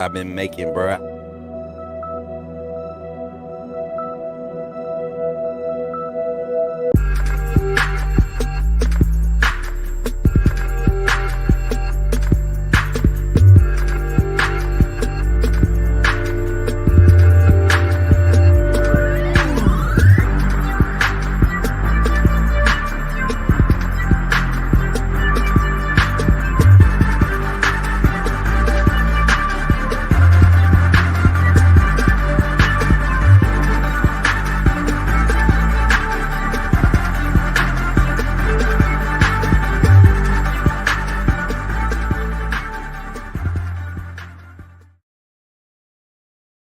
I've been making, bro.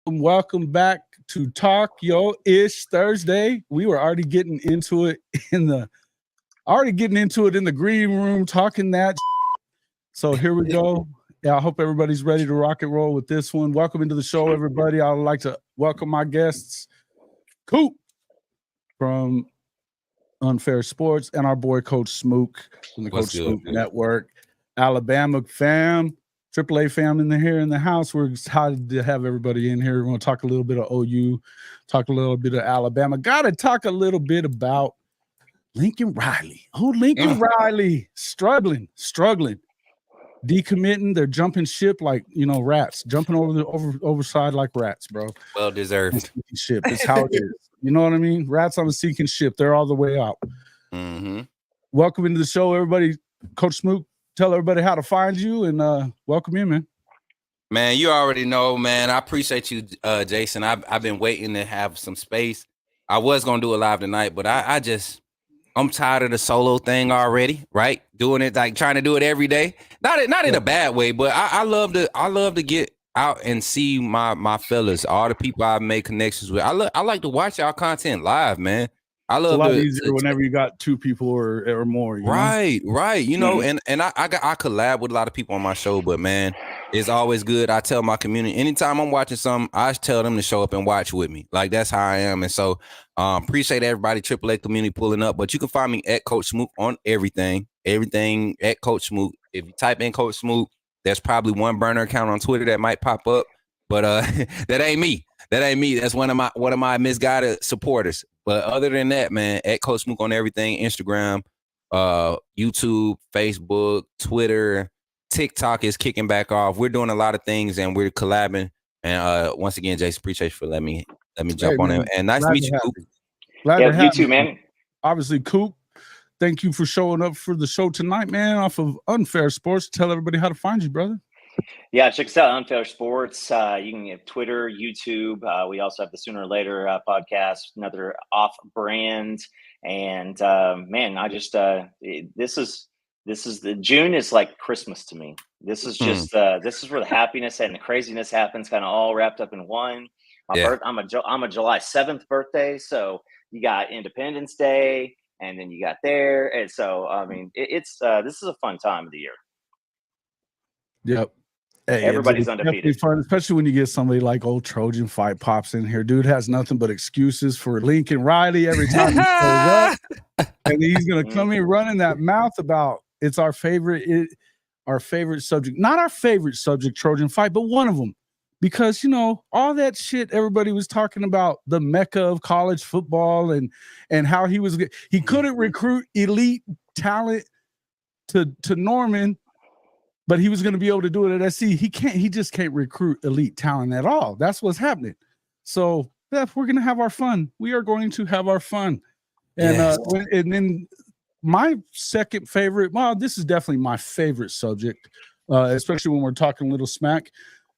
Welcome back to Talk Yo Ish Thursday. We were already getting into it in the green room, talking that. So here we go. Yeah, I hope everybody's ready to rock and roll with this one. Welcome into the show, everybody. I would like to welcome my guests, Coop from Unfair Sports, and our boy Coach Smook from the Coach Smook Network, Alabama fam. AAA fam in the house. We're excited to have everybody in here. We're going to talk a little bit of OU, talk a little bit of Alabama. Got to talk a little bit about Lincoln Riley. Oh, Lincoln Riley, struggling, decommitting. They're jumping ship like rats, jumping over the overside like rats, bro. Well deserved. Ship is how it is. You know what I mean? Rats on a sinking ship. They're all the way out. Mm-hmm. Welcome into the show, everybody. Coach Smook. Tell everybody how to find you and welcome in, man. Man, you already know, man. I appreciate you, Jason. I've been waiting to have some space. I was gonna do it live tonight, but I'm tired of the solo thing already. Right, doing it like trying to do it every day. Not in a bad way, but I love to get out and see my fellas, all the people I've made connections with. I like to watch y'all content live, man. I love it's a lot easier whenever you got two people or more. Right. You know, and I collab with a lot of people on my show, but man, it's always good. I tell my community anytime I'm watching something, I tell them to show up and watch with me. Like that's how I am. And so appreciate everybody, AAA community pulling up. But you can find me at Coach Smook on everything at Coach Smook. If you type in Coach Smook, there's probably one burner account on Twitter that might pop up, but that ain't me. That's one of my misguided supporters. But other than that, man, at Coach Smook on everything, Instagram, YouTube, Facebook, Twitter, TikTok is kicking back off. We're doing a lot of things and we're collabing. And once again, Jason, appreciate you for letting me jump on it. And nice to meet you, Coop. Glad to have you too, man. Obviously, Coop, thank you for showing up for the show tonight, man, off of Unfair Sports. Tell everybody how to find you, brother. Yeah, check us out, Unfair Sports. You can get Twitter, YouTube. We also have the Sooner or Later podcast, another off-brand. And man, I just this is the June is like Christmas to me. This is just this is where the happiness and the craziness happens, kind of all wrapped up in one. I'm a July 7th birthday, so you got Independence Day, and then you got there, and so I mean, it's this is a fun time of the year. Yep. Hey, everybody's undefeated. Fun, especially when you get somebody like old Trojan Fight pops in here. Dude has nothing but excuses for Lincoln Riley every time he shows up, and he's gonna come in running that mouth about it's our favorite subject, not our favorite subject, Trojan Fight, but one of them, because all that shit everybody was talking about, the mecca of college football and how he couldn't recruit elite talent to Norman. But he was going to be able to do it at SC. He just can't recruit elite talent at all. That's what's happening. So, Beth, we're going to have our fun. We are going to have our fun. And and then my second favorite, well, this is definitely my favorite subject, especially when we're talking a little smack.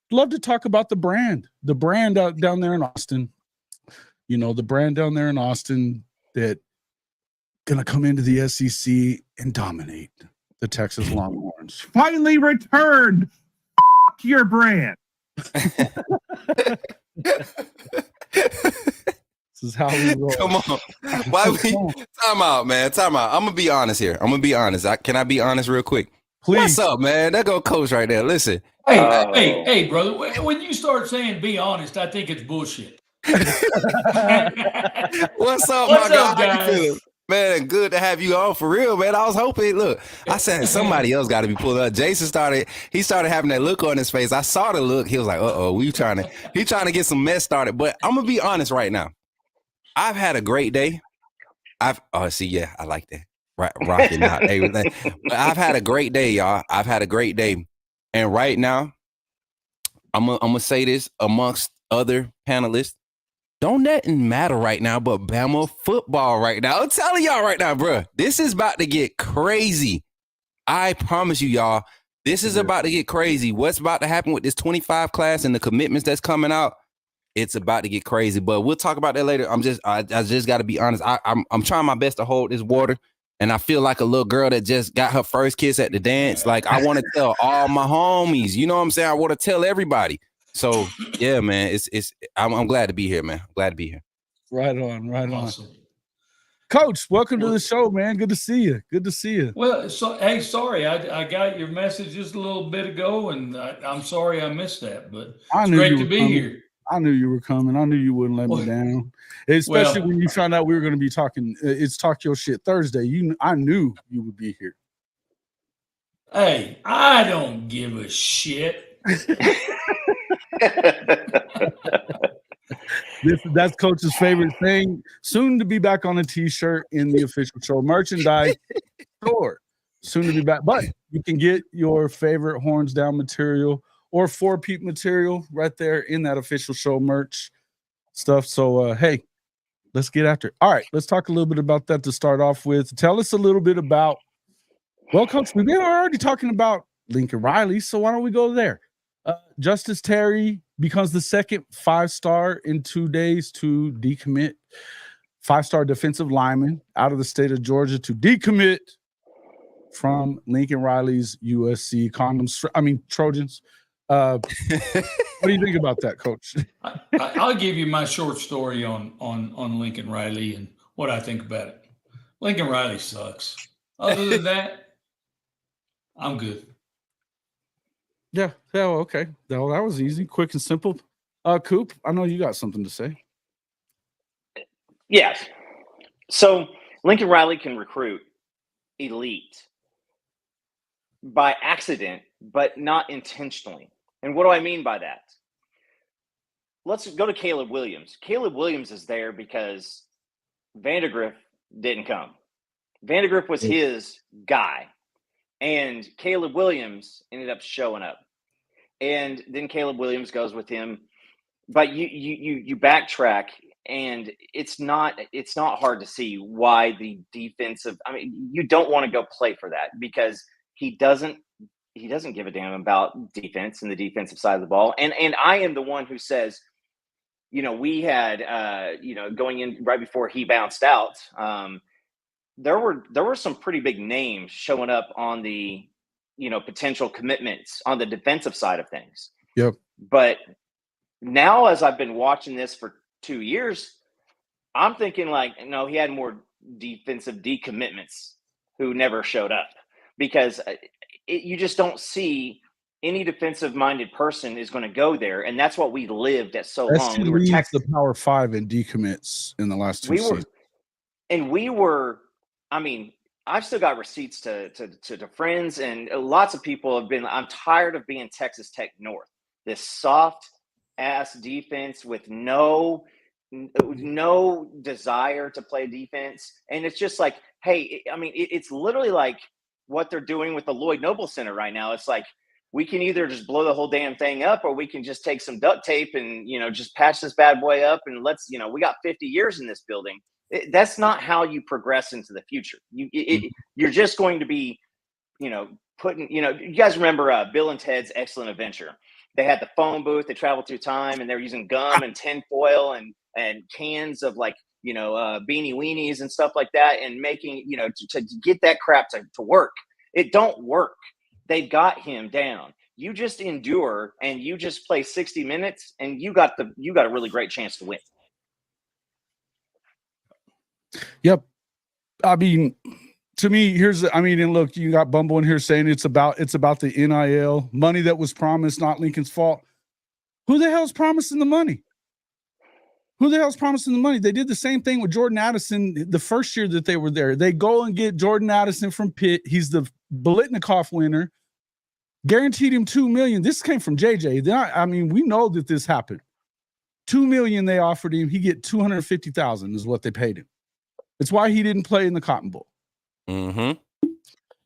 Love to talk about the brand out down there in Austin. The brand down there in Austin that going to come into the SEC and dominate the Texas Longhorns. Finally returned. Your brand. This is how we roll. Come on. Time out, man. Time out. I'm going to be honest here. Can I be honest real quick? Please. What's up, man? That go Coach right there. Listen. Hey, brother. When you start saying be honest, I think it's bullshit. What's up, my guy? Guys? Man, good to have you on for real, man. I was hoping. Look, I said somebody else got to be pulling up. Jason started having that look on his face. I saw the look. He was like, he trying to get some mess started. But I'm gonna be honest right now. I've had a great day. I like that. Right, rocking out. I've had a great day, y'all. I've had a great day. And right now, I'm gonna say this amongst other panelists. Don't nothing matter right now but Bama football right now. I'm telling y'all right now, bro. This is about to get crazy. I promise you, y'all. This is about to get crazy. What's about to happen with this 25 class and the commitments that's coming out? It's about to get crazy. But we'll talk about that later. I just got to be honest. I'm trying my best to hold this water, and I feel like a little girl that just got her first kiss at the dance. Like I want to tell all my homies. You know what I'm saying? I want to tell everybody. So yeah, man, I'm glad to be here, man. I'm glad to be here. Right on. Awesome. Coach, welcome to the show, man. Good to see you. Well, hey, sorry, I got your message just a little bit ago, and I'm sorry I missed that, but it's great to be here. I knew you were coming. I knew you wouldn't let me down, especially when you found out we were going to be talking. It's Talk Your Shit Thursday. I knew you would be here. Hey, I don't give a shit. That's Coach's favorite thing. Soon to be back on a t-shirt in the official show merchandise store. Soon to be back. But you can get your favorite Horns Down material or 4-peat material right there in that official show merch stuff. So, hey, let's get after it. All right, let's talk a little bit about that to start off with. Tell us a little bit about, well, Coach, we've been already talking about Lincoln Riley, so why don't we go there? Justice Terry becomes the second 5-star in 2 days to decommit. 5-star defensive lineman out of the state of Georgia to decommit from Lincoln Riley's USC Trojans. What do you think about that, Coach? I'll give you my short story on Lincoln Riley and what I think about it. Lincoln Riley sucks. Other than that, I'm good. Yeah. Okay. Well, that was easy, quick, and simple. Coop, I know you got something to say. Yes. So Lincoln Riley can recruit elite by accident, but not intentionally. And what do I mean by that? Let's go to Caleb Williams. Caleb Williams is there because Vandegrift didn't come. Vandegrift was his guy. And Caleb Williams ended up showing up. And then Caleb Williams goes with him. But you backtrack, and it's not hard to see why the defensive, you don't want to go play for that because he doesn't give a damn about defense and the defensive side of the ball. And I am the one who says, we had going in right before he bounced out, there were some pretty big names showing up on the, potential commitments on the defensive side of things. Yep. But now, as I've been watching this for 2 years, I'm thinking no, he had more defensive decommitments who never showed up because you just don't see any defensive-minded person is going to go there, and that's what we lived at so long. We were the Power 5 in decommits in the last 2 seasons. I've still got receipts to friends, and lots of people have been. I'm tired of being Texas Tech North, this soft-ass defense with no desire to play defense, and it's just like, hey, it's literally like what they're doing with the Lloyd Noble Center right now. It's like we can either just blow the whole damn thing up, or we can just take some duct tape and just patch this bad boy up, and let's we got 50 years in this building. That's not how you progress into the future. You're just going to be, putting, you guys remember Bill and Ted's Excellent Adventure. They had the phone booth, they traveled through time, and they're using gum and tinfoil and cans of beanie weenies and stuff like that, and making, to get that crap to work. It don't work. They've got him down. You just endure and you just play 60 minutes and you got a really great chance to win. Yep. To me, and look, you got Bumble in here saying it's about the NIL money that was promised, not Lincoln's fault. Who the hell's promising the money? Who the hell's promising the money? They did the same thing with Jordan Addison the first year that they were there. They go and get Jordan Addison from Pitt. He's the Biletnikoff winner. Guaranteed him $2 million. This came from JJ. I mean, we know that this happened. $2 million they offered him. He get $250,000 is what they paid him. It's why he didn't play in the Cotton Bowl. Mm-hmm.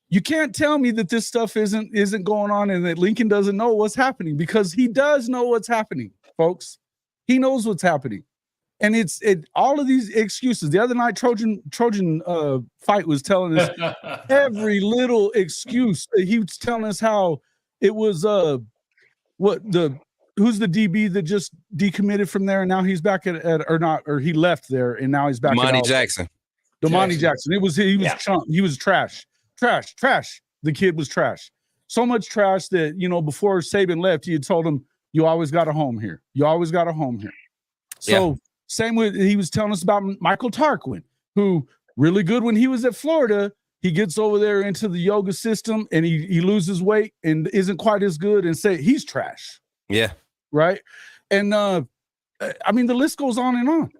You can't tell me that this stuff isn't going on and that Lincoln doesn't know what's happening, because he does know what's happening, folks. He knows what's happening. And it's all of these excuses. The other night, Trojan Fight was telling us every little excuse. He was telling us how it was who's the DB that just decommitted from there and now he's back or he left there and now he's back. Damani Jackson. Damani Jackson. He was trash. The kid was trash. So much trash that, you know, before Saban left, he had told him, you always got a home here. You always got a home here. So same with, he was telling us about Michael Tarquin, who really good when he was at Florida. He gets over there into the yoga system and he loses weight and isn't quite as good, and say he's trash. Yeah. Right. And I mean, the list goes on and on.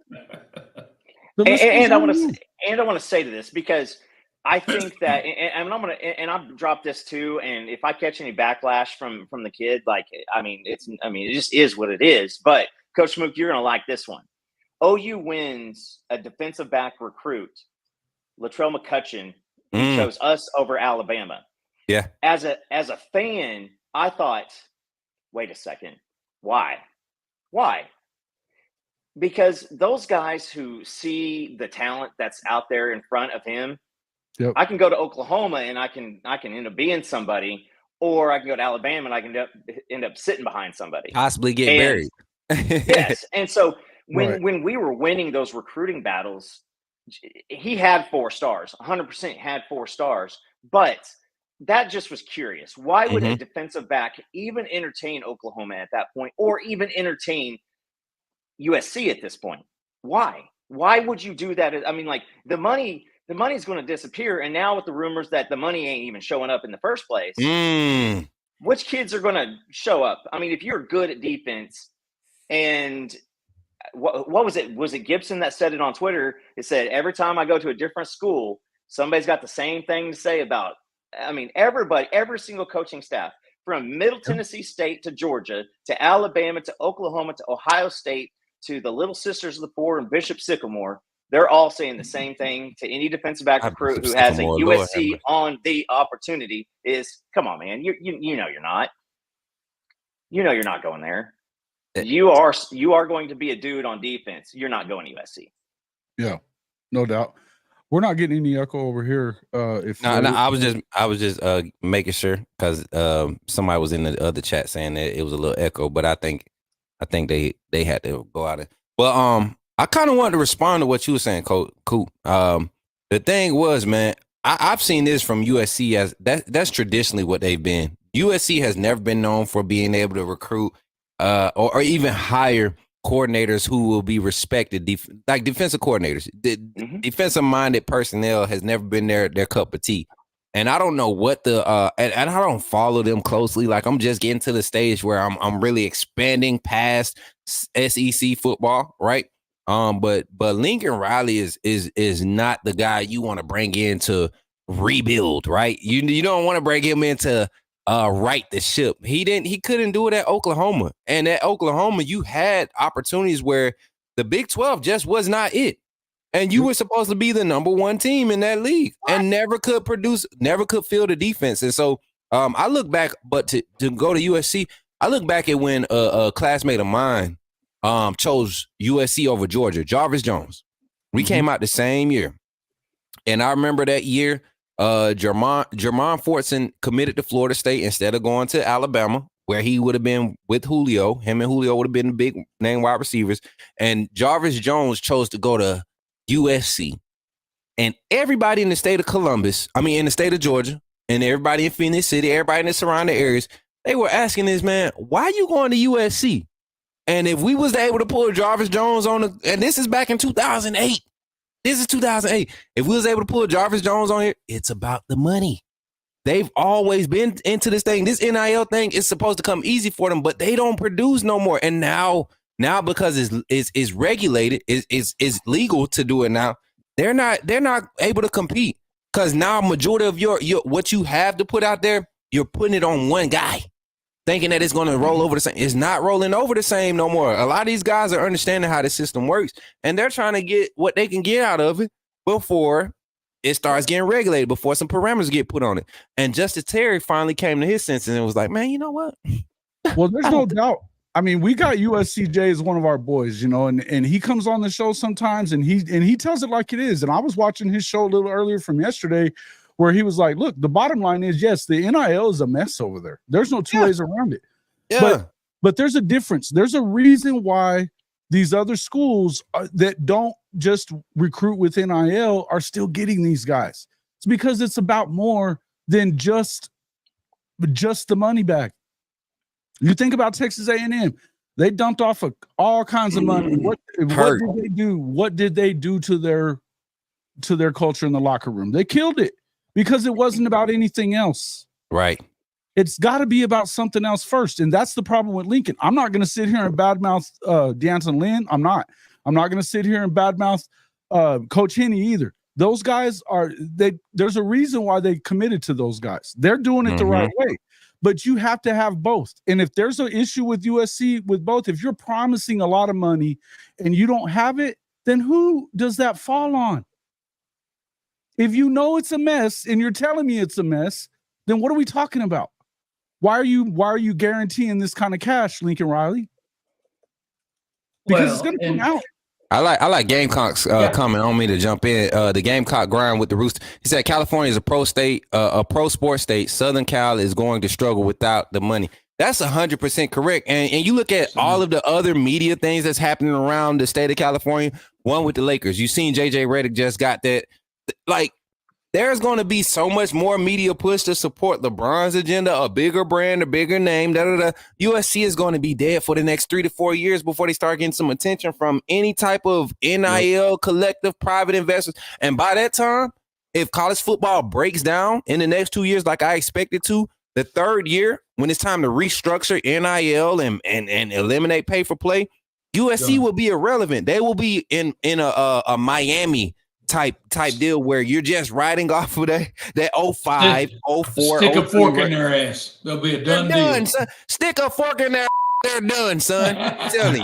And I want to say to this, because I think that, and I'm gonna, and I've dropped this too. And if I catch any backlash from the kid, like, it just is what it is. But Coach Smook, you're gonna like this one. OU wins a defensive back recruit, Latrell McCutcheon, who chose us over Alabama. Yeah. As a fan, I thought, wait a second, why? Because those guys who see the talent that's out there in front of him, I can go to Oklahoma and I can end up being somebody, or I can go to Alabama and I can end up sitting behind somebody, possibly get buried. Yes, and so when we were winning those recruiting battles, he had 4 stars, 100% had 4 stars, but that just was curious. Why would a defensive back even entertain Oklahoma at that point, or even entertain USC at this point? Why would you do that? I mean, like, the money's going to disappear. And now with the rumors that the money ain't even showing up in the first place, which kids are going to show up? I mean, if you're good at defense, and what was it? Was it Gibson that said it on Twitter? It said, every time I go to a different school, somebody's got the same thing to say about, I mean, every single coaching staff, from Middle Tennessee State to Georgia to Alabama to Oklahoma to Ohio State to the Little Sisters of the Poor and Bishop Sycamore, they're all saying the same thing to any defensive back recruit who has a USC on the opportunity is, come on, man, you know you're not. You know you're not going there. You are going to be a dude on defense. You're not going to USC. Yeah, no doubt. We're not getting any echo over here. I was just making sure, because somebody was in the other chat saying that it was a little echo, but I think they had to go out. Well, I kind of wanted to respond to what you were saying, Coop. The thing was, man, I've seen this from USC as that's traditionally what they've been. USC has never been known for being able to recruit or even hire coordinators who will be respected, like defensive coordinators. Defensive-minded personnel has never been their cup of tea. And I don't know what and I don't follow them closely. Like, I'm just getting to the stage where I'm really expanding past SEC football, right? But Lincoln Riley is not the guy you want to bring in to rebuild, right? You don't want to bring him in to right the ship. He couldn't do it at Oklahoma. And at Oklahoma, you had opportunities where the Big 12 just was not it. And you were supposed to be the number 1 team in that league and never could field the defense. And so I look back, but to go to USC, I look back at when a classmate of mine chose USC over Georgia, Jarvis Jones. We came out the same year. And I remember that year, Jermon Fortson committed to Florida State instead of going to Alabama, where he would have been with Julio. Him and Julio would have been the big name wide receivers. And Jarvis Jones chose to go to USC. And everybody in the state of in the state of Georgia, and everybody in Phoenix City, everybody in the surrounding areas, they were asking this man, why are you going to USC? And if we was able to pull Jarvis Jones and this is back in 2008. This is 2008. If we was able to pull Jarvis Jones on here, it's about the money. They've always been into this thing. This NIL thing is supposed to come easy for them, but they don't produce no more. And now Now because it's regulated, is legal to do it now. They're not able to compete because now majority of your what you have to put out there, you're putting it on one guy, thinking that it's going to roll over the same. It's not rolling over the same no more. A lot of these guys are understanding how the system works, and they're trying to get what they can get out of it before it starts getting regulated, before some parameters get put on it. And Justice Terry finally came to his senses and was like, man, you know what? Well, there's no doubt. I mean, we got USCJ as one of our boys, and he comes on the show sometimes and he tells it like it is. And I was watching his show a little earlier from yesterday where he was like, look, the bottom line is, yes, the NIL is a mess over there. There's no two ways around it. Yeah. But there's a difference. There's a reason why these other schools that don't just recruit with NIL are still getting these guys. It's because it's about more than just the money back. You think about Texas A&M, they dumped off all kinds of money. What did they do? What did they do to their culture in the locker room? They killed it because it wasn't about anything else. Right. It's got to be about something else first. And that's the problem with Lincoln. I'm not going to sit here and badmouth D'Anton Lynn. I'm not going to sit here and badmouth Coach Henney either. Those guys there's a reason why they committed to those guys. They're doing it the right way. But you have to have both. And if there's an issue with USC with both, if you're promising a lot of money and you don't have it, then who does that fall on? If you know it's a mess and you're telling me it's a mess, then what are we talking about? Why are you guaranteeing this kind of cash, Lincoln Riley? Because it's going to come out. I like Gamecock's comment on me to jump in. The Gamecock grind with the Rooster. He said California is a pro state, a pro sports state. Southern Cal is going to struggle without the money. That's 100% correct. And you look at all of the other media things that's happening around the state of California. One with the Lakers. You seen JJ Redick just got that. Like, there's going to be so much more media push to support LeBron's agenda, a bigger brand, a bigger name. USC is going to be dead for the next 3 to 4 years before they start getting some attention from any type of NIL, collective, private investors. And by that time, if college football breaks down in the next 2 years like I expect it to, the third year, when it's time to restructure NIL and eliminate pay for play, USC will be irrelevant. They will be in a Miami type deal where you're just riding off of that 05, 04. Stick a fork in their ass. They'll be a done deal. Son. Stick a fork in their they're done, son. I'm telling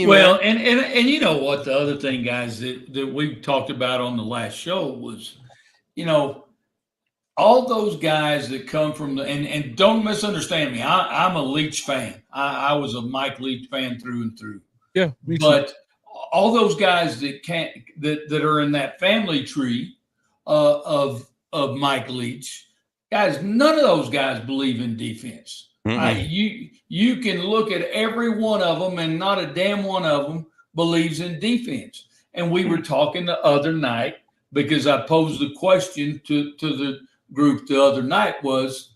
you. Well, man. And you know what? The other thing, guys, that we talked about on the last show was, all those guys that come from and don't misunderstand me. I'm a Leach fan. I was a Mike Leach fan through and through. Yeah, me too. But all those guys that are in that family tree of Mike Leach, guys, none of those guys believe in defense. You can look at every one of them, and not a damn one of them believes in defense. And we were talking the other night because I posed the question to the group the other night was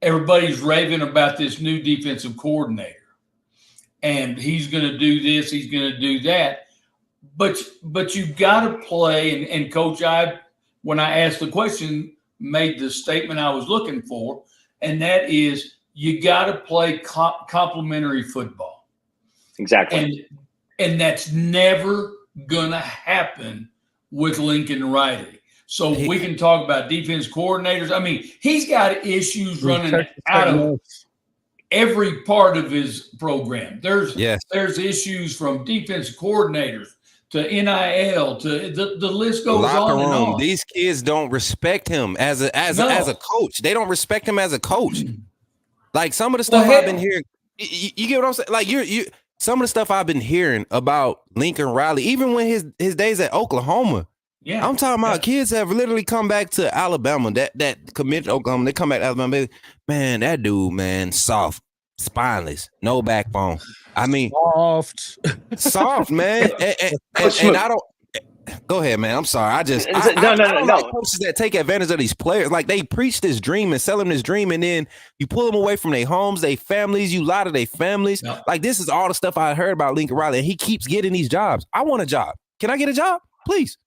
everybody's raving about this new defensive coordinator. And he's going to do this, he's going to do that. But you've got to play. And Coach, when I asked the question, made the statement I was looking for, and that is you got to play complementary football. Exactly. And that's never going to happen with Lincoln Riley. So we can talk about defense coordinators. I mean, he's got issues running out of every part of his program. There's issues from defense coordinators to NIL to the list goes Locker on and room. on. These kids don't respect him as a coach. They don't respect him as a coach. Like some of the stuff I've been hearing, you get what I'm saying? Like you some of the stuff I've been hearing about Lincoln Riley, even when his days at Oklahoma. Yeah, I'm talking about kids have literally come back to Alabama. That committed to Oklahoma, they come back to Alabama. Man, that dude, man, soft, spineless, no backbone. I mean, soft, man. And I don't. Go ahead, man. I'm sorry. I don't like coaches that take advantage of these players. Like they preach this dream and sell them this dream, and then you pull them away from their homes, their families. You lie to their families. No. Like this is all the stuff I heard about Lincoln Riley, and he keeps getting these jobs. I want a job. Can I get a job, please?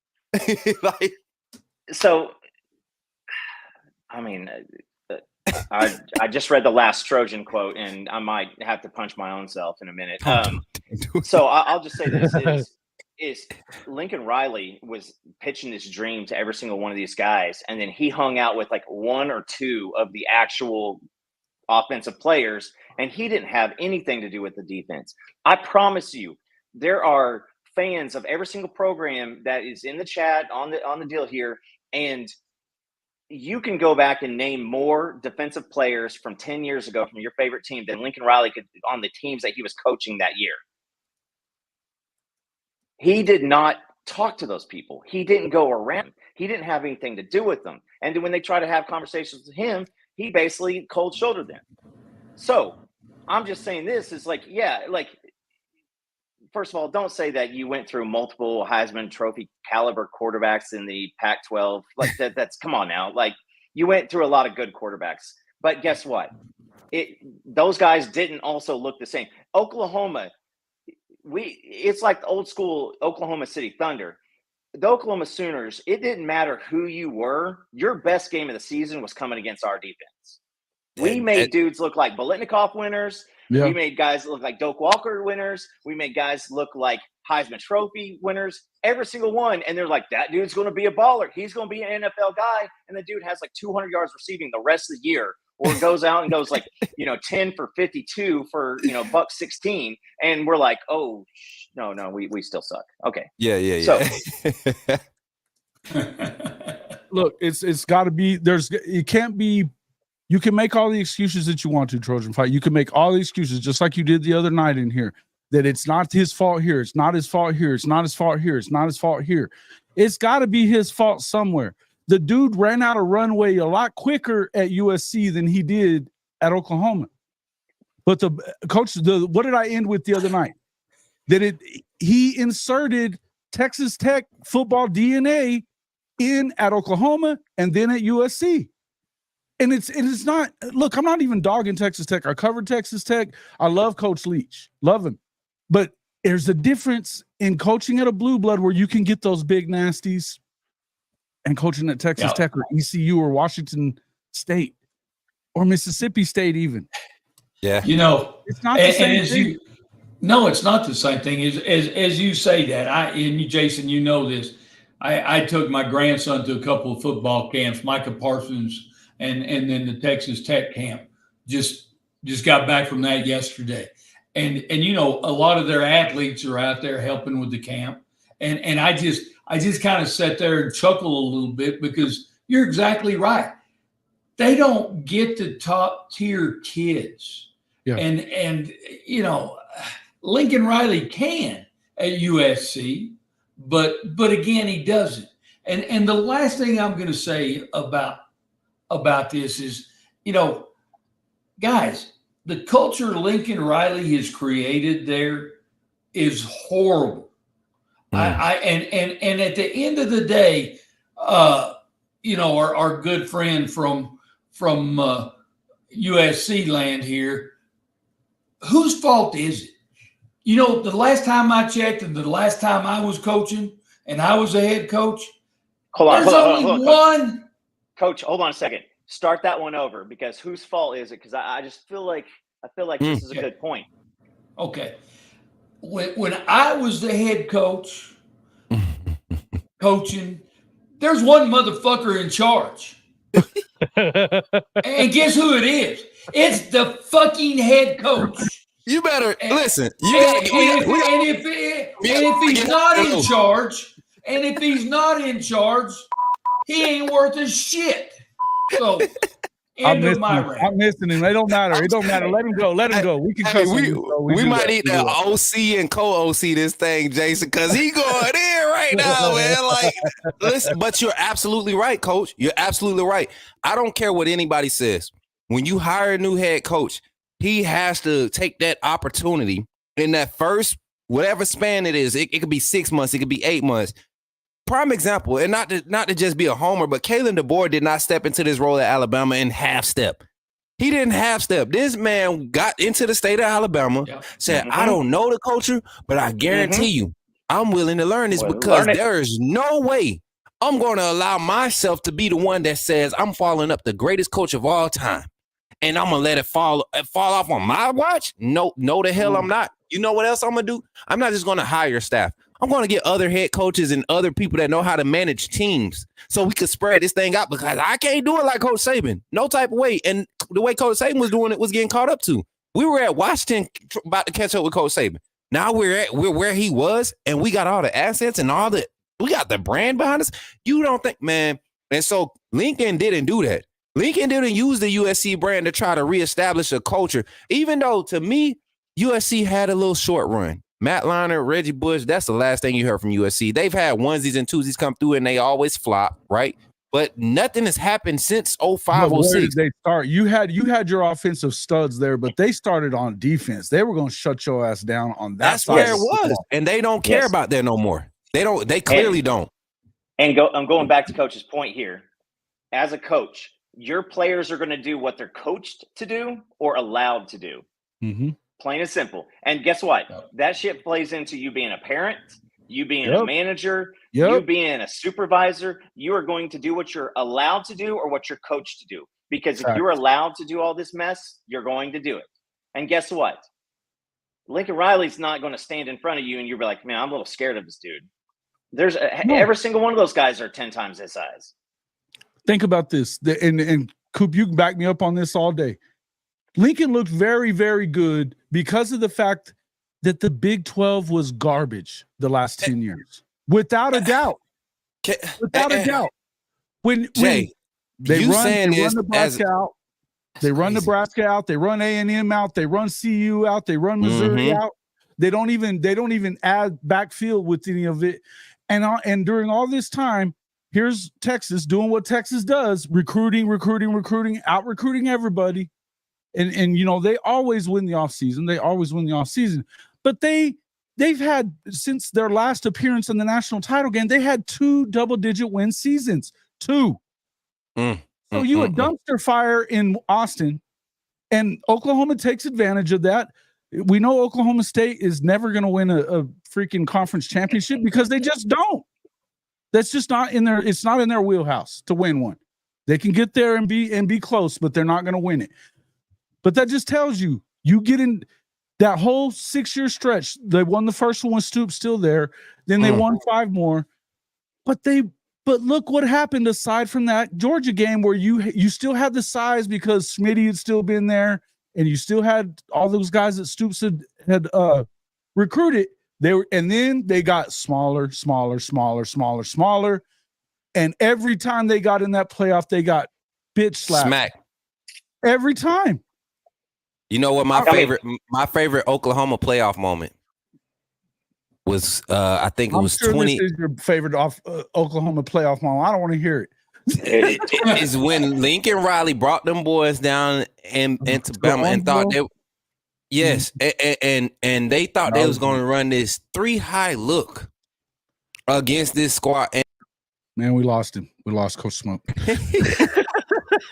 So, I mean, I just read the last Trojan quote, and I might have to punch my own self in a minute. So I'll just say this is Lincoln Riley was pitching this dream to every single one of these guys, and then he hung out with like one or two of the actual offensive players, and he didn't have anything to do with the defense. I promise you, there are fans of every single program that is in the chat on the deal here, and you can go back and name more defensive players from 10 years ago from your favorite team than Lincoln Riley could on the teams that he was coaching that year. He did not talk to those people. He didn't go around. He didn't have anything to do with them. And when they try to have conversations with him, he basically cold shouldered them. So I'm just saying this is like, yeah, like, first of all, don't say that you went through multiple Heisman Trophy caliber quarterbacks in the Pac-12. Like that's come on now. Like you went through a lot of good quarterbacks, but guess what? Those guys didn't also look the same. Oklahoma, it's like the old school Oklahoma City Thunder. The Oklahoma Sooners, it didn't matter who you were. Your best game of the season was coming against our defense. We made dudes look like Biletnikoff winners. Yeah. We made guys look like Doak Walker winners. We made guys look like Heisman Trophy winners, every single one. And they're like, that dude's going to be a baller. He's going to be an NFL guy. And the dude has like 200 yards receiving the rest of the year, or goes out and goes like, 10 for 52 for, $116. And we're like, oh, no, we still suck. Okay. Yeah. So, look, it's got to be, it can't be, you can make all the excuses that you want to, Trojan Fight. You can make all the excuses just like you did the other night in here, that it's not his fault here. It's not his fault here. It's not his fault here. It's not his fault here. It's got to be his fault somewhere. The dude ran out of runway a lot quicker at USC than he did at Oklahoma. But the coach, what did I end with the other night? That he inserted Texas Tech football DNA in at Oklahoma and then at USC. And it's not, look, I'm not even dogging Texas Tech. I covered Texas Tech. I love Coach Leach. Love him. But there's a difference in coaching at a blue blood where you can get those big nasties and coaching at Texas Tech or ECU or Washington State or Mississippi State even. Yeah. It's not the same thing. It's not the same thing. As you say that, Jason, you know this. I took my grandson to a couple of football camps, Micah Parsons and then the Texas Tech camp. Just got back from that yesterday. And a lot of their athletes are out there helping with the camp. And I just kind of sat there and chuckle a little bit because you're exactly right. They don't get the top tier kids. Yeah. And Lincoln Riley can at USC, but again, he doesn't. And the last thing I'm going to say about this is, guys, the culture Lincoln Riley has created there is horrible. And at the end of the day, our good friend from USC land here, whose fault is it? The last time I checked and the last time I was coaching and I was a head coach, hold on, one. Coach, hold on a second. Start that one over, because whose fault is it? Because I just feel like this is a good point. Okay. When I was the head coach coaching, there's one motherfucker in charge. And guess who it is? It's the fucking head coach. You better listen. If he's not in charge, he ain't worth a shit. So I'm missing him. It don't matter. It don't matter. Let him go. We can we might need to OC and co-OC this thing, Jason, because he going in right now, man. Like, listen, but you're absolutely right, Coach. You're absolutely right. I don't care what anybody says. When you hire a new head coach, he has to take that opportunity in that first, whatever span it is. It could be 6 months. It could be 8 months. Prime example, and not to just be a homer, but Kalen DeBoer did not step into this role at Alabama in half step. He didn't half step. This man got into the state of Alabama, said, I don't know the culture, but I guarantee you, I'm willing to learn this because there is no way I'm going to allow myself to be the one that says I'm following up the greatest coach of all time. and I'm gonna let it fall off on my watch. No, the hell I'm not. You know what else I'm gonna do? I'm not just gonna hire staff. I'm gonna get other head coaches and other people that know how to manage teams, so we could spread this thing out. Because I can't do it like Coach Saban, no type of way. And the way Coach Saban was doing it was getting caught up to. We were at Washington about to catch up with Coach Saban. Now we're where he was, and we got all the assets and we got the brand behind us. You don't think, man? And so Lincoln didn't do that. Lincoln didn't use the USC brand to try to reestablish a culture, even though to me, USC had a little short run. Matt Leinart, Reggie Bush, that's the last thing you heard from USC. They've had onesies and twosies come through, and they always flop, right? But nothing has happened since 05, 06. Where did they start? You had your offensive studs there, but they started on defense. They were going to shut your ass down on that. That's where it was, and they don't care about that no more. They don't. They clearly don't. And I'm going back to Coach's point here. As a coach, your players are going to do what they're coached to do or allowed to do. Mm-hmm. Plain and simple. And guess what? That shit plays into you being a parent, you being a manager, you being a supervisor. You are going to do what you're allowed to do or what you're coached to do. Because if you're allowed to do all this mess, you're going to do it. And guess what? Lincoln Riley's not going to stand in front of you and you'll be like, man, I'm a little scared of this dude. Every single one of those guys are 10 times his size. Think about this. And Coop, you can back me up on this all day. Lincoln looked very, very good because of the fact that the Big 12 was garbage the last 10 years. Without a doubt. Without a doubt. When they run Nebraska out, they run Nebraska out, they run A&M out, they run CU out, they run Missouri out. They don't even add backfield with any of it. And during all this time, here's Texas doing what Texas does, recruiting, out recruiting everybody. And you know, they always win the offseason. But they've had, since their last appearance in the national title game, they had 2 double-digit win seasons. 2. So you a dumpster fire in Austin, and Oklahoma takes advantage of that. We know Oklahoma State is never going to win a freaking conference championship because they just don't. That's just not in their. It's not in their wheelhouse to win one. They can get there and be close, but they're not going to win it. But that just tells you get in that whole 6-year stretch. They won the first one with Stoops still there. Then they won 5 more. But look what happened aside from that Georgia game where you still had the size because Smitty had still been there, and you still had all those guys that Stoops had recruited. And then they got smaller. And every time they got in that playoff, they got bitch slapped. Smack. Every time. You know what my favorite Oklahoma playoff moment was? I think it was sure 20. This is your favorite Oklahoma playoff moment. I don't want to hear it. It is when Lincoln Riley brought them boys down into Bama and thought they, and they thought they was going to run this 3-high look against this squad. And man, we lost him. We lost Coach Smook.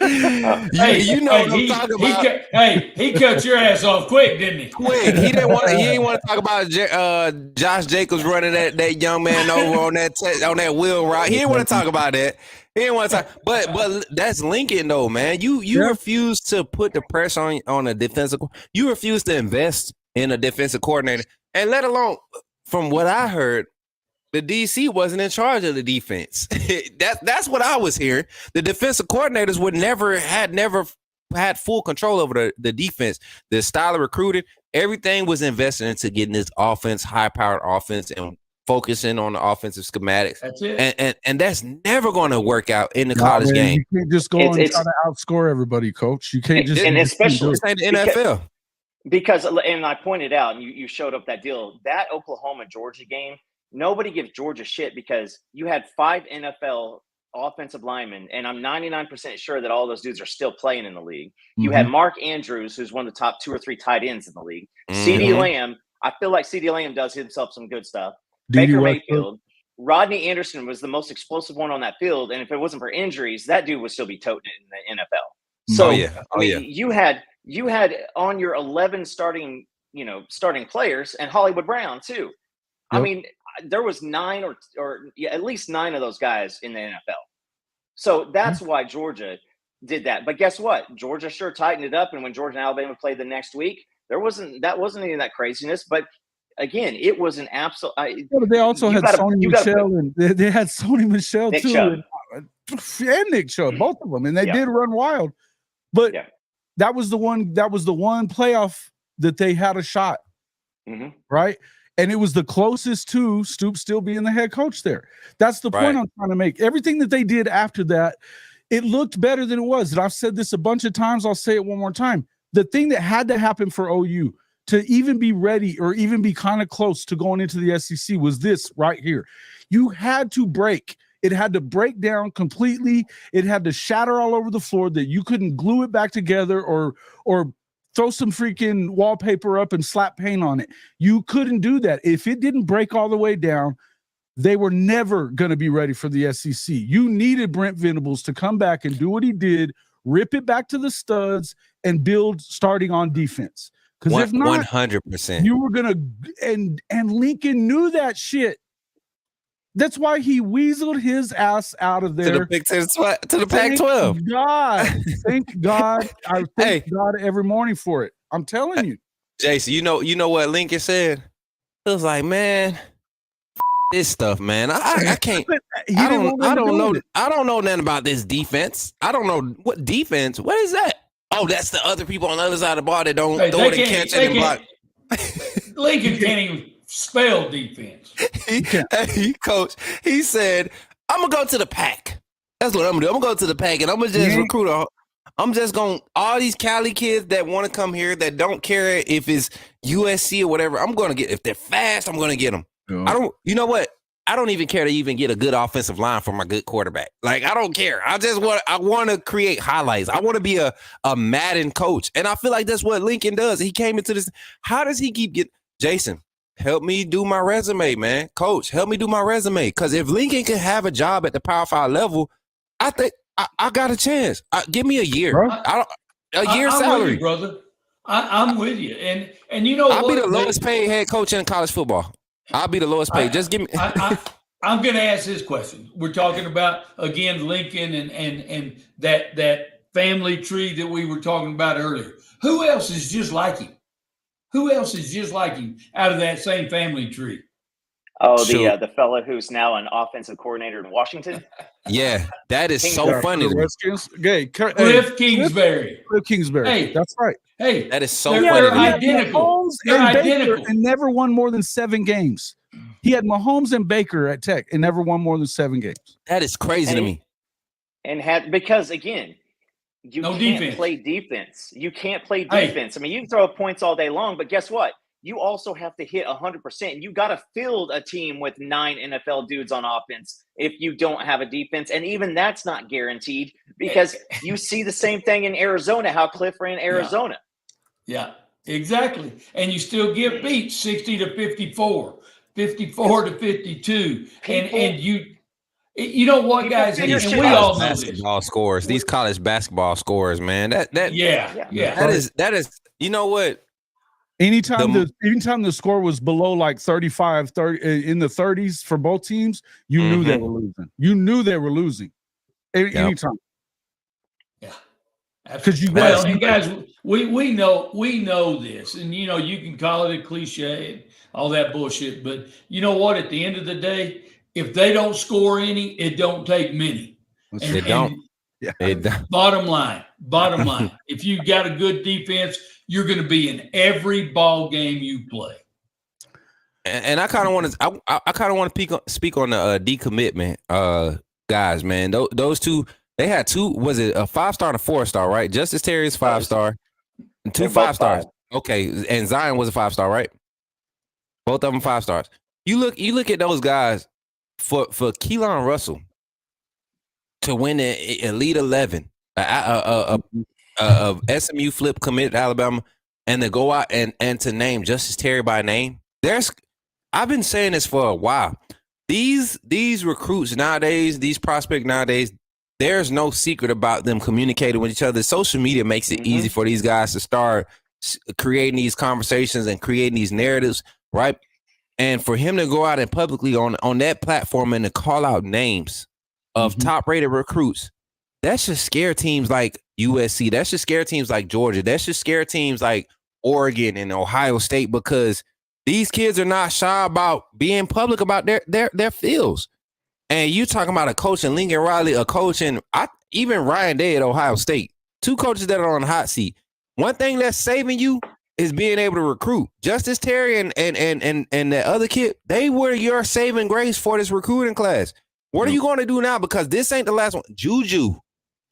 You know what I'm talking about. He cut your ass off quick, didn't he? Quick. He didn't want to talk about Josh Jacobs running that young man over on that wheel route. He didn't want to talk about that. He didn't want to talk. But that's Lincoln though, man. You refuse to put the pressure on a defensive. You refuse to invest in a defensive coordinator, and let alone, from what I heard, the DC wasn't in charge of the defense. That's what I was hearing. The defensive coordinators never had full control over the defense. The style of recruiting, everything was invested into getting this offense, high-powered offense, and focusing on the offensive schematics. That's it. And that's never going to work out in the college game. You can't just go and try to outscore everybody, Coach. You can't just. And especially the NFL. Because, and I pointed out, and you showed up that deal, that Oklahoma-Georgia game, nobody gives Georgia shit because you had 5 NFL offensive linemen, and I'm 99% sure that all those dudes are still playing in the league. You had Mark Andrews, who's one of the top 2 or 3 tight ends in the league. CeeDee Lamb, I feel like CeeDee Lamb does himself some good stuff. Baker Mayfield. Rodney Anderson was the most explosive one on that field, and if it wasn't for injuries, that dude would still be toting it in the NFL. So, you had on your 11 starting players, and Hollywood Brown too. Yep. I mean, there was 9 or at least 9 of those guys in the NFL. So that's why Georgia, did that. But guess what? Georgia sure tightened it up. And when Georgia and Alabama played the next week, that wasn't any of that craziness. But again, it was an absolute. But they also had Sony Michel, and they had Sony Michel Nick too, Chubb. and Nick Chubb, both of them, and they did run wild. But that was the one playoff that they had a shot, right? And it was the closest to Stoops still being the head coach there. That's the point I'm trying to make. Everything that they did after that, it looked better than it was. And I've said this a bunch of times. I'll say it one more time. The thing that had to happen for OU to even be ready or even be kind of close to going into the SEC was this right here. You had to break. It had to break down completely. It had to shatter all over the floor that you couldn't glue it back together or throw some freaking wallpaper up and slap paint on it. You couldn't do that. If it didn't break all the way down, they were never going to be ready for the SEC. You needed Brent Venables to come back and do what he did, rip it back to the studs, and build starting on defense. Because if not, 100%, you were going to – and Lincoln knew that shit. That's why he weaseled his ass out of there. To the Pac-12. Thank God. I thank God every morning for it. I'm telling you. Jason, you know what Lincoln said? It was like, man, this stuff, man. I can't. I don't know nothing about this defense. I don't know what defense. What is that? Oh, that's the other people on the other side of the ball that don't throw it and catch it and block. Lincoln can't even spell defense. Coach, he said, I'm gonna go to the Pac. That's what I'm gonna do. I'm gonna go to the Pac and I'm gonna just recruit I'm just gonna all these Cali kids that want to come here that don't care if it's USC or whatever. I'm gonna get if they're fast. I'm gonna get them. Yeah. You know what? I don't even care to even get a good offensive line for my good quarterback. Like, I don't care. I want to create highlights. I want to be a Madden coach. And I feel like that's what Lincoln does. He came into this. How does he keep getting Jason? Help me do my resume, man. Coach, help me do my resume. Because if Lincoln can have a job at the Power 5 level, I think I got a chance. Give me a year. A year's salary. With you, brother. I'm with you. And you know I'll be the lowest paid head coach in college football. I'll be the lowest paid. Just give me. I'm going to ask this question. We're talking about, again, Lincoln and that family tree that we were talking about earlier. Who else is just like him? Who else is just like him out of that same family tree? Oh, the fella who's now an offensive coordinator in Washington. Yeah, that is so funny. Cliff Kingsbury. Cliff Kingsbury. Hey, that's right. Hey, that is so funny. They're identical. They're identical, and never won more than 7 games. He had Mahomes and Baker at Tech and never won more than 7 games. That is crazy to me. And because again, you can't play defense. You can't play defense. Hey. I mean, you can throw points all day long, but guess what? You also have to hit 100%. You got to field a team with 9 NFL dudes on offense if you don't have a defense. And even that's not guaranteed because you see the same thing in Arizona, how Cliff ran Arizona. Yeah, exactly. And you still get beat 60 to 54, 54 to 52. And you know what, guys? And we all know basketball scores. These college basketball scores, man. That is. You know what? Anytime the score was below like 35, 30 in the 30s for both teams, you knew they were losing. You knew they were losing. Anytime. Yeah. Because and guys, we know this, and you can call it a cliche and all that bullshit, but you know what? At the end of the day, if they don't score any, it don't take many. They don't. Bottom line, if you got a good defense, you're going to be in every ball game you play. And I kind of want to, I kind of want to speak on the decommitment, guys. Man, those two, they had 2. Was it a 5-star and a 4-star, right? Justice Terry is 5-star, and 2 5-stars. Okay, and Zion was a 5-star, right? Both of them 5 stars. You look at those guys for Keelan Russell to win the Elite 11, SMU flip committed to Alabama, and to go out and to name Justice Terry by name. I've been saying this for a while. These recruits nowadays, these prospects nowadays, there's no secret about them communicating with each other. Social media makes it easy for these guys to start creating these conversations and creating these narratives, right? And for him to go out and publicly on that platform and to call out names of top-rated recruits, that should scare teams like USC. That should scare teams like Georgia. That should scare teams like Oregon and Ohio State, because these kids are not shy about being public about their fields. And you talking about a coach in Lincoln Riley, a coach in even Ryan Day at Ohio State. Two coaches that are on the hot seat. One thing that's saving you is being able to recruit. Justice Terry and the other kid, they were your saving grace for this recruiting class. What are you going to do now? Because this ain't the last one. Juju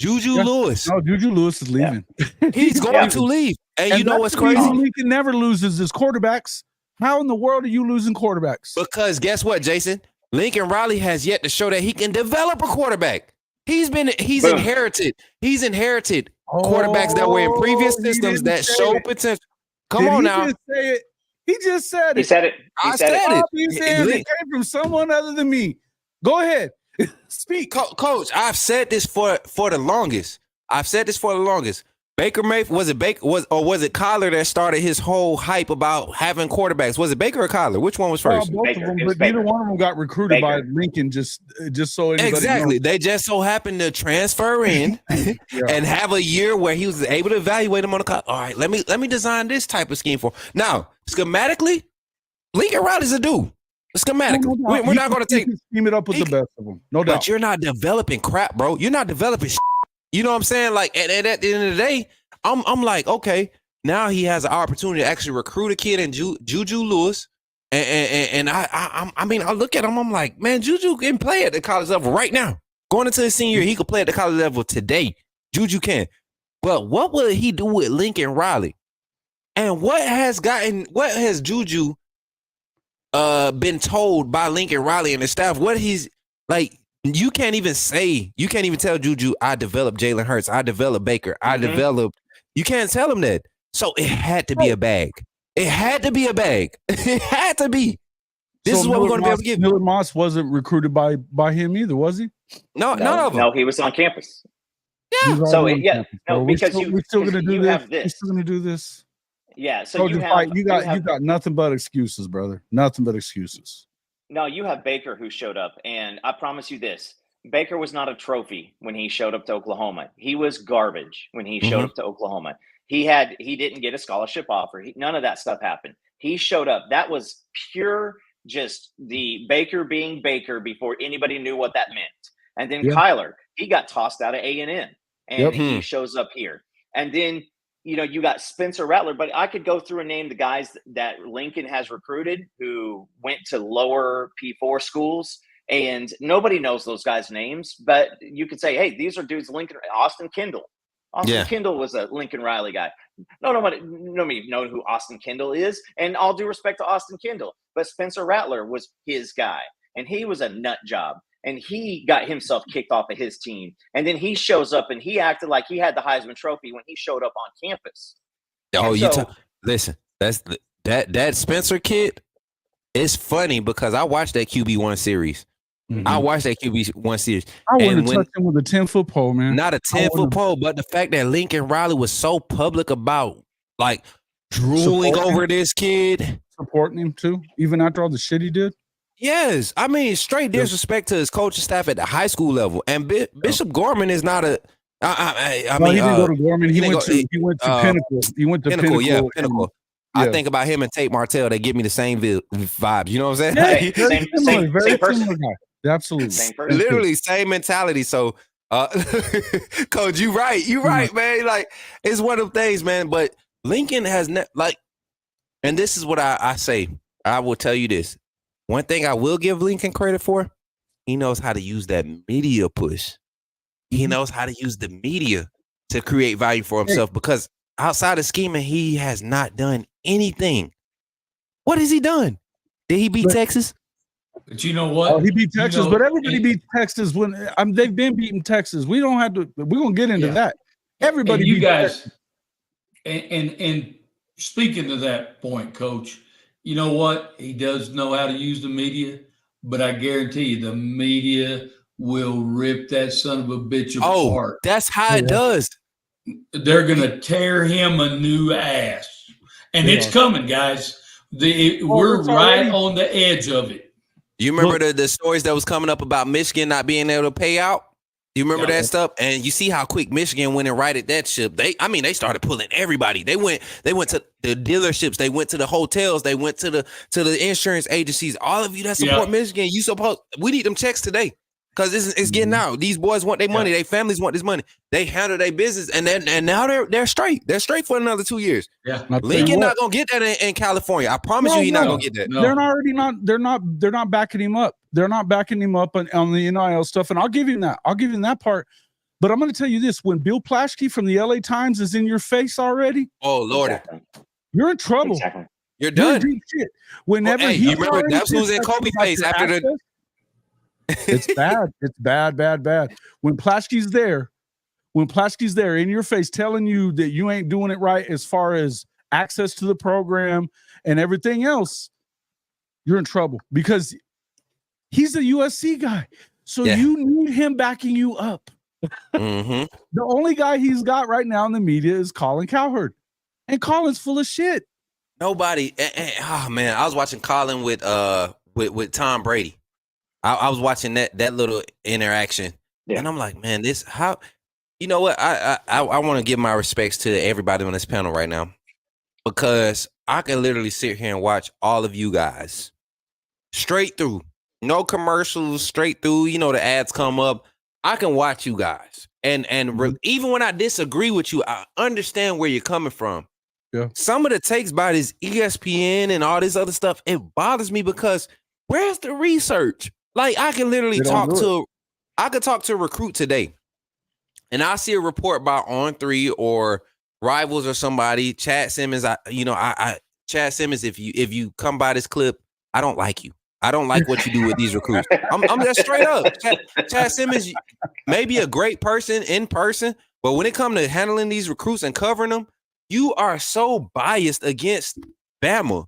Lewis. No, Juju Lewis is leaving. He's going to leave. And you know what's crazy? Lincoln never loses his quarterbacks. How in the world are you losing quarterbacks? Because guess what, Jason? Lincoln Riley has yet to show that he can develop a quarterback. He's inherited quarterbacks that were in previous systems that show potential. Come on now. He just said it. He said it. I said it. He said it came from someone other than me. Go ahead. Speak. Coach, I've said this for the longest. Baker Mayfield, was it Kyler that started his whole hype about having quarterbacks? Was it Baker or Kyler? Which one was first? Both Baker. of them, but neither one of them got recruited by Lincoln. Just so anybody exactly, knows. They just so happened to transfer in and have a year where he was able to evaluate them on the clock. All right, let me design this type of scheme for him. Now schematically, Lincoln Riley's a dude. Schematically, we're not going to take scheme it up with the best of them. No doubt. But you're not developing crap, bro. You're not developing. You know what I'm saying? Like at the end of the day, I'm like, okay, now he has an opportunity to actually recruit a kid in Juju Lewis, and I mean, I look at him, I'm like, man, Juju can play at the college level right now. Going into his senior year, he could play at the college level today. Juju can, but what will he do with Lincoln Riley? And what has Juju been told by Lincoln Riley and his staff? What he's like. You can't even tell Juju, I developed Jalen Hurts, I developed Baker, I developed. You can't tell him that. So it had to be a bag. It had to be. This is what we're going to be able to give. Miller Moss wasn't recruited by him either, was he? No, none of them. No, he was on campus. Yeah. So we're still going to do this. We're still going to do this. Yeah. So you got nothing but excuses, brother. Nothing but excuses. No, you have Baker who showed up, and I promise you this. Baker was not a trophy when he showed up to Oklahoma. He was garbage when he showed up to Oklahoma. He didn't get a scholarship offer. None of that stuff happened. He showed up. That was pure just the Baker being Baker before anybody knew what that meant. And then Kyler, he got tossed out of A&M, and he shows up here. And then you got Spencer Rattler, but I could go through and name the guys that Lincoln has recruited who went to lower P4 schools, and nobody knows those guys' names, but you could say, hey, these are dudes Austin Kendall. Kendall was a Lincoln Riley guy. Nobody know who Austin Kendall is, and all due respect to Austin Kendall, but Spencer Rattler was his guy, and he was a nut job. And he got himself kicked off of his team. And then he shows up and he acted like he had the Heisman Trophy when he showed up on campus. Listen, that Spencer kid is funny because I watched that QB1 series. I watched that QB1 series. I wouldn't touch him with a 10-foot pole, man. Not a 10-foot pole, but the fact that Lincoln Riley was so public about like drooling over this kid. Supporting him too, even after all the shit he did. Yes, I mean straight disrespect to his coaching staff at the high school level, and Bishop Gorman is not a. I mean, he didn't go to Gorman. He went to Pinnacle. He went to Pinnacle. Yeah, Pinnacle. I think about him and Tate Martell. They give me the same vibes. You know what I'm saying? Yeah, very similar guy. Absolutely, literally same mentality. So, Coach, you right, man. Like it's one of them things, man. But Lincoln has and this is what I say. I will tell you this. One thing I will give Lincoln credit for, he knows how to use that media push. He knows how to use the media to create value for himself because outside of scheming, he has not done anything. What has he done? Did he beat Texas? But you know what? Oh, he beat Texas, but everybody beats Texas when they've been beating Texas. We don't have to. We're gonna get into that. Everybody, and you guys, and speaking to that point, Coach. You know what? He does know how to use the media, but I guarantee you the media will rip that son of a bitch apart. That's how it does. They're going to tear him a new ass. And it's coming, guys. We're right on the edge of it. You remember the stories that was coming up about Michigan not being able to pay out? You remember that stuff? And you see how quick Michigan went and righted that ship. They started pulling everybody. They went to the dealerships. They went to the hotels. They went to the insurance agencies. All of you that support Michigan, we need them checks today because it's getting out. These boys want their money. Their families want this money. They handle their business, and now they're straight. They're straight for another 2 years. Yeah, Lincoln not gonna get that in California. I promise you, he's not gonna get that. No. They're not backing him up. They're not backing him up on the NIL stuff, and I'll give him that. I'll give him that part. But I'm going to tell you this: when Bill Plaschke from the LA Times is in your face already, oh Lord, you're in trouble. Exactly. You're done. You're shit. Whenever you remember that's who's in Kobe face after the. It's bad. It's bad. When Plaschke's there in your face, telling you that you ain't doing it right as far as access to the program and everything else, you're in trouble because he's a USC guy. So you need him backing you up. The only guy he's got right now in the media is Colin Cowherd. And Colin's full of shit. Nobody. Oh man, I was watching Colin with Tom Brady. I was watching that little interaction, and I'm like, man, this how. You know what? I want to give my respects to everybody on this panel right now, because I can literally sit here and watch all of you guys straight through, no commercials, straight through. You know, the ads come up. I can watch you guys, and even when I disagree with you, I understand where you're coming from. Yeah. Some of the takes by this ESPN and all this other stuff, it bothers me because where's the research? Like I can literally talk to a recruit today, and I see a report about On3 or Rivals or somebody. Chad Simmons, Chad Simmons. If you come by this clip, I don't like you. I don't like what you do with these recruits. I'm just straight up. Chad Simmons may be a great person in person, but when it comes to handling these recruits and covering them, you are so biased against Bama.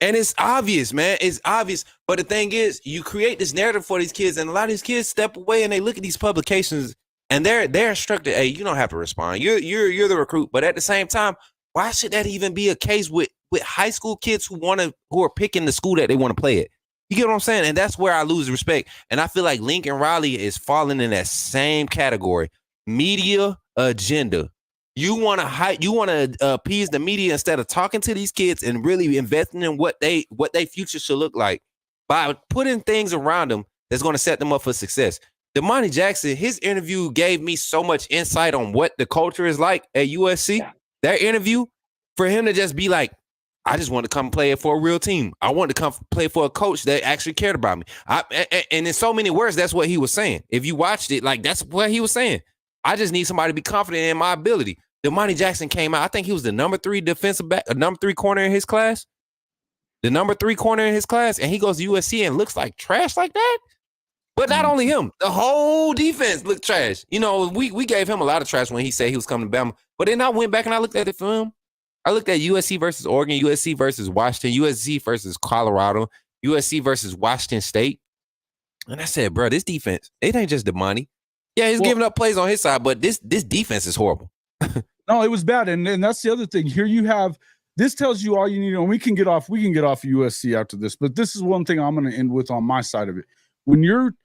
And it's obvious, man. It's obvious. But the thing is, you create this narrative for these kids, and a lot of these kids step away and they look at these publications and they're instructed, hey, you don't have to respond. You're the recruit. But at the same time, why should that even be a case with high school kids who are picking the school that they want to play at? You get what I'm saying? And that's where I lose respect. And I feel like Lincoln Riley is falling in that same category. Media agenda. You want to appease the media instead of talking to these kids and really investing in what they future should look like by putting things around them that's going to set them up for success. Damani Jackson, his interview gave me so much insight on what the culture is like at USC. Yeah. That interview, for him to just be like, I just want to come play for a real team. I want to come play for a coach that actually cared about me. And in so many words, that's what he was saying. If you watched it, like that's what he was saying. I just need somebody to be confident in my ability. Damani Jackson came out. I think he was the number 3 defensive back, number 3 corner in his class. The number 3 corner in his class, and he goes to USC and looks like trash like that. But not only him, the whole defense looked trash. You know, we gave him a lot of trash when he said he was coming to Bama. But then I went back and I looked at the film. I looked at USC versus Oregon, USC versus Washington, USC versus Colorado, USC versus Washington State. And I said, bro, this defense, it ain't just Damani. Yeah, he's giving up plays on his side, but this defense is horrible. No, it was bad. And that's the other thing. Here you have, this tells you all you need. And we can get off USC after this. But this is one thing I'm going to end with on my side of it. When you're,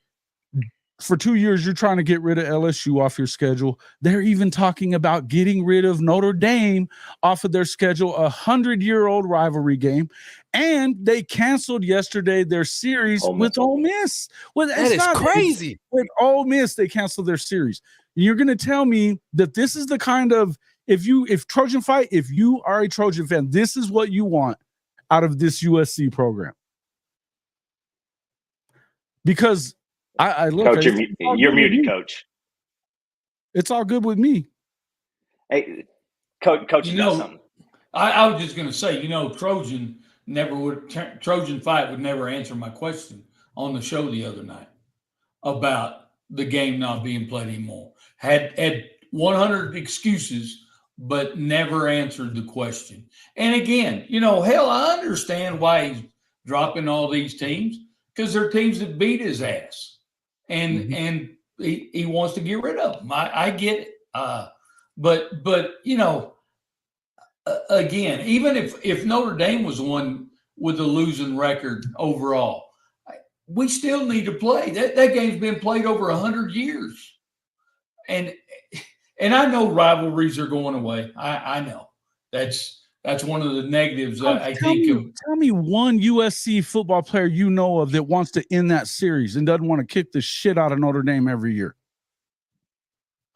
for 2 years, you're trying to get rid of LSU off your schedule. They're even talking about getting rid of Notre Dame off of their schedule, 100-year-old rivalry game. And they canceled yesterday their series with Ole Miss. That is crazy. With Ole Miss, they canceled their series. You're going to tell me that this is the kind of, if Trojan Fight, if you are a Trojan fan, this is what you want out of this USC program. Because I look, Coach, you're muted, Coach. It's all good with me. Hey, Coach, you know something. I was just going to say, Trojan Fight would never answer my question on the show the other night about the game not being played anymore. Had 100 excuses, but never answered the question. And again, hell, I understand why he's dropping all these teams, because they're teams that beat his ass. And he wants to get rid of them. I get it. But again, even if Notre Dame was one with a losing record overall, we still need to play. That game's been played over 100 years. and I know rivalries are going away. I know that's one of the negatives. I think. Tell me one USC football player you know of that wants to end that series and doesn't want to kick the shit out of Notre Dame every year.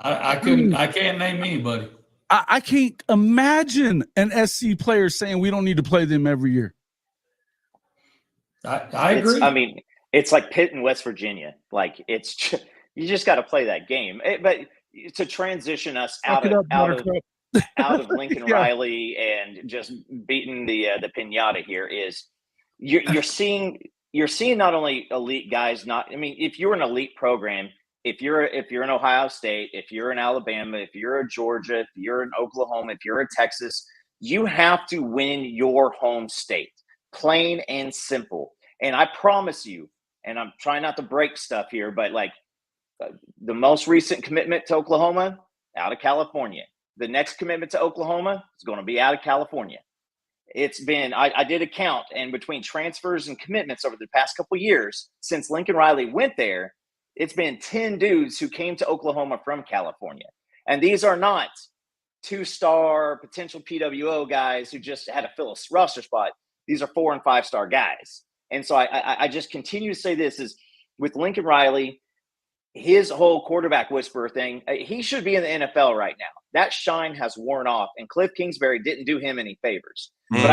I can't name anybody. I can't imagine an SC player saying we don't need to play them every year. I agree. I mean, it's like Pitt and West Virginia. Like you just got to play that game. But to transition us out of Lincoln Riley and just beating the piñata here is you're seeing not only elite guys. If you're an elite program, if you're in Ohio State, if you're in Alabama, if you're in Georgia, if you're in Oklahoma, if you're in Texas, you have to win your home state. Plain and simple. And I promise you, and I'm trying not to break stuff here, but like the most recent commitment to Oklahoma, out of California. The next commitment to Oklahoma is going to be out of California. It's been, I did a count, and between transfers and commitments over the past couple of years, since Lincoln Riley went there, it's been 10 dudes who came to Oklahoma from California. And these are not 2-star potential PWO guys who just had to fill a roster spot. These are 4- and 5-star guys. And so I just continue to say this is with Lincoln Riley, his whole quarterback whisperer thing, he should be in the NFL right now. That shine has worn off, and Cliff Kingsbury didn't do him any favors. Mm-hmm. But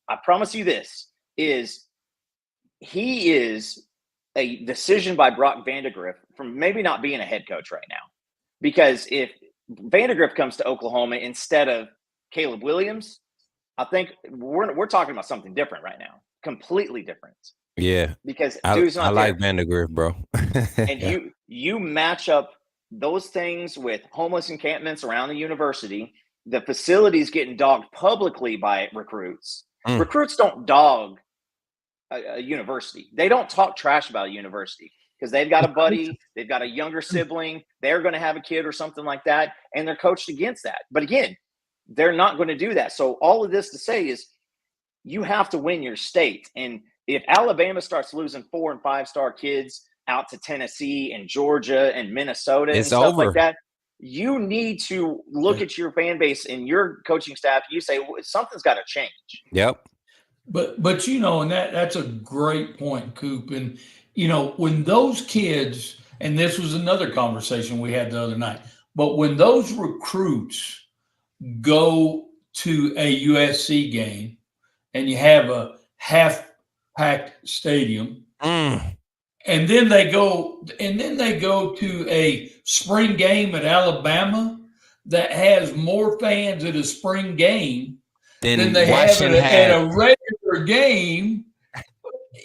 I promise you this is he is a decision by Brock Vandagriff from maybe not being a head coach right now. Because if Vandagriff comes to Oklahoma instead of Caleb Williams, I think we're talking about something different right now. Completely different. Yeah. Because dude's not I like Vandagriff, bro. And you match up those things with homeless encampments around the university, the facilities getting dogged publicly by recruits. Recruits don't dog a university. They don't talk trash about a university because they've got a buddy, they've got a younger sibling, they're going to have a kid or something like that, and they're coached against that. But again, they're not going to do that. So all of this to say is you have to win your state. And if Alabama starts losing 4- and 5-star kids out to Tennessee and Georgia and Minnesota and stuff like that, you need to look at your fan base and your coaching staff. You say something's got to change. Yep. But and that's a great point, Coop. And when those kids, and this was another conversation we had the other night, but when those recruits go to a USC game and you have a half-packed stadium, and then they go to a spring game at Alabama that has more fans at a spring game than they have at a regular game.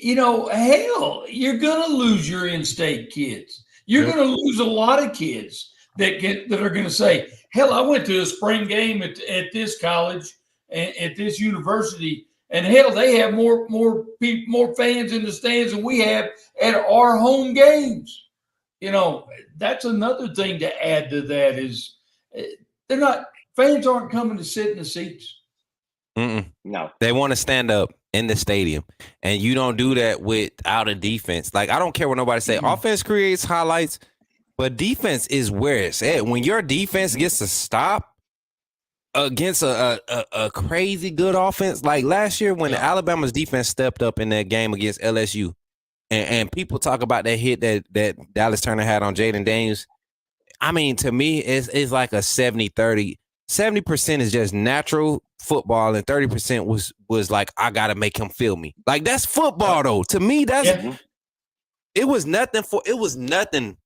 Hell, you're going to lose your in-state kids. You're going to lose a lot of kids that are going to say, hell, I went to a spring game at this college and at this university, and hell, they have more fans in the stands than we have at our home games. That's another thing to add to that is fans aren't coming to sit in the seats. No, they want to stand up in the stadium, and you don't do that without a defense. Like, I don't care what nobody say. Offense creates highlights, but defense is where it's at. When your defense gets to stop against a crazy good offense, like last year when Alabama's defense stepped up in that game against LSU, and people talk about that hit that Dallas Turner had on Jaden Daniels. I mean, to me, it's like a 70-30. 70% is just natural football, and 30% was like, I gotta make him feel me. Like, that's football, though. To me, it was nothing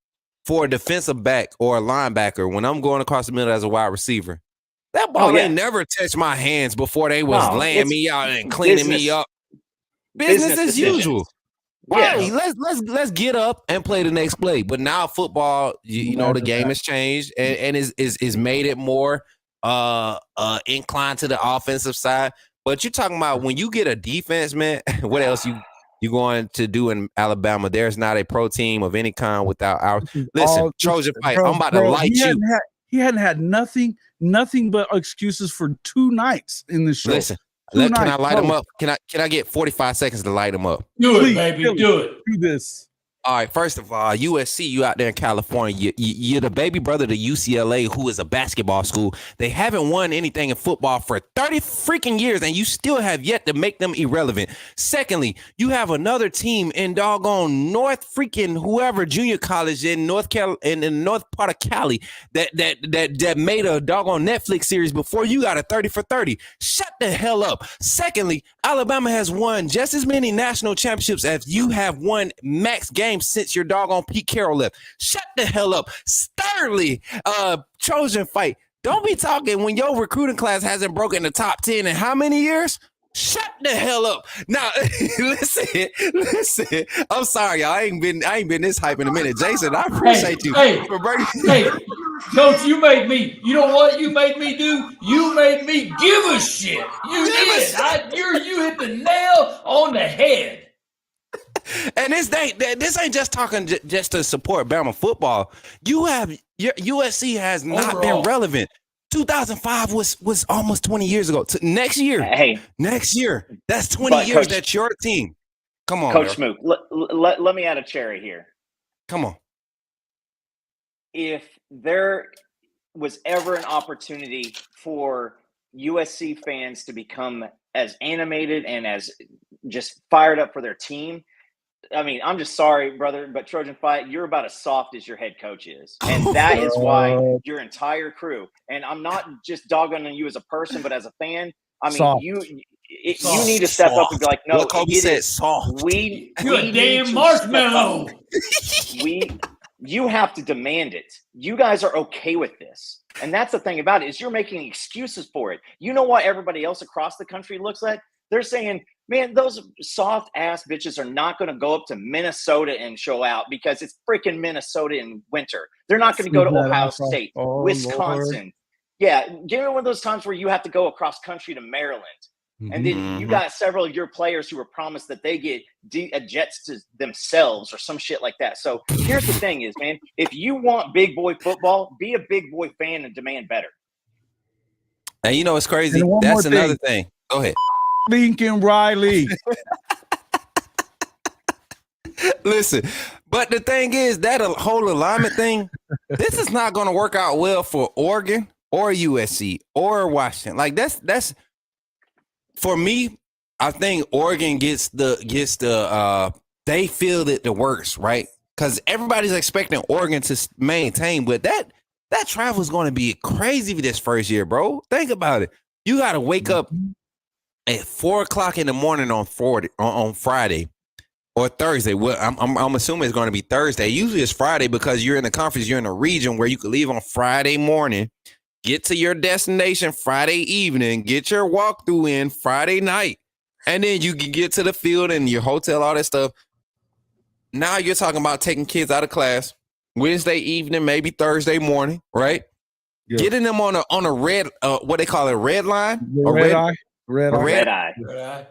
for a defensive back or a linebacker when I'm going across the middle as a wide receiver. That ball ain't never touched my hands before they was laying me out and cleaning me up. Business as usual. Right. Let's get up and play the next play. But now football, the game has changed and is made it more inclined to the offensive side. But you're talking about when you get a defense, man, what else you going to do in Alabama? There's not a pro team of any kind without our listen, Trojan fight. I'm about to light you. He hadn't had nothing but excuses for 2 nights in the show. Listen, can I light him up? Can I get 45 seconds to light him up? Do it, baby. Do it. Do this. All right, first of all, USC, you out there in California, you're the baby brother to UCLA, who is a basketball school. They haven't won anything in football for 30 freaking years, and you still have yet to make them irrelevant. Secondly, you have another team in doggone North freaking whoever junior college in North in the north part of Cali that made a doggone Netflix series before you got a 30 for 30. Shut the hell up. Secondly, Alabama has won just as many national championships as you have won max games since your doggone Pete Carroll left. Shut the hell up. Thirdly, Trojan fight. Don't be talking when your recruiting class hasn't broken the top 10 in how many years? Shut the hell up. Now, listen. I'm sorry, y'all. I ain't been this hype in a minute. Jason, I appreciate you. Hey, Coach, you know what you made me do? You made me give a shit. You did. You hit the nail on the head. And this ain't just talking just to support Bama football. Your USC has not been relevant. 2005 was almost 20 years ago. Next year, that's 20 years. Coach, that's your team. Come on, Coach Smook. Let me add a cherry here. Come on. If there was ever an opportunity for USC fans to become as animated and as just fired up for their team, I mean, I'm just sorry, brother, but Trojan Fight, you're about as soft as your head coach is. And that is why your entire crew, and I'm not just dogging on you as a person, but as a fan, I mean, you need to step up and be like, no, Kobe said soft. You're a damn marshmallow. You have to demand it. You guys are okay with this. And that's the thing about it, is you're making excuses for it. You know what everybody else across the country looks at? They're saying, man, those soft ass bitches are not going to go up to Minnesota and show out because it's freaking Minnesota in winter. They're not going to go to Ohio State, Wisconsin. Lord. Yeah, give me one of those times where you have to go across country to Maryland. And then you got several of your players who were promised that they get jets to themselves or some shit like that. So here's the thing is, man, if you want big boy football, be a big boy fan and demand better. And you know what's crazy? That's another thing. Go ahead. Lincoln Riley. Listen, but the thing is that whole alignment thing, this is not going to work out well for Oregon or USC or Washington. Like that's for me. I think Oregon gets the they feel it the worst, right? Because everybody's expecting Oregon to maintain, but that travel is going to be crazy for this first year, bro. Think about it. You got to wake up at 4:00 in the morning on Friday or Thursday. Well, I'm assuming it's going to be Thursday. Usually it's Friday because you're in the conference. You're in a region where you could leave on Friday morning, get to your destination Friday evening, get your walkthrough in Friday night, and then you can get to the field and your hotel, all that stuff. Now you're talking about taking kids out of class Wednesday evening, maybe Thursday morning, right? Yeah. Getting them on a red, what they call it, red line? Red eye. Red eye.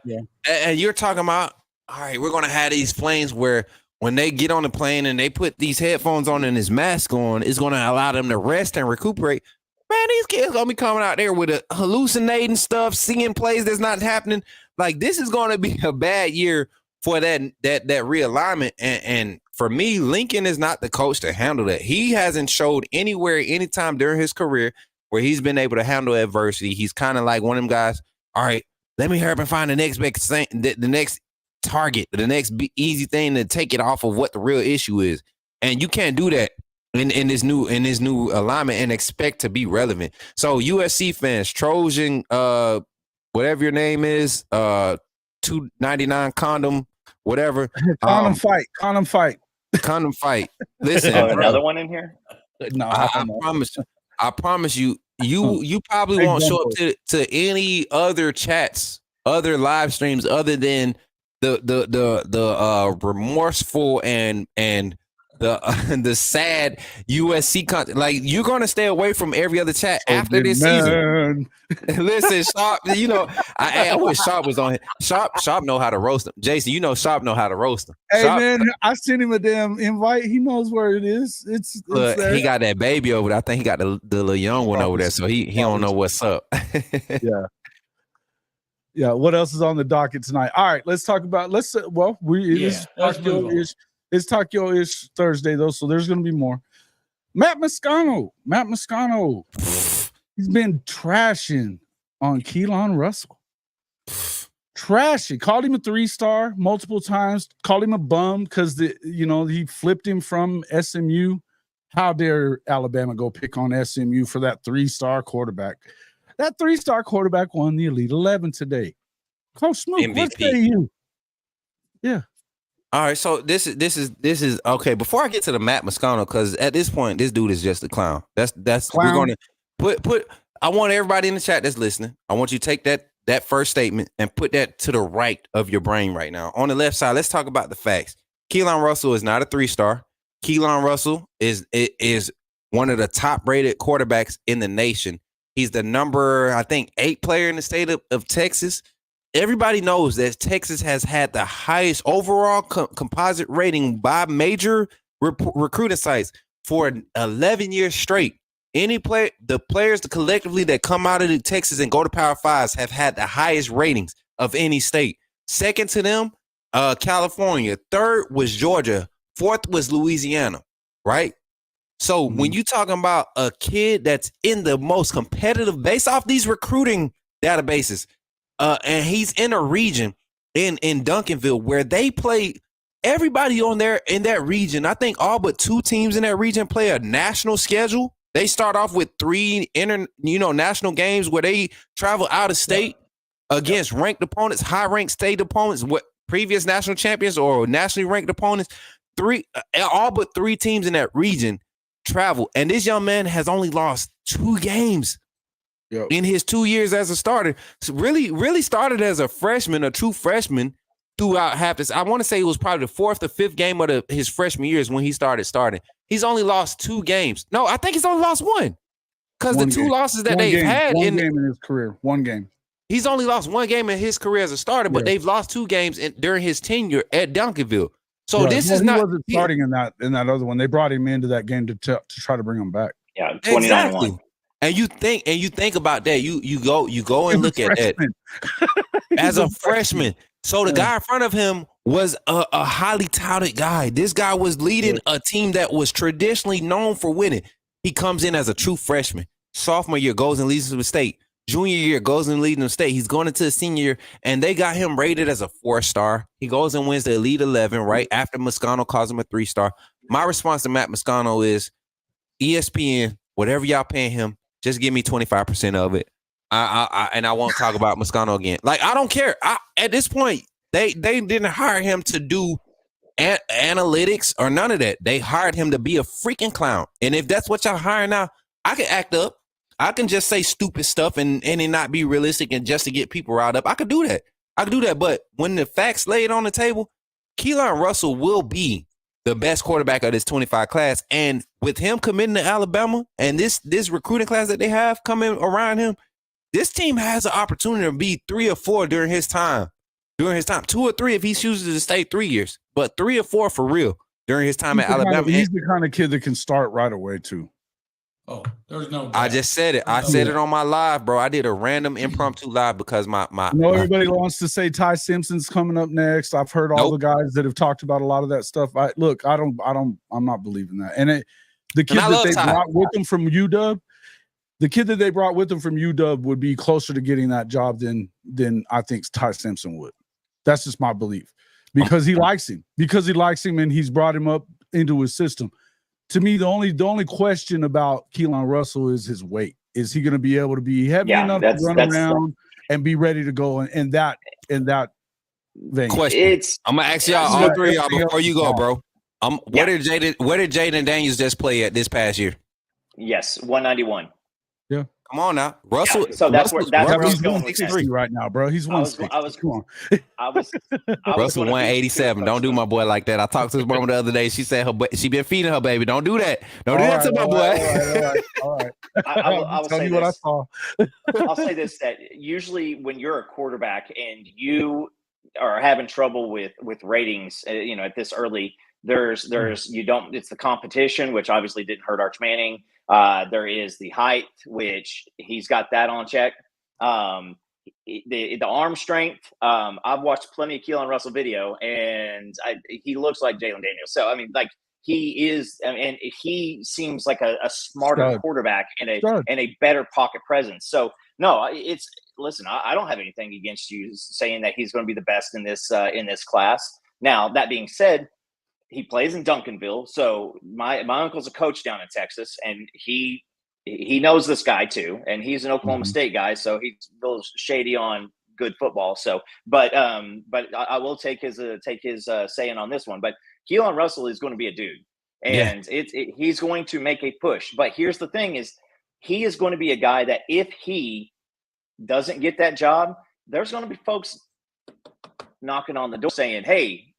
Yeah. And you're talking about, all right, we're going to have these planes where when they get on the plane and they put these headphones on and this mask on, it's going to allow them to rest and recuperate. Man, these kids going to be coming out there with hallucinating stuff, seeing plays that's not happening. Like, this is going to be a bad year for that realignment. And for me, Lincoln is not the coach to handle that. He hasn't showed anywhere, anytime during his career where he's been able to handle adversity. He's kind of like one of them guys. All right, let me hurry up and find the next big thing, the next target, the next easy thing to take it off of what the real issue is. And you can't do that in this new alignment and expect to be relevant. So USC fans, Trojan, whatever your name is, $2.99 condom, whatever. Condom fight. Listen, another one in here. No, I promise you. You probably won't show up to any other chats, other live streams, other than the remorseful and the sad USC content. Like, you're gonna stay away from every other chat after this season. Listen, Sharp, you know, I wish Sharp was on here. Sharp know how to roast them. Jason, you know Sharp know how to roast them. Hey, Sharp, man, I sent him a damn invite. He knows where it is. It's he got that baby over there. I think he got the little young one over there, so he don't know what's up. Yeah. What else is on the docket tonight? All right, let's talk about. It's Takio-ish Thursday, though, so there's going to be more. Matt Moscano. He's been trashing on Keelan Russell. Trashing. Called him a 3-star multiple times. Called him a bum because he flipped him from SMU. How dare Alabama go pick on SMU for that 3-star quarterback? That 3-star quarterback won the Elite 11 today. Coach Smook, MVP. What say you? Yeah. All right, so this is okay. Before I get to the Matt Moscano, because at this point, this dude is just a clown. That's Clown. We're gonna put. I want everybody in the chat that's listening. I want you to take that first statement and put that to the right of your brain right now. On the left side, let's talk about the facts. Keelan Russell is not a 3-star. Keelan Russell is one of the top rated quarterbacks in the nation. He's the number, I think, 8 player in the state of Texas. Everybody knows that Texas has had the highest overall composite rating by major recruiting sites for 11 years straight. The players collectively that come out of Texas and go to Power Fives have had the highest ratings of any state. Second to them, California. Third was Georgia. Fourth was Louisiana, right? So when you talking about a kid that's in the most competitive, based off these recruiting databases, and he's in a region in Duncanville where they play everybody on there in that region. I think all but 2 teams in that region play a national schedule. They start off with 3 national games where they travel out of state against ranked opponents, high-ranked state opponents, what previous national champions or nationally ranked opponents. All but 3 teams in that region travel, and this young man has only lost 2 games. Yep. In his 2 years as a starter. So really started as a freshman, a true freshman throughout half this. I want to say it was probably the 4th or 5th game of his freshman years when he started starting. He's only lost 2 games. No, I think he's only lost 1 because the 2 losses that they've had one game in his career. 1 game. He's only lost 1 game in his career as a starter, but they've lost 2 games during his tenure at Duncanville. So this is not. He wasn't starting in that other one. They brought him into that game to try to bring him back. Yeah, 29-1. Exactly. And you think about that. You go and look at that as a freshman. So the guy in front of him was a highly touted guy. This guy was leading a team that was traditionally known for winning. He comes in as a true freshman. Sophomore year goes and leads the state. Junior year goes and leads the state. He's going into the senior year, and they got him rated as a 4-star. He goes and wins the Elite 11 right after Moscano calls him a 3-star. My response to Matt Moscano is ESPN, whatever y'all paying him, just give me 25% of it. And I won't talk about Moscano again. Like, I don't care. At this point, they didn't hire him to do analytics or none of that. They hired him to be a freaking clown. And if that's what y'all hiring now, I can act up. I can just say stupid stuff and it not be realistic and just to get people riled up. I could do that. But when the facts laid on the table, Keelan Russell will be the best quarterback of this 25 class. And with him committing to Alabama and this recruiting class that they have coming around him, this team has an opportunity to be 3 or 4 during his time. 2 or 3 if he chooses to stay 3 years, but 3 or 4 for real during his time at Alabama. He's the kind of kid that can start right away too. Oh, there's no doubt. I just said it. I said it on my live, bro. I did a random impromptu live because everybody wants to say Ty Simpson's coming up next. I've heard all the guys that have talked about a lot of that stuff. I'm not believing that. And the kid that they brought with them from UW, would be closer to getting that job than I think Ty Simpson would. That's just my belief because he likes him and he's brought him up into his system. To me, the only question about Keelan Russell is his weight. Is he going to be able to be heavy enough to run around and be ready to go in that vein? Question. I'm gonna ask y'all all 3 of y'all before you go, bro. Where did Jaden Daniels just play at this past year? Yes, 191. Yeah. Come on now, Russell. Yeah, so that's where he's 163 right now, bro. He's 160. Come on. Russell 187. Don't do my boy like that. I talked to his mom the other day. She said she been feeding her baby. Don't do that. Don't do that to my boy. All right. I will tell say you this. what I saw. I'll say this: that usually when you're a quarterback and you are having trouble with ratings, at this early, it's the competition, which obviously didn't hurt Arch Manning. There is the height, which he's got that on check. the arm strength. I've watched plenty of Keelan Russell video, and he looks like Jalen Daniels. So I mean, like he is, and he seems like a smarter quarterback and a better pocket presence. So no, listen. I don't have anything against you saying that he's going to be the best in this class. Now that being said, he plays in Duncanville, so my uncle's a coach down in Texas, and he knows this guy too, and he's an Oklahoma State guy, so he's a little shady on good football. So, but I will take his saying on this one. But Keelan Russell is going to be a dude, and he's going to make a push. But here's the thing: is he is going to be a guy that if he doesn't get that job, there's going to be folks knocking on the door saying, "Hey,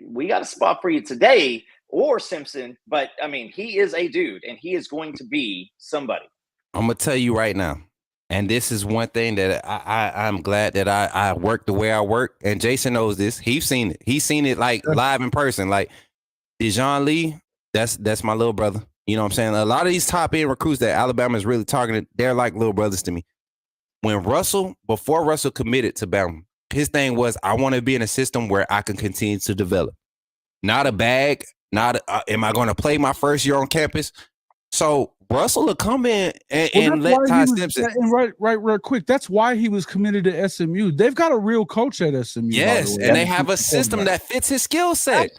we got a spot for you today." Or Simpson, but I mean, he is a dude, and he is going to be somebody. I'm gonna tell you right now, and this is one thing that I'm glad that I work the way I work, and Jason knows this. He's seen it. He's seen it like live in person. Like Dijon Lee, that's my little brother. You know what I'm saying? A lot of these top end recruits that Alabama is really targeting, they're like little brothers to me. Before Russell committed to Bama, his thing was, I want to be in a system where I can continue to develop, not a bag. Not am I going to play my first year on campus? So Russell will come in and let Ty Simpson. And right quick. That's why he was committed to SMU. They've got a real coach at SMU. Yes, and they have a system that fits his skill set.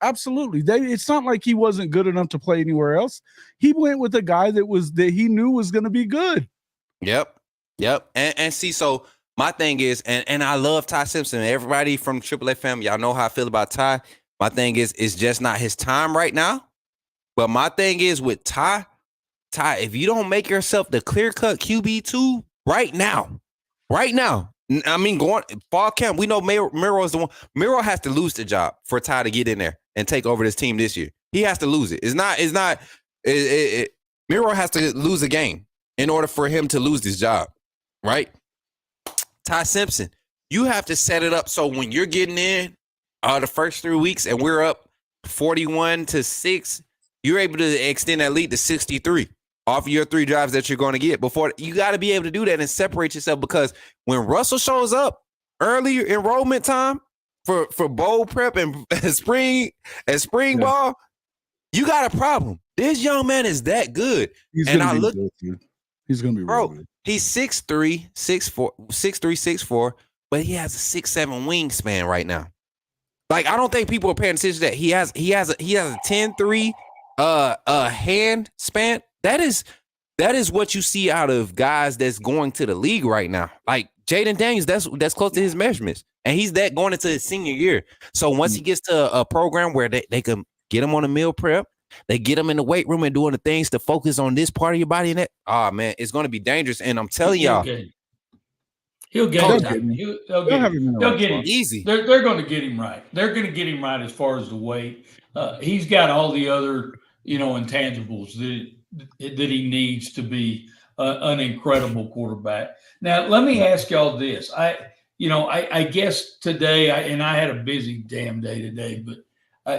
Absolutely. It's not like he wasn't good enough to play anywhere else. He went with a guy that he knew was going to be good. Yep. And see, so my thing is, and I love Ty Simpson. Everybody from AAA family, y'all know how I feel about Ty. My thing is, it's just not his time right now. But my thing is with Ty, if you don't make yourself the clear-cut QB2 right now, I mean, going fall camp, we know Miro is the one. Miro has to lose the job for Ty to get in there and take over this team this year. He has to lose it. Miro has to lose a game in order for him to lose this job, right? Ty Simpson, you have to set it up so when you're getting in the first 3 weeks and we're up 41-6, you're able to extend that lead to 63 off your 3 drives that you're going to get. Before you got to be able to do that and separate yourself, because when Russell shows up early enrollment time for bowl prep and spring ball, you got a problem. This young man is that good. He's going to be real good. He's 6'3", 6'4", but he has a 6'7" wingspan right now. Like, I don't think people are paying attention to that. He has a 10-3 hand span. That is what you see out of guys that's going to the league right now. Like Jaden Daniels, that's close to his measurements, and he's that going into his senior year. So once he gets to a program where they can get him on a meal prep, they get him in the weight room and doing the things to focus on this part of your body, and that, man, it's going to be dangerous. And I'm telling y'all. He'll get him. They'll get him easy. They're going to get him right. They're going to get him right as far as the weight. He's got all the other, intangibles that he needs to be an incredible quarterback. Now, let me ask y'all this. I guess today, I had a busy damn day today, but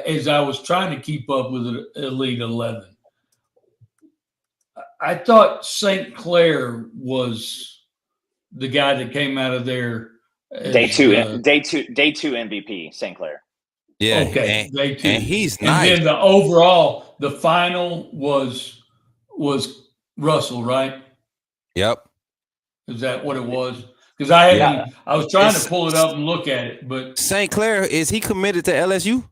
as I was trying to keep up with Elite 11, I thought St. Clair was the guy that came out of there day two MVP, St. Clair. Yeah. Okay. Day 2. And he's nice. And then the final was Russell, right? Yep. Is that what it was? Because I was trying to pull it up and look at it, but St. Clair, is he committed to LSU?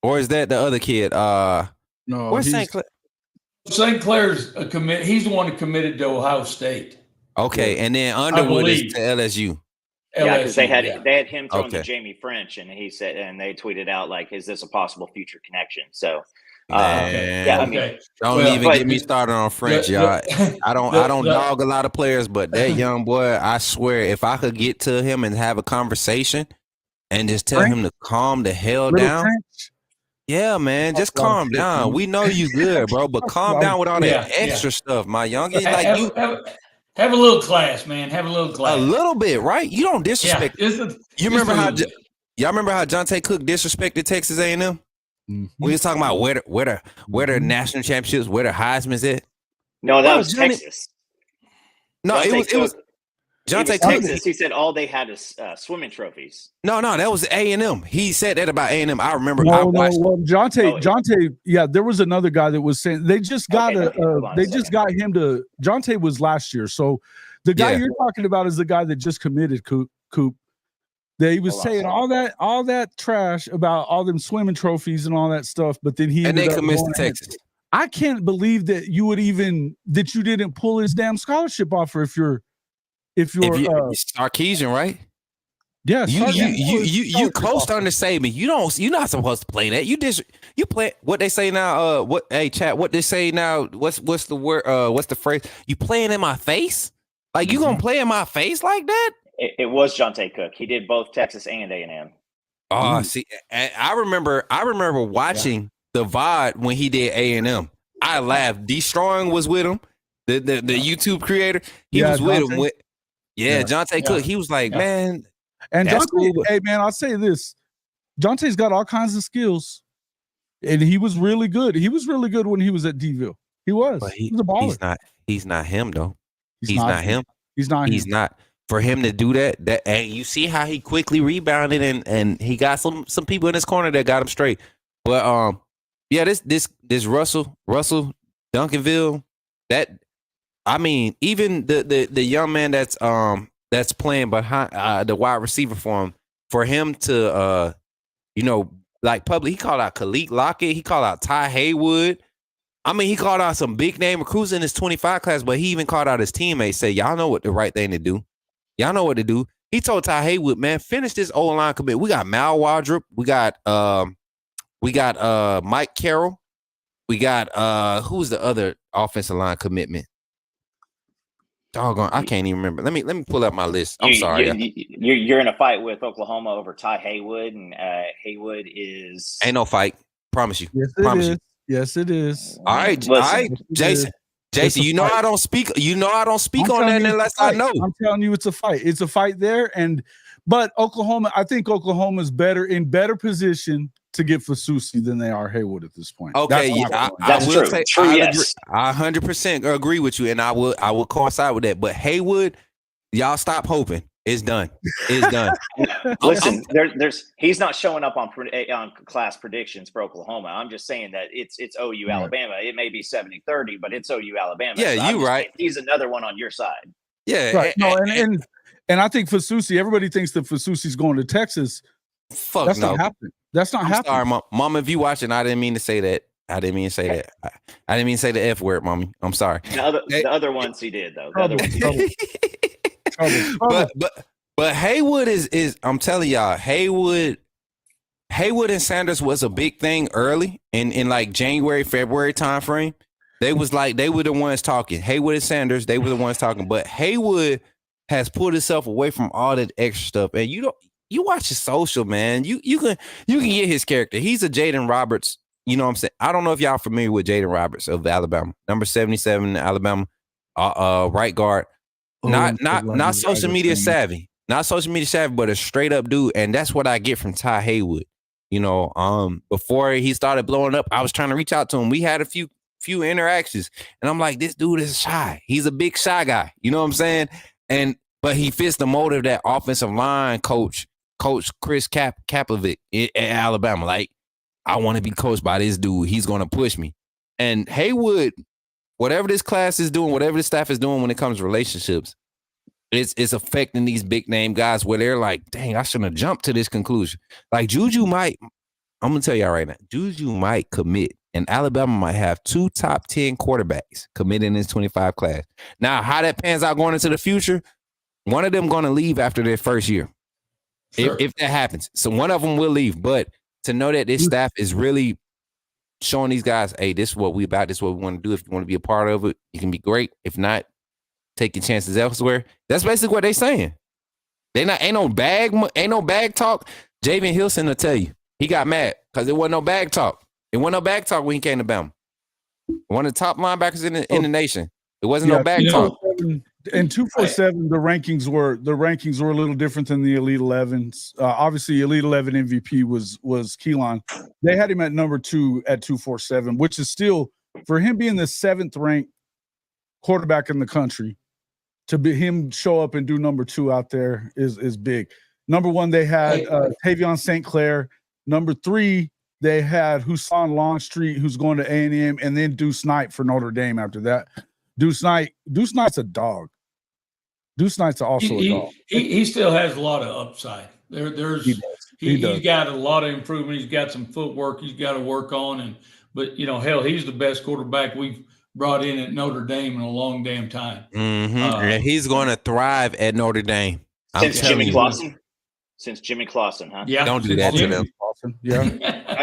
Or is that the other kid? No. Where's St. Clair? St. Clair's a commit. He's the one who committed to Ohio State. Okay, and then Underwood is to LSU. Yeah, because they had him throwing to Jamie French, and he said, and they tweeted out like, "Is this a possible future connection?" So, don't even get me started on French, y'all. I don't dog a lot of players, but that young boy, I swear, if I could get to him and have a conversation and just tell him to calm the hell down. French. Yeah, man, just calm down. We know you good, bro, but calm down with all that extra stuff, my youngin. Have a little class, man. Have a little class. A little bit, right? You don't disrespect. Y'all remember how Jonte Cook disrespected Texas A&M? Mm-hmm. We was talking about where the national championships, where the Heisman's at. No, that was Texas. No, it was Jonte Texas. He said all they had is swimming trophies. No, that was A&M. He said that about A&M. I remember. Well, Jonte. Yeah, there was another guy that was saying they just got him to. Jonte was last year, so the guy you're talking about is the guy that just committed. Coop. They was saying all that trash about all them swimming trophies and all that stuff, but then he ended up commits to Texas. I can't believe that you didn't pull his damn scholarship offer if you're Sarkisian, right? Yeah, you coached under Saban. You're not supposed to play that. You play what they say now. What they say now? What's the word? What's the phrase? You playing in my face? Like you gonna play in my face like that? It was Jonte Cook. He did both Texas and A&M. Oh, see, I remember watching the VOD when he did A&M. I laughed. D Strong was with him, the YouTube creator. He was with him. Jonte Cook. He was like, man. And Jonte, cool. Hey man, I'll say this: Jonte's got all kinds of skills, and he was really good. He was really good when he was at D-ville. He was. But he was a baller. He's not him though. He's not him. He's not. For him to do that, and you see how he quickly rebounded, and he got some people in his corner that got him straight. But this Russell Duncanville, that I mean, even the young man that's playing behind the wide receiver for him to like public, he called out Khalid Lockett, he called out Ty Haywood. I mean, he called out some big name recruits in his 25 class, but he even called out his teammates, said, y'all know what the right thing to do. Y'all know what to do. He told Ty Haywood, man, finish this O-line commit. We got Mal Wardrop. We got Mike Carroll. We got who's the other offensive line commitment? Doggone, I can't even remember. Let me pull up my list. I'm sorry. You're in a fight with Oklahoma over Ty Haywood, and Haywood is ain't no fight. Promise you. Yes, it is. All right, Jason. Jason, you know I don't speak. You know I don't speak on that unless I know. I'm telling you, it's a fight. It's a fight there, but Oklahoma. I think Oklahoma's in better position to get Fasusi than they are Haywood at this point. Okay, that's true. I 100% agree with you, and I will coincide with that. But Haywood, y'all stop hoping. It's done. It's done. Listen, he's not showing up on class predictions for Oklahoma. I'm just saying that it's OU Alabama. It may be 70-30, but it's OU Alabama. Yeah, so you're right. He's another one on your side. Yeah. Right. No, and I think Fasusi, everybody thinks that Fasusi's going to Texas. That's not happening. That's not happening. Sorry, Mom, if you watching, I didn't mean to say that. I didn't mean to say that. I didn't mean to say the F word, Mommy. I'm sorry. The other ones he did, though. But Haywood is I'm telling y'all, Haywood and Sanders was a big thing early in like January, February timeframe. They were the ones talking. Haywood and Sanders, they were the ones talking. But Haywood has pulled himself away from all that extra stuff. And you watch his social, man. You can get his character. He's a Jaden Roberts. You know what I'm saying? I don't know if y'all familiar with Jaden Roberts of Alabama, number 77 in Alabama, right guard. Not social media savvy. Not social media savvy, but a straight up dude. And that's what I get from Ty Haywood. You know, before he started blowing up, I was trying to reach out to him. We had a few interactions. And I'm like, this dude is shy. He's a big shy guy. You know what I'm saying? But he fits the mold of that offensive line coach Chris Kapovic at Alabama. Like, I want to be coached by this dude. He's going to push me. And Haywood, whatever this class is doing, whatever the staff is doing when it comes to relationships, it's affecting these big name guys where they're like, dang, I shouldn't have jumped to this conclusion. Like Juju might, I'm going to tell y'all right now, Juju might commit, and Alabama might have 2 top 10 quarterbacks committed in this 25 class. Now, how that pans out going into the future, one of them going to leave after their first year. Sure. If that happens. So one of them will leave. But to know that this staff is really showing these guys, hey, this is what we about. This is what we want to do. If you want to be a part of it, you can be great. If not, take your chances elsewhere. That's basically what they're saying. Ain't no bag talk. Javian Hilson will tell you. He got mad because there wasn't no bag talk. It wasn't no bag talk when he came to Bama. One of the top linebackers in the nation. It wasn't no bag talk. In 247, the rankings were a little different than the Elite 11s. Obviously, Elite 11 MVP was Keelan. They had him at number 2 at 247, which is still, for him being the 7th ranked quarterback in the country, to be him show up and do number 2 out there is big. Number 1, they had Tavion St. Clair. Number 3, they had Husan Longstreet, who's going to A&M, and then Deuce Knight for Notre Dame after that. Deuce Knight's a dog. Deuce Knight's also a dog. He still has a lot of upside. He's got a lot of improvement. He's got some footwork he's got to work on. But hell, he's the best quarterback we've brought in at Notre Dame in a long damn time. Mm-hmm. And he's going to thrive at Notre Dame. Since Jimmy Clausen? Since Jimmy Clausen, huh? Yeah. Don't do that to them. Yeah.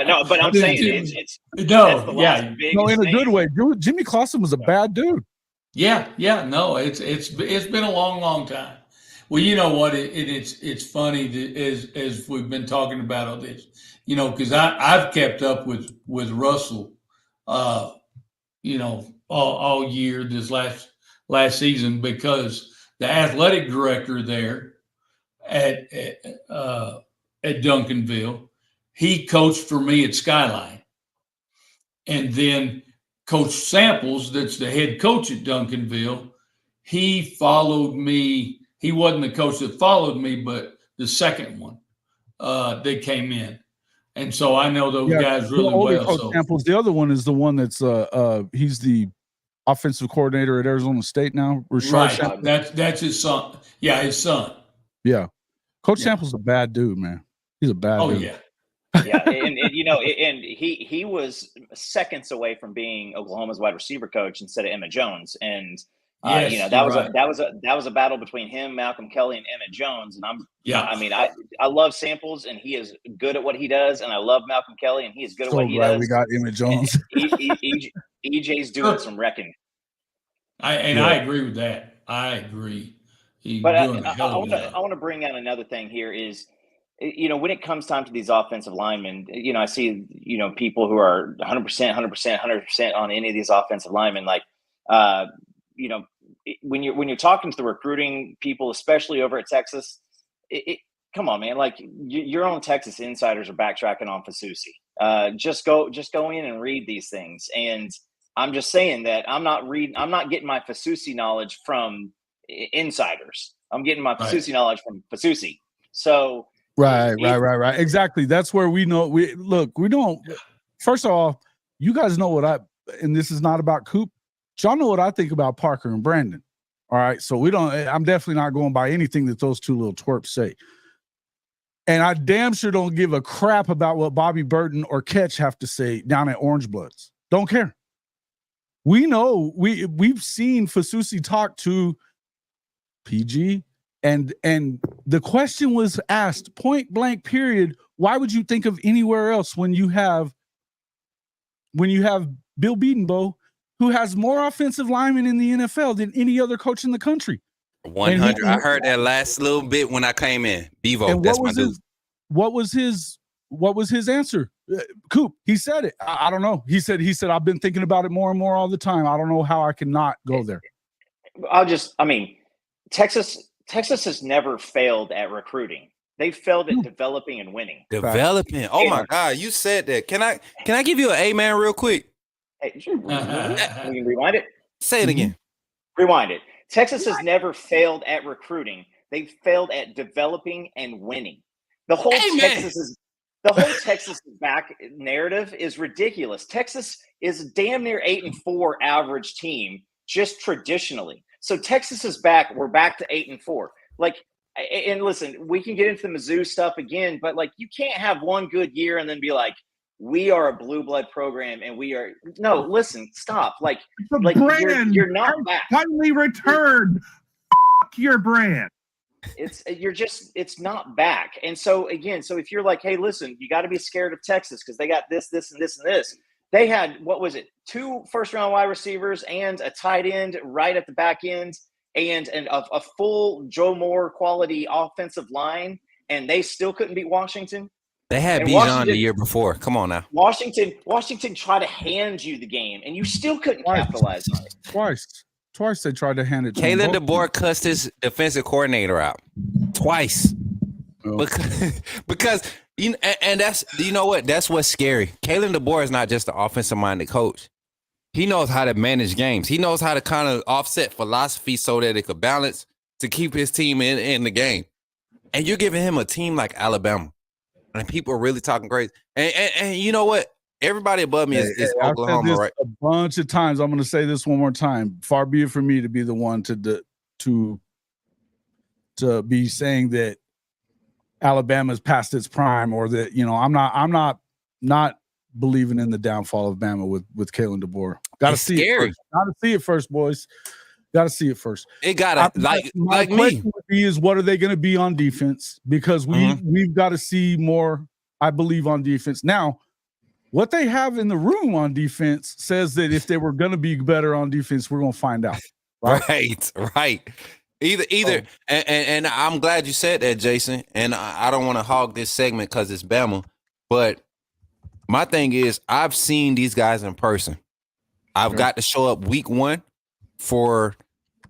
No, but I'm saying it's no, in a good way. Jimmy Clausen was a bad dude. Yeah. No, it's been a long time. Well, you know what? It's funny that as we've been talking about all this, because I've kept up with Russell, all year this last season, because the athletic director there at Duncanville, he coached for me at Skyline, and then Coach Samples, that's the head coach at Duncanville, he followed me. He wasn't the coach that followed me, but the second one that came in. And so I know those guys really well. Coach Samples. The other one is the one that's he's the offensive coordinator at Arizona State now. Right. That's his son. Yeah, his son. Yeah. Coach Samples is a bad dude, man. He's a bad dude. Oh, yeah. And he was seconds away from being Oklahoma's wide receiver coach instead of Emmett Jones. And that was a battle between him, Malcolm Kelly, and Emmett Jones. And I love Samples, and he is good at what he does, and I love Malcolm Kelly, and he is good at what he does. We got Emmett Jones. EJ's doing some wrecking. I agree with that. I agree. But I want to bring out another thing here is, when it comes time to these offensive linemen, I see, people who are 100% on any of these offensive linemen, like, when you're talking to the recruiting people, especially over at Texas, come on, man, like your own Texas insiders are backtracking on Fasusi. Just go in and read these things. And I'm just saying that I'm not getting my Fasusi knowledge from insiders. I'm getting my Fasusi knowledge from Fasusi. So right. Exactly. That's where we know we don't. First of all, you guys know and this is not about Coop. Y'all know what I think about Parker and Brandon. All right. So I'm definitely not going by anything that those two little twerps say. And I damn sure don't give a crap about what Bobby Burton or Ketch have to say down at Orange Bloods. Don't care. We know we've seen Fasusi talk to PG, and the question was asked point blank period. Why would you think of anywhere else when you have Bill Bedenbaugh, who has more offensive linemen in the NFL than any other coach in the country? 100. I heard that last little bit when I came in. Bevo, that's my dude. What was his answer? Coop, he said it. I don't know. He said, I've been thinking about it more and more all the time. I don't know how I can not go there. Texas has never failed at recruiting. They failed at developing and winning. Developing. Oh my God, you said that. Can I give you an amen real quick? Hey, we can rewind it. Say it again. Rewind it. Texas has never failed at recruiting. They failed at developing and winning. The whole Texas back narrative is ridiculous. Texas is damn near 8-4 average team just traditionally. So Texas is back. We're back to 8-4. Like, and listen, we can get into the Mizzou stuff again, but like, you can't have one good year and then be like, we are a blue blood program and we are no. Listen, stop. Like you're not back. Finally returned. Your brand. It's not back. And so again, so if you're like, hey, listen, you got to be scared of Texas because they got this, and this, and this. They had, what was it, 2 first-round wide receivers and a tight end right at the back end and a full Joe Moore quality offensive line, and they still couldn't beat Washington. They had Bijan the year before. Come on now. Washington tried to hand you the game, and you still couldn't capitalize on it. Twice they tried to hand it to Kalen DeBoer cussed his defensive coordinator out. Twice. Oh. Because and that's, you know what? That's what's scary. Kalen DeBoer is not just an offensive-minded coach. he knows how to manage games. He knows how to kind of offset philosophy so that it could balance to keep his team in the game. And you're giving him a team like Alabama, and people are really talking crazy. And you know what? Everybody above me is Oklahoma, I've said this right? a bunch of times. I'm going to say this one more time. Far be it from me to be the one to be saying that Alabama's past its prime, or that I'm not believing in the downfall of Bama with Kalen DeBoer. Got to see it first. Got to see it first, boys. Got to see it first. It got to my question would be is what are they going to be on defense? Because we've got to see more, I believe, on defense. Now, what they have in the room on defense says that if they were going to be better on defense, we're going to find out. Right. Either, and I'm glad you said that, Jason. And I don't want to hog this segment because it's Bama, but my thing is I've seen these guys in person. I've got to show up week 1 for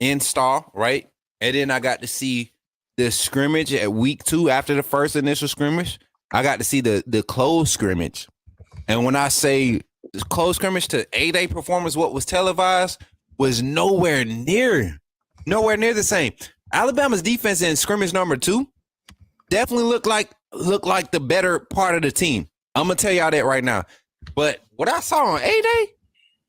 install, right? And then I got to see the scrimmage at week 2 after the first initial scrimmage. I got to see the closed scrimmage. And when I say closed scrimmage to 8A performance, what was televised was nowhere near the same. Alabama's defense in scrimmage number 2 definitely looked like the better part of the team. I'm gonna tell y'all that right now. But what I saw on 8A,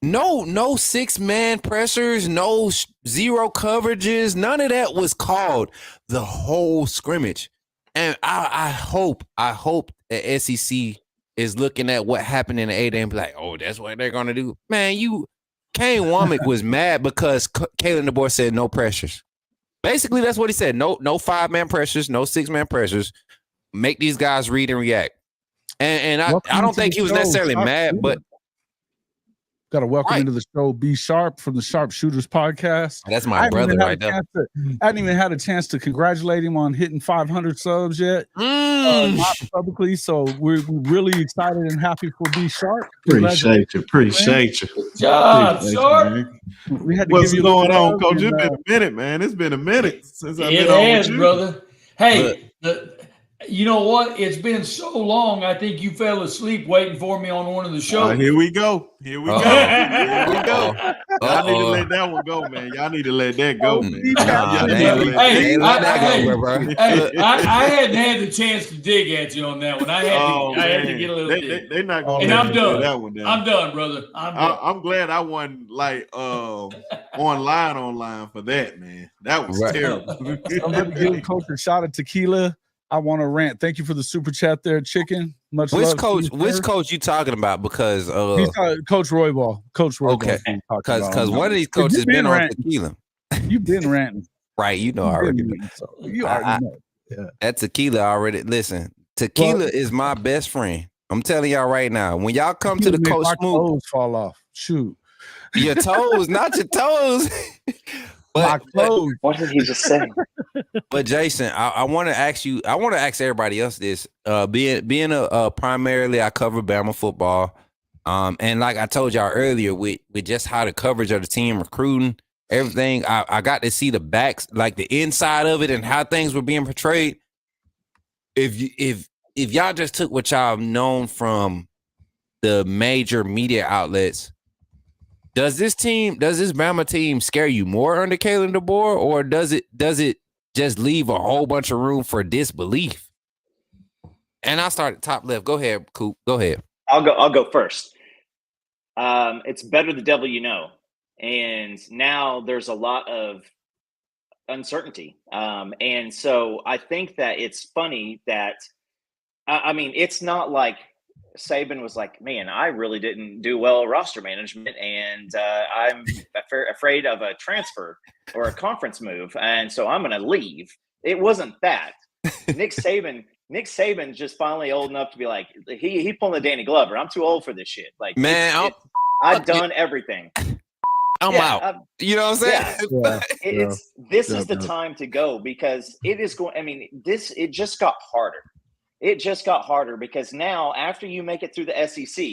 no 6-man pressures, no 0 coverages, none of that was called the whole scrimmage. And I hope the SEC is looking at what happened in the 8A and be like, oh, that's what they're gonna do. Man, Kane Womack was mad because Kalen DeBoer said no pressures. Basically, that's what he said. No 5-man pressures, no 6-man pressures. Make these guys read and react. And I don't think he was necessarily mad, but got to welcome into the show B Sharp from the Sharpshooters podcast. That's my brother right there. I hadn't even had a chance to congratulate him on hitting 500 subs yet. Not publicly, so we're really excited and happy for B Sharp. Appreciate you. Job, Sharp. We had to What's give you going on, Coach? It's been a minute, man. It's been a minute since I've been on with you. Brother. Hey, you know what? It's been so long. I think you fell asleep waiting for me on one of the shows. Here we go. Here we go. Y'all need to let that one go, man. Y'all need to let that go, man. I hadn't had the chance to dig at you on that one. I had to get a little dig. They're not going to I'm done. That one down. I'm done, brother. I'm glad I wasn't like online for that, man. That was terrible. I'm going to give Coach a shot of tequila. I want to rant. Thank you for the super chat there, Chicken. Much love. Which coach you talking about? Because Coach Roybal. Coach Roybal. Okay. Because one of these coaches has been on tequila. You've been ranting. Right. You know already. You already know. Yeah. That tequila already. Listen, tequila is my best friend. I'm telling y'all right now. When y'all come to the Coach Smook, toes fall off. Shoot. Your toes, not your toes. What did he just say? But Jason, I want to ask you. I want to ask everybody else this. Being a primarily, I cover Bama football, and like I told y'all earlier, with just how the coverage of the team, recruiting, everything, I got to see the backs, like the inside of it, and how things were being portrayed. If y'all just took what y'all have known from the major media outlets, does this Bama team scare you more under Kalen DeBoer, or does it just leave a whole bunch of room for disbelief? And I'll start at top left. Go ahead, Coop. Go ahead. I'll go first. It's better the devil you know. And now there's a lot of uncertainty. And so I think that it's funny that, it's not like Saban was like, man, I really didn't do well roster management, and I'm afraid of a transfer or a conference move, and so I'm going to leave. It wasn't that. Nick Saban's just finally old enough to be like, he pulling the Danny Glover. I'm too old for this shit. Like, man, I've done everything. I'm out. You know what I'm saying? This is the time to go, because it is going. It just got harder. It just got harder because now, after you make it through the SEC,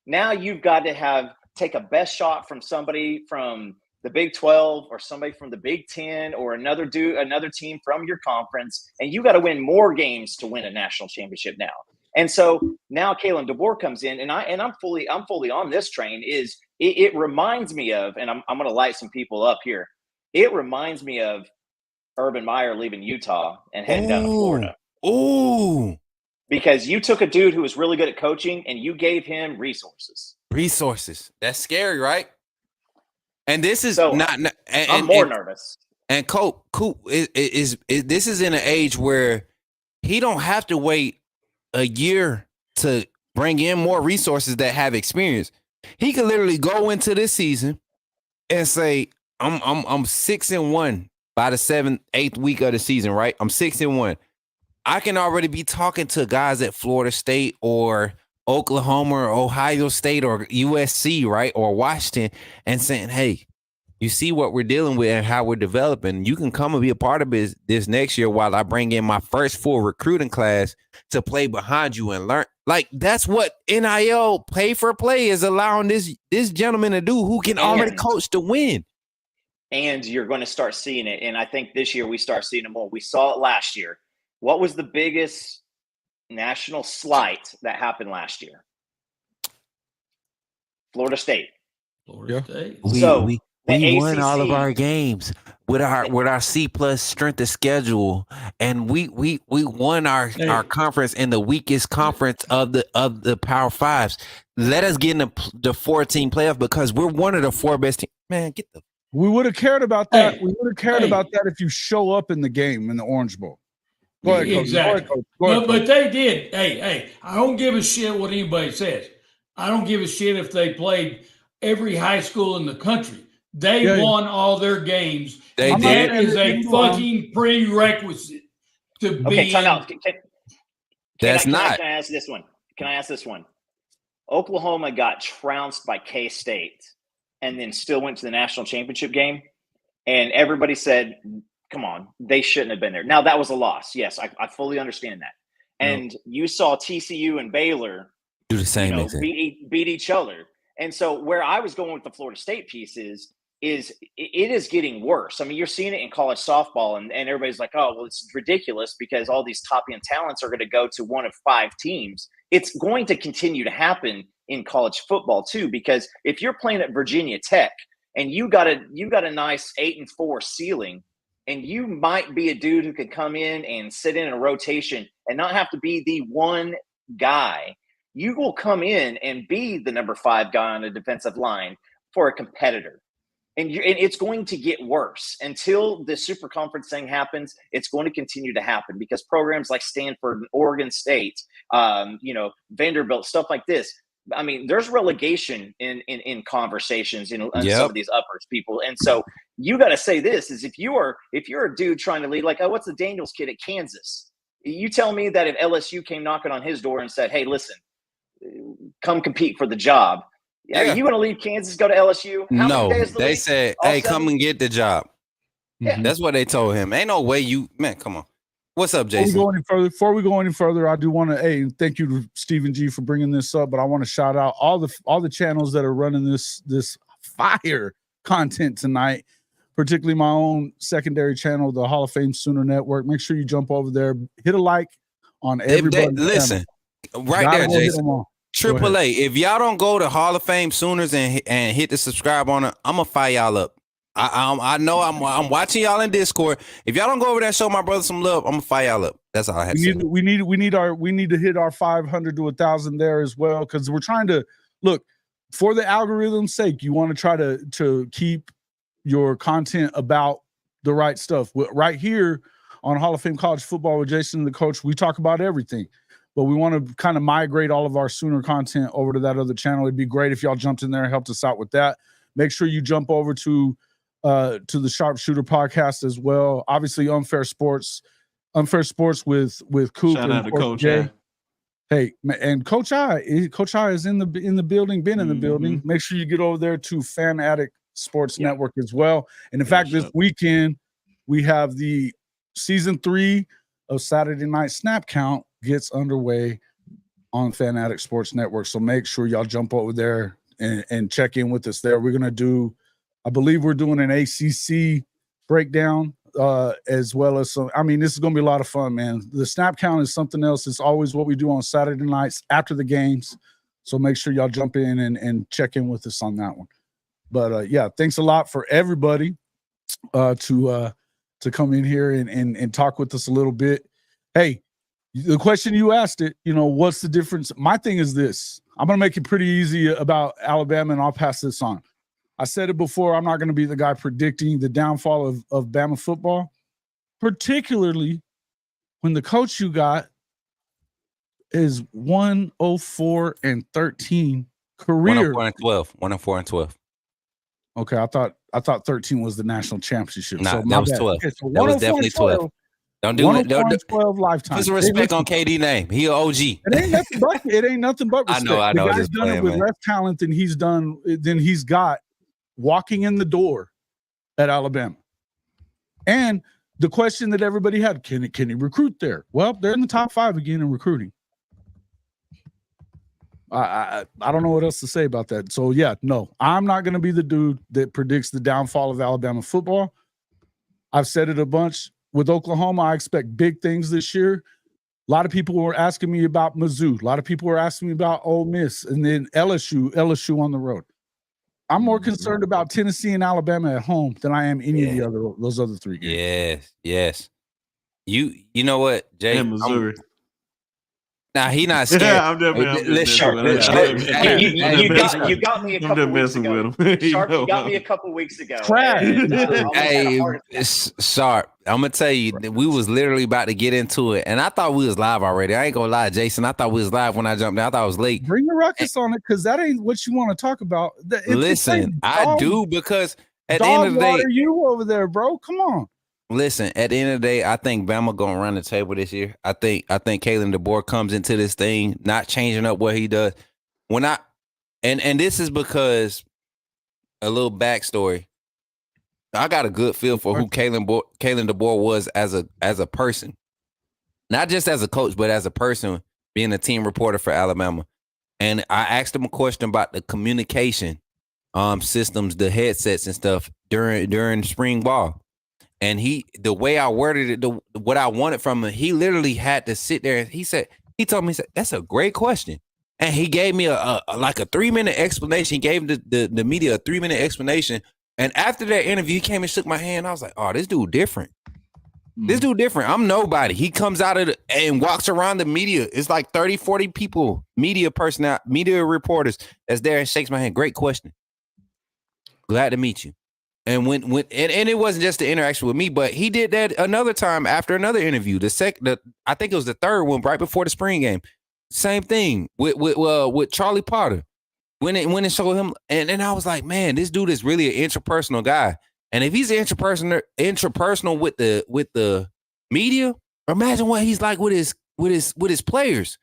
now you've got to take a best shot from somebody from the Big 12 or somebody from the Big 10 or another team from your conference, and you got to win more games to win a national championship now. And so now Kalen DeBoer comes in, and I'm fully on this train. Is it reminds me of, and I'm going to light some people up here. It reminds me of Urban Meyer leaving Utah and heading down to Florida. Ooh. Because you took a dude who was really good at coaching and you gave him resources. That's scary, right? And this is So, I'm more nervous. And Coop is this is in an age where he don't have to wait a year to bring in more resources that have experience. He could literally go into this season and say, I'm 6-1 by the 7th, 8th week of the season, right? I'm 6-1. I can already be talking to guys at Florida State or Oklahoma or Ohio State or USC, right? Or Washington, and saying, hey, you see what we're dealing with and how we're developing. You can come and be a part of this next year while I bring in my first full recruiting class to play behind you and learn. Like, that's what NIL pay for play is allowing this gentleman to do who can already coach to win. And you're going to start seeing it. And I think this year we start seeing it more. We saw it last year. What was the biggest national slight that happened last year? Florida State. Florida State. We won all of our games with our C+ strength of schedule, and we won our conference in the weakest conference of the Power Fives. Let us get in the 14 playoff because we're one of the 4 best teams. Man, get the. We would have cared about that. We would have cared about that if you show up in the game in the Orange Bowl. Go ahead, Coach. Exactly. But they did. Hey, I don't give a shit what anybody says. I don't give a shit if they played every high school in the country. They won all their games. That is a fucking prerequisite to be. Okay, time out. Can I ask this one? Oklahoma got trounced by K-State and then still went to the national championship game. And everybody said, come on, they shouldn't have been there. Now, that was a loss. Yes, I fully understand that. And you saw TCU and Baylor do the same thing. Beat each other. And so where I was going with the Florida State piece is it is getting worse. I mean, you're seeing it in college softball, and everybody's like, oh, well, it's ridiculous because all these top-end talents are going to go to one of 5 teams. It's going to continue to happen in college football too, because if you're playing at Virginia Tech and you got a nice 8-4 ceiling, and you might be a dude who could come in and sit in a rotation and not have to be the one guy, you will come in and be the number 5 guy on the defensive line for a competitor. And it's going to get worse until the super conference thing happens. It's going to continue to happen because programs like Stanford and Oregon State, Vanderbilt, stuff like this. I mean, there's relegation in conversations in some of these uppers people. And so you got to say this is if you're a dude trying to lead, like, oh, what's the Daniels kid at Kansas? You tell me that if LSU came knocking on his door and said, hey, listen, come compete for the job. Yeah. Are you going to leave Kansas, go to LSU? No, they said, hey, come and get the job. Yeah. That's what they told him. Ain't no way come on. What's up, Jason? Before we go any further, I do want to, thank you to Stephen G for bringing this up, but I want to shout out all the channels that are running this fire content tonight, particularly my own secondary channel, the Hall of Fame Sooner Network. Make sure you jump over there, hit a like on everybody. Listen, right there, Jason. AAA. If y'all don't go to Hall of Fame Sooners and hit the subscribe on it, I'm gonna fire y'all up. I know I'm watching y'all in Discord. If y'all don't go over there, show my brother some love, I'm gonna fire y'all up. That's all I have to say. We need to hit our 500 to 1,000 there as well, because we're trying to look for the algorithm's sake. You want to try to keep your content about the right stuff. Right here on Hall of Fame College Football with Jason, the coach, we talk about everything. But we want to kind of migrate all of our Sooner content over to that other channel. It'd be great if y'all jumped in there and helped us out with that. Make sure you jump over to the Sharpshooter podcast as well. Obviously, Unfair Sports with Coop. Shout out to Coach Jay. Hey, and Coach I is in the building, been in the building. Make sure you get over there to Fan Addict Sports Network as well. And in fact, this weekend we have the season 3 of Saturday Night Snap Count gets underway on Fan Addict Sports Network. So make sure y'all jump over there and check in with us there. We're going to I believe we're doing an ACC breakdown as well as some. I mean, this is going to be a lot of fun, man. The Snap Count is something else. It's always what we do on Saturday nights after the games. So make sure y'all jump in and check in with us on that one. But yeah, thanks a lot for everybody to come in here and talk with us a little bit. Hey, the question you asked it, what's the difference? My thing is this. I'm going to make it pretty easy about Alabama, and I'll pass this on. I said it before. I'm not going to be the guy predicting the downfall of Bama football, particularly when the coach you got is 104-13 career. 104-12. Okay, I thought 13 was the national championship. Nah, so that was 12. Okay, so that was definitely 12. Don't do it. Don't 12 lifetime. Put some respect on KD name. He an OG. It ain't nothing but respect. I know. The guy's Just done playing, it with man. less talent than he's got walking in the door at Alabama. And the question that everybody had, can he recruit there? Well, they're in the top 5 again in recruiting. I don't know what else to say about that. So yeah, no, I'm not going to be the dude that predicts the downfall of Alabama football. I've said it a bunch. With Oklahoma, I expect big things this year. A lot of people were asking me about Mizzou. A lot of people were asking me about Ole Miss, and then LSU on the road. I'm more concerned about Tennessee and Alabama at home than I am any of those other 3 games. Yes. You know what, Jay? And Missouri. Nah, he not scared. Yeah, I'm definitely. You got me a couple weeks ago. Sharp, you got me a couple weeks ago. Hey, Sharp, I'm gonna tell you, we was literally about to get into it, and I thought we was live already. I ain't gonna lie, Jason. I thought we was live when I jumped in. I thought I was late. Bring the ruckus on it, because that ain't what you want to talk about. Listen, I do, because at the end of the day, you over there, bro. Come on. Listen, at the end of the day, I think Bama gonna run the table this year. I think Kalen DeBoer comes into this thing not changing up what he does. And this is because a little backstory. I got a good feel for who Kalen DeBoer was as a person, not just as a coach, but as a person, being a team reporter for Alabama. And I asked him a question about the communication systems, the headsets and stuff during spring ball. And the way I worded it, what I wanted from him, he literally had to sit there. He told me, that's a great question. And he gave me a 3-minute explanation. He gave the media a 3-minute explanation. And after that interview, he came and shook my hand. I was like, oh, this dude different. This dude different. I'm nobody. He comes out and walks around the media. It's like 30, 40 people, media personnel, media reporters that's there and shakes my hand. Great question. Glad to meet you. And when it wasn't just the interaction with me, but he did that another time after another interview. I think it was the third one right before the spring game. Same thing with Charlie Potter. When it showed him, and I was like, man, this dude is really an interpersonal guy. And if he's interpersonal with the media, imagine what he's like with his players.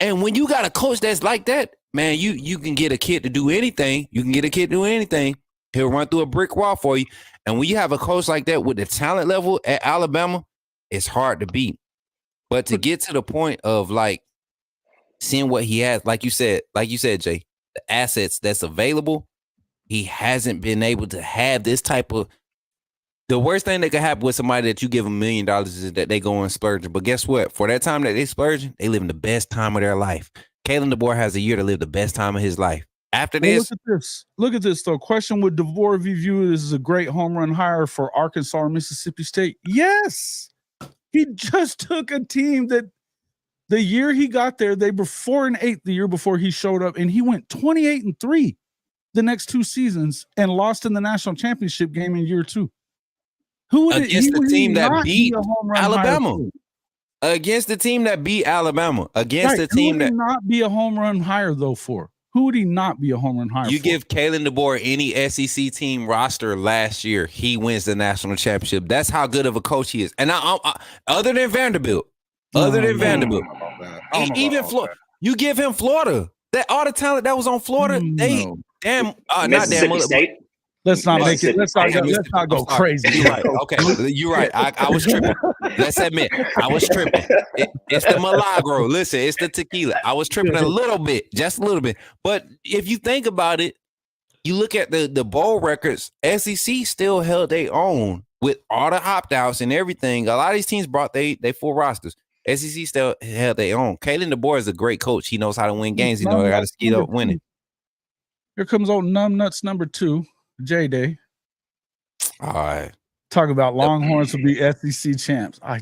And when you got a coach that's like that, man, you can get a kid to do anything. You can get a kid to do anything. He'll run through a brick wall for you. And when you have a coach like that with the talent level at Alabama, it's hard to beat. But to get to the point of like seeing what he has, like you said, Jay, the assets that's available, he hasn't been able to have this type of. The worst thing that could happen with somebody that you give $1 million is that they go and splurge. But guess what? For that time that they splurge, they live in the best time of their life. Kalen DeBoer has a year to live the best time of his life. After this, look at this though. Question: would DeVore be viewed as a great home run hire for Arkansas or Mississippi State? Yes, he just took a team that the year he got there, they were 4-8 the year before he showed up, and he went 28-3 the next 2 seasons and lost in the national championship game in year 2. Against the team that beat Alabama. Against the team that beat Alabama. Against the team that not be a home run hire though for. Who would he not be a home run hire? You give Kalen DeBoer any SEC team roster last year, he wins the national championship. That's how good of a coach he is. And I other than Vanderbilt, even Florida, you give him Florida. That all the talent that was on Florida, Mississippi State. Let's not make it. Let's not go crazy. You're right. Okay, you're right. I was tripping. Let's admit, I was tripping. It's the Milagro. Listen, it's the tequila. I was tripping a little bit, just a little bit. But if you think about it, you look at the bowl records. SEC still held their own with all the opt-outs and everything. A lot of these teams brought they full rosters. SEC still held their own. Kalen DeBoer is a great coach. He knows how to win games. He knows how to ski up winning. Here comes old numbnuts number 2, J-Day. All right. Talk about Longhorns will be SEC champs. I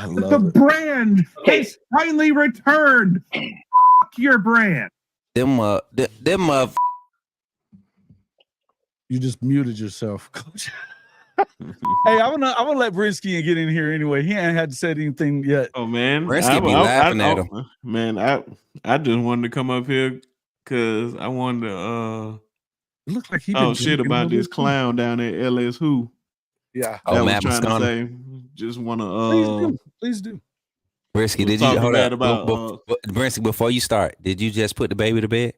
love The brand has finally returned. Your brand. Them You just muted yourself, Coach. Hey, I'm gonna let Brinsky get in here anyway. He ain't had to say anything yet. Oh man, Brinsky be laughing at him. Man, I just wanted to come up here because I wanted to It looked like he shit about this clown down at LS Who. Yeah. That was Matt trying Moscona. to say. Just want to please do. Brinsky, did you hold up? Brinsky, before you start, did you just put the baby to bed?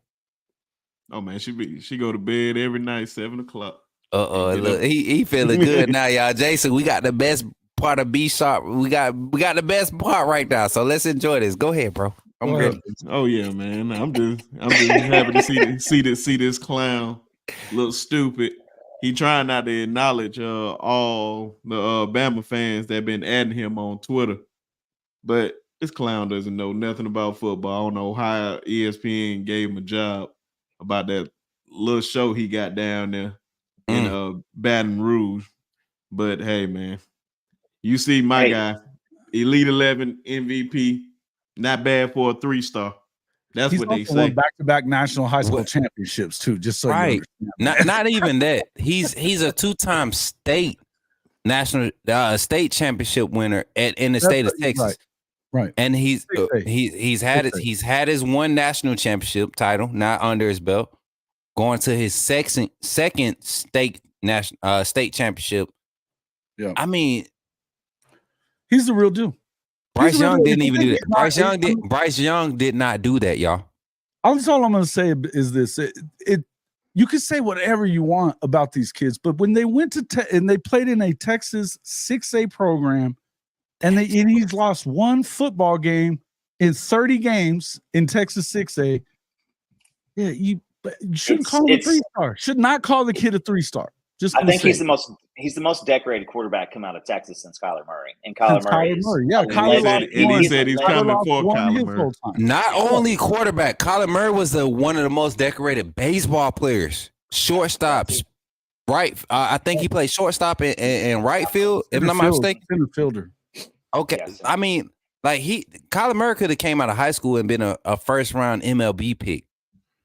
Oh man, she go to bed every night 7:00. Look, he feeling good now, y'all. Jason, we got the best part of B Sharp. We got the best part right now. So let's enjoy this. Go ahead, bro. I'm ready. Oh yeah, man. I'm just happy to see this clown look stupid. He trying not to acknowledge all the Bama fans that been adding him on Twitter, but this clown doesn't know nothing about football. I don't know how ESPN gave him a job about that little show he got down there in Baton Rouge. But hey, man, you see my guy, Elite 11 MVP, not bad for a 3-star. That's what they say. Back-to-back national high school championships too. Just so right, you understand. not even that. He's a 2-time state national state championship winner in the state of Texas. Right. And he's had his one national championship title not under his belt, going to his second state championship. Yeah. I mean, he's the real deal. Bryce Young didn't even do that. Bryce Young did not do that, y'all. All I'm going to say is this: you can say whatever you want about these kids, but when they went to and they played in a Texas 6A program, and he's lost one football game in 30 games in Texas 6A. Yeah, you shouldn't call him a 3-star. Should not call the kid a 3-star. I think he's the most decorated quarterback come out of Texas since Kyler Murray. And Kyler Murray, yeah, he said he's coming for Kyler Murray. Not only quarterback, Kyler Murray was one of the most decorated baseball players, shortstops. Right, I think he played shortstop in right field, if I'm not mistaken. Center fielder. Okay, Yes. I mean, like Kyler Murray could have came out of high school and been a first-round MLB pick.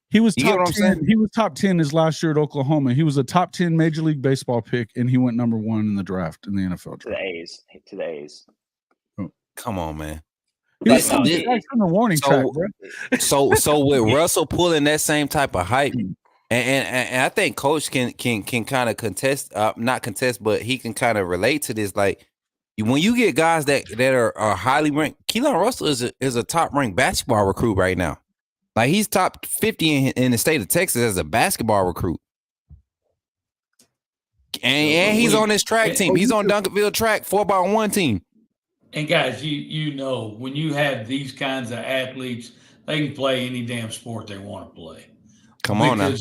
He was top 10. He was top 10 his last year at Oklahoma. He was a top 10 Major League Baseball pick, and he went number 1 in the draft in the NFL draft. To the A's. Oh. Come on, man. He's on the warning track, bro. So with Russell pulling that same type of hype, and I think Coach can kind of contest, not contest, but he can kind of relate to this. Like when you get guys that are highly ranked, Keelan Russell is a top ranked basketball recruit right now. Like he's top 50 in the state of Texas as a basketball recruit. And he's on this track team. He's on Duncanville track 4x1 team. And guys, you know, when you have these kinds of athletes, they can play any damn sport they want to play. Come on now.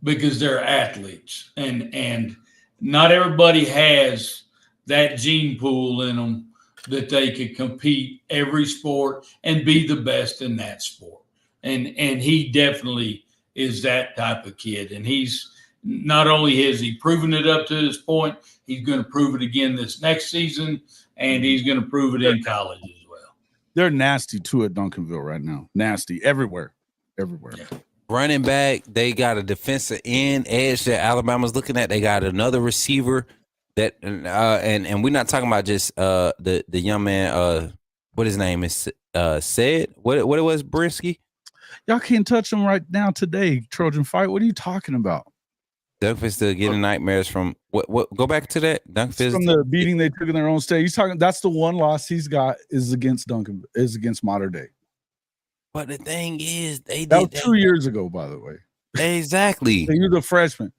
Because they're athletes. And not everybody has that gene pool in them that they could compete every sport and be the best in that sport. And he definitely is that type of kid. And he's not only has he proven it up to this point, he's going to prove it again this next season, and he's going to prove it in college as well. They're nasty too at Duncanville right now. Nasty everywhere. Yeah. Running back, they got a defensive end edge that Alabama's looking at. They got another receiver that and we're not talking about just the young man what his name is said what it was Brinsky. Y'all can't touch him right now today, Trojan Fight. What are you talking about? Duncanville still getting nightmares from what? Go back to that. Duncanville from the beating they took in their own state. He's talking. That's the one loss he's got is against Mater Dei. But the thing is, that was 2 years ago, by the way. Exactly. He was a freshman,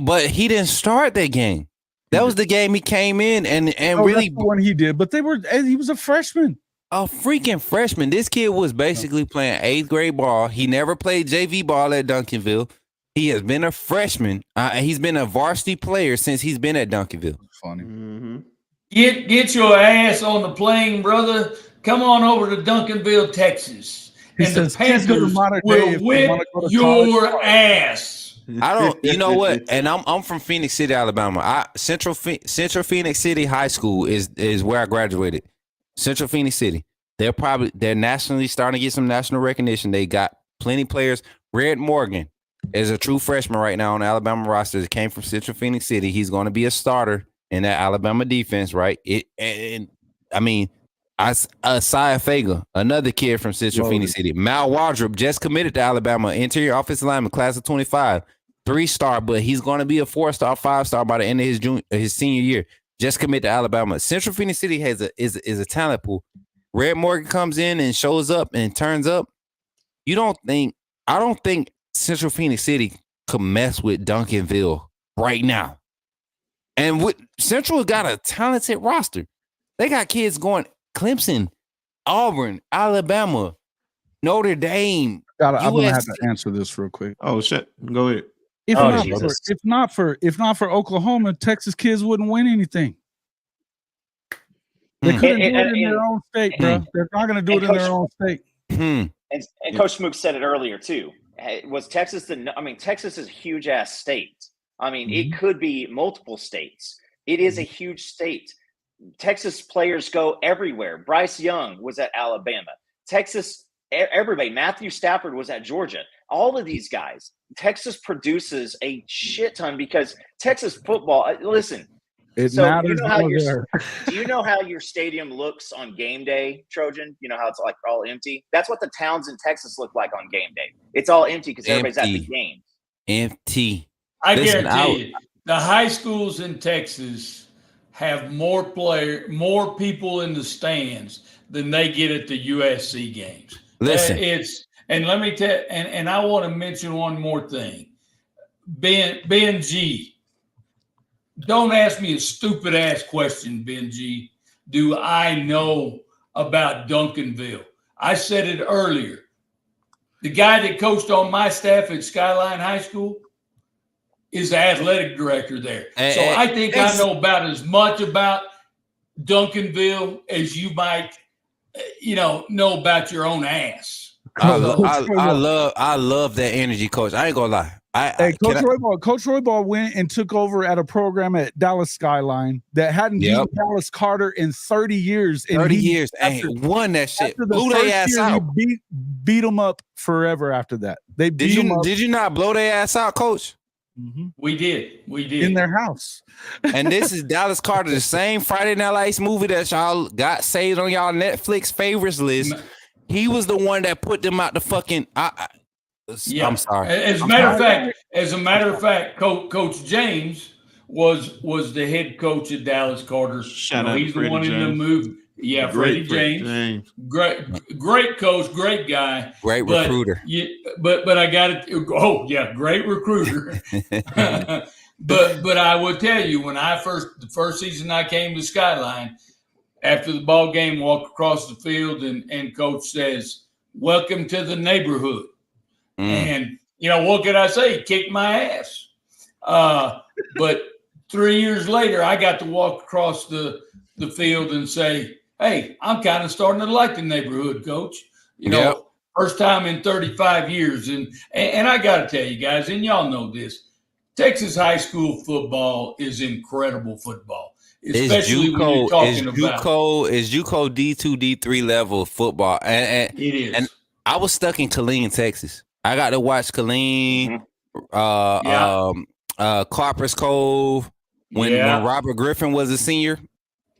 but he didn't start that game. That was the game he came in and really that's the one he did. But he was a freshman. A freaking freshman. This kid was basically playing 8th grade ball. He never played JV ball at Duncanville. He has been a freshman. He's been a varsity player since he's been at Duncanville. Funny. Mm-hmm. Get your ass on the plane, brother, come on over to Duncanville, Texas, and the Panthers will whip your ass. I don't, you know what? And I'm from Phoenix City, Alabama. Central Phoenix City High School is where I graduated. Central Phoenix City. They're nationally starting to get some national recognition. They got plenty of players. Red Morgan is a true freshman right now on the Alabama roster. He came from Central Phoenix City. He's going to be a starter in that Alabama defense, right? Isaiah Fager, another kid from Central Phoenix City. Mal Wardrop just committed to Alabama, interior offensive lineman, class of 25, 3-star, but he's going to be a 4-star, 5-star by the end of his senior year. Just committed to Alabama. Central Phoenix City is a talent pool. Red Morgan comes in and shows up and turns up. I don't think Central Phoenix City could mess with Duncanville right now. And Central got a talented roster. They got kids going Clemson, Auburn, Alabama, Notre Dame. I'm gonna have to answer this real quick. Oh shit, go ahead. If not for Oklahoma, Texas kids wouldn't win anything. They couldn't do it in their own state, bro. They're not going to do it in their own state. And Coach Smook said it earlier too. Was Texas Texas is a huge ass state. I mean, it could be multiple states. It is a huge state. Texas players go everywhere. Bryce Young was at Alabama. Texas, everybody. Matthew Stafford was at Georgia. All of these guys. Texas produces a shit ton because Texas football. Listen. It matters. Do you know how your stadium looks on game day, Trojan? You know how it's like all empty? That's what the towns in Texas look like on game day. It's all empty because everybody's at the game. Empty. I guarantee you, the high schools in Texas have more people in the stands than they get at the USC games. Listen, and let me tell, and I want to mention one more thing. Ben G. Don't ask me a stupid ass question, Benji. Do I know about Duncanville? I said it earlier. The guy that coached on my staff at Skyline High School is the athletic director there. So I think I know about as much about Duncanville as you might, know about your own ass. I love that energy, Coach. I ain't gonna lie. Coach Roybal went and took over at a program at Dallas Skyline that hadn't beaten Dallas Carter in 30 years. And 30 years, won that shit. Blew their ass out. Beat them up forever after that. They beat them up. Did you not blow their ass out, Coach? Mm-hmm. We did in their house. And this is Dallas Carter, the same Friday Night Lights movie that y'all got saved on y'all Netflix favorites list. He was the one that put them out the fucking. I'm sorry. As a matter of fact, Coach James was the head coach at Dallas Carter. He's the one in the movie. Yeah, Freddie James. Great coach, great guy, great recruiter. But I got it. Oh yeah, great recruiter. but I will tell you, when the first season I came to Skyline, after the ball game, walk across the field and coach says, "Welcome to the neighborhood." And, what could I say? He kicked my ass. But 3 years later, I got to walk across the field and say, "Hey, I'm kind of starting to like the neighborhood, Coach." First time in 35 years. And I got to tell you guys, and y'all know this, Texas high school football is incredible football. Especially when you're talking about it's JUCO D2, D3 level football. And it is. And I was stuck in Killeen, Texas. I got to watch Killeen, Carper's Cove when Robert Griffin was a senior.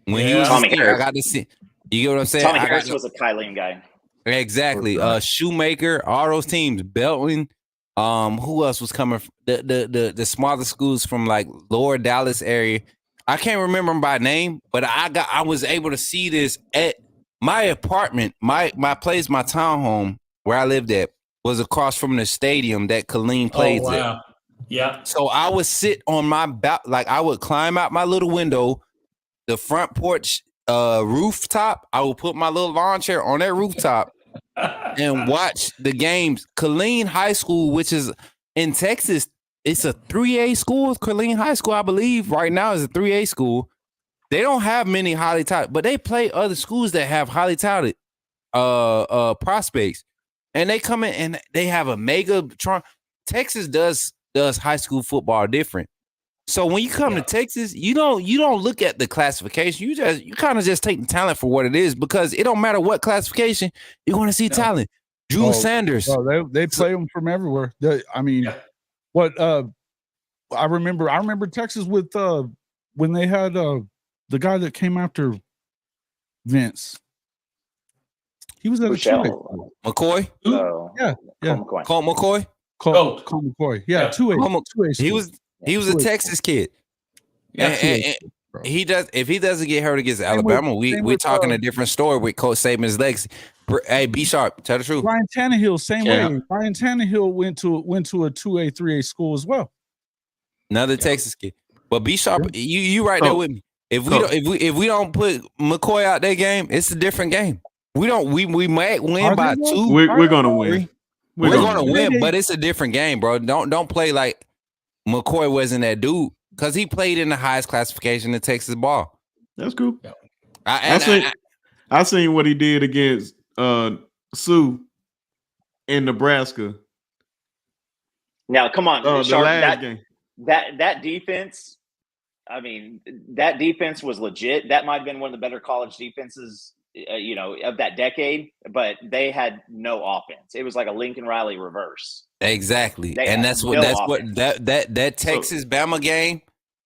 When he was Tommy a senior, Harris. I got to see. You get what I'm saying? Tommy Harris was a Killeen guy. Exactly. Shoemaker, all those teams, Belton. Who else was coming? The smaller schools from like lower Dallas area. I can't remember them by name, but I was able to see this at my apartment, my place, my townhome where I lived at was across from the stadium that Killeen plays at. Yeah. So I would sit on my I would climb out my little window, the front porch rooftop. I would put my little lawn chair on that rooftop and watch the games. Killeen High School, which is in Texas, it's a 3A school. Killeen High School, I believe, right now is a 3A school. They don't have many highly touted, but they play other schools that have highly touted prospects, and they come in and they have a mega. Texas does high school football different. So when you come to Texas, you don't look at the classification. You kind of just take the talent for what it is, because it don't matter what classification, you're going to see talent. Drew Sanders. They play them from everywhere. I remember Texas with when they had the guy that came after Vince. He was at McCoy. Colt McCoy. Colt McCoy. Yeah, 2A. He was a Texas kid. And he does. If he doesn't get hurt against Alabama, we're talking a different story with Coach Saban's legacy. Hey, B Sharp, tell the truth. Ryan Tannehill, same way. Ryan Tannehill went to a 2A, 3A school as well. Another Texas kid. But B Sharp, you right there with me. If we don't put McCoy out that game, it's a different game. We might win by 2. We're gonna win. We're gonna win, but it's a different game, bro. Don't play like McCoy wasn't that dude, because he played in the highest classification in Texas ball. That's cool. I seen what he did against Sue in Nebraska. Now, come on, the Sharp, last game. That defense. I mean, that defense was legit. That might have been one of the better college defenses, of that decade. But they had no offense. It was like a Lincoln Riley reverse. Exactly, that Texas Bama game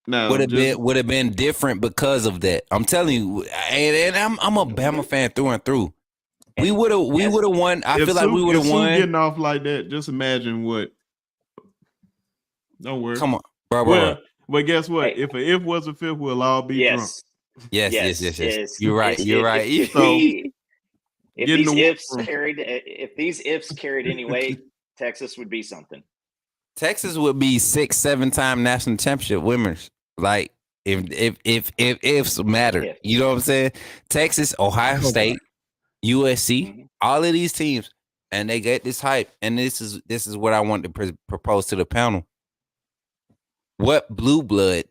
would have been different because of that. I'm telling you, and I'm a Bama fan through and through. We would have won. I feel like we would have won. Getting off like that, just imagine what. Don't worry. Come on, bro. But guess what? Hey. If an if was a fifth, we'll all be drunk. Yes. You're right. If these ifs carried any weight, Texas would be something. Texas would be 6-7 time national championship winners. Like if ifs matter, you know what I'm saying? Texas, Ohio State, USC, all of these teams, and they get this hype. And this is what I want to propose to the panel. What blue blood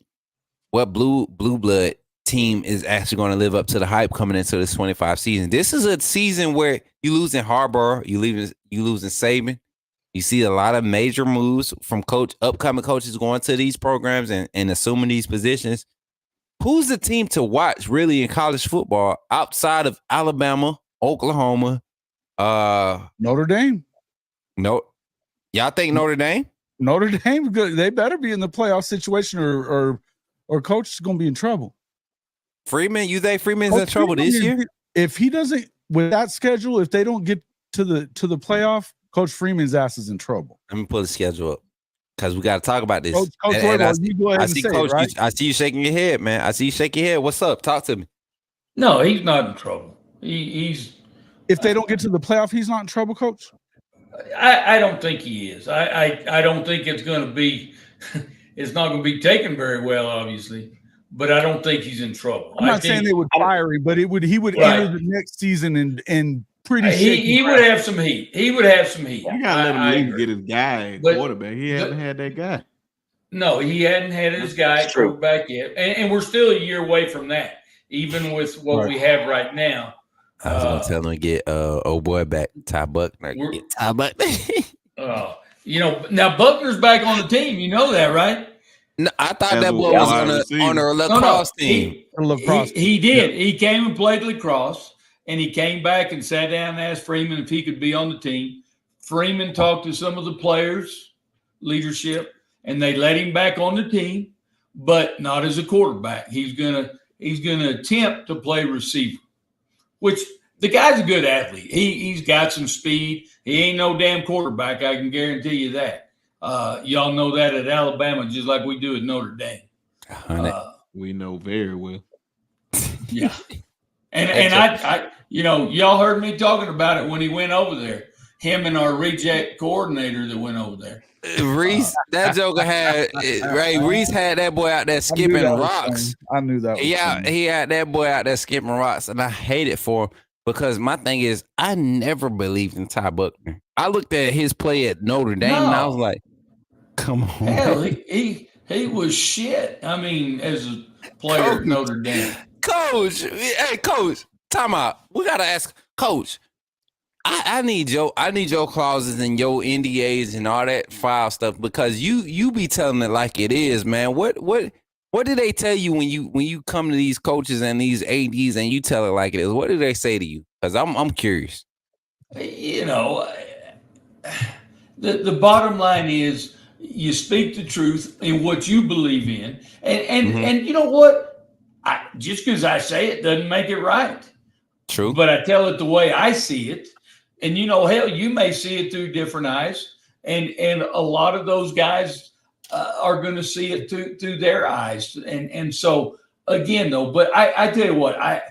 team is actually going to live up to the hype coming into this 25 season? This is a season where you losing Harbaugh, you losing Saban. You see a lot of major moves from upcoming coaches going to these programs and assuming these positions. Who's the team to watch really in college football outside of Alabama, Oklahoma, Notre Dame? No, y'all think Notre Dame? Notre Dame, they better be in the playoff situation, or coach is going to be in trouble. Freeman, you think Freeman's in trouble this year? If he doesn't, with that schedule, if they don't get to the playoff, Coach Freeman's ass is in trouble. Let me pull the schedule up because we got to talk about this. Coach you go ahead and say Coach, it, right? I see you shaking your head, man. I see you shaking your head. What's up? Talk to me. No, he's not in trouble. He's. If they don't get to the playoff, he's not in trouble, Coach. I don't think he is. I don't think it's going to be. It's not going to be taken very well, obviously. But I don't think he's in trouble. I'm not saying they would fire him, but he would enter the next season and pretty. He would have some heat. He would have some heat. You gotta let him get his guy quarterback. He hasn't had that guy. No, he hadn't had his guy quarterback yet, and we're still a year away from that. Even with what we have right now. I was gonna tell him to get old boy back, Ty Buckner. Get Ty Buckner. Now Buckner's back on the team. You know that, right? No, I thought that boy was on a lacrosse team. He did. He came and played lacrosse, and he came back and sat down and asked Freeman if he could be on the team. Freeman talked to some of the players, leadership, and they let him back on the team, but not as a quarterback. He's gonna attempt to play receiver, which the guy's a good athlete. He's got some speed. He ain't no damn quarterback. I can guarantee you that. Y'all know that at Alabama, just like we do at Notre Dame. We know very well. Yeah. And I y'all heard me talking about it when he went over there. Him and our reject coordinator that went over there. Reese, that joker had Reese had that boy out there skipping rocks. I knew that. Yeah, he had that boy out there skipping rocks, and I hate it for him because my thing is I never believed in Ty Buckner. I looked at his play at Notre Dame and I was like, come on. Hell, he was shit. I mean, as player at Notre Dame. Coach, hey, Coach, time out. We gotta ask, Coach. I need your clauses and your NDAs and all that file stuff because you be telling it like it is, man. What do they tell you when you come to these coaches and these ADs and you tell it like it is? What do they say to you? Because I'm curious. You know, the bottom line is you speak the truth in what you believe in, and you know what? Just because I say it doesn't make it right. True. But I tell it the way I see it. And, you know, hell, you may see it through different eyes. And a lot of those guys are going to see it through their eyes. And so, again, though, but I tell you what, I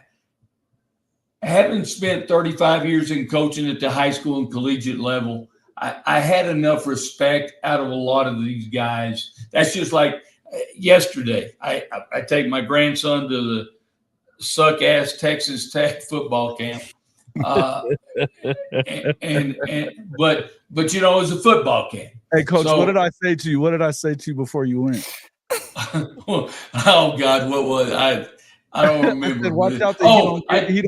having spent 35 years in coaching at the high school and collegiate level, I had enough respect out of a lot of these guys. That's just like yesterday. I take my grandson to the suck-ass Texas Tech football camp. But you know, it was a football camp. Hey, Coach, so, what did I say to you? What did I say to you before you went? Oh God, what was I don't remember. Said, watch out that he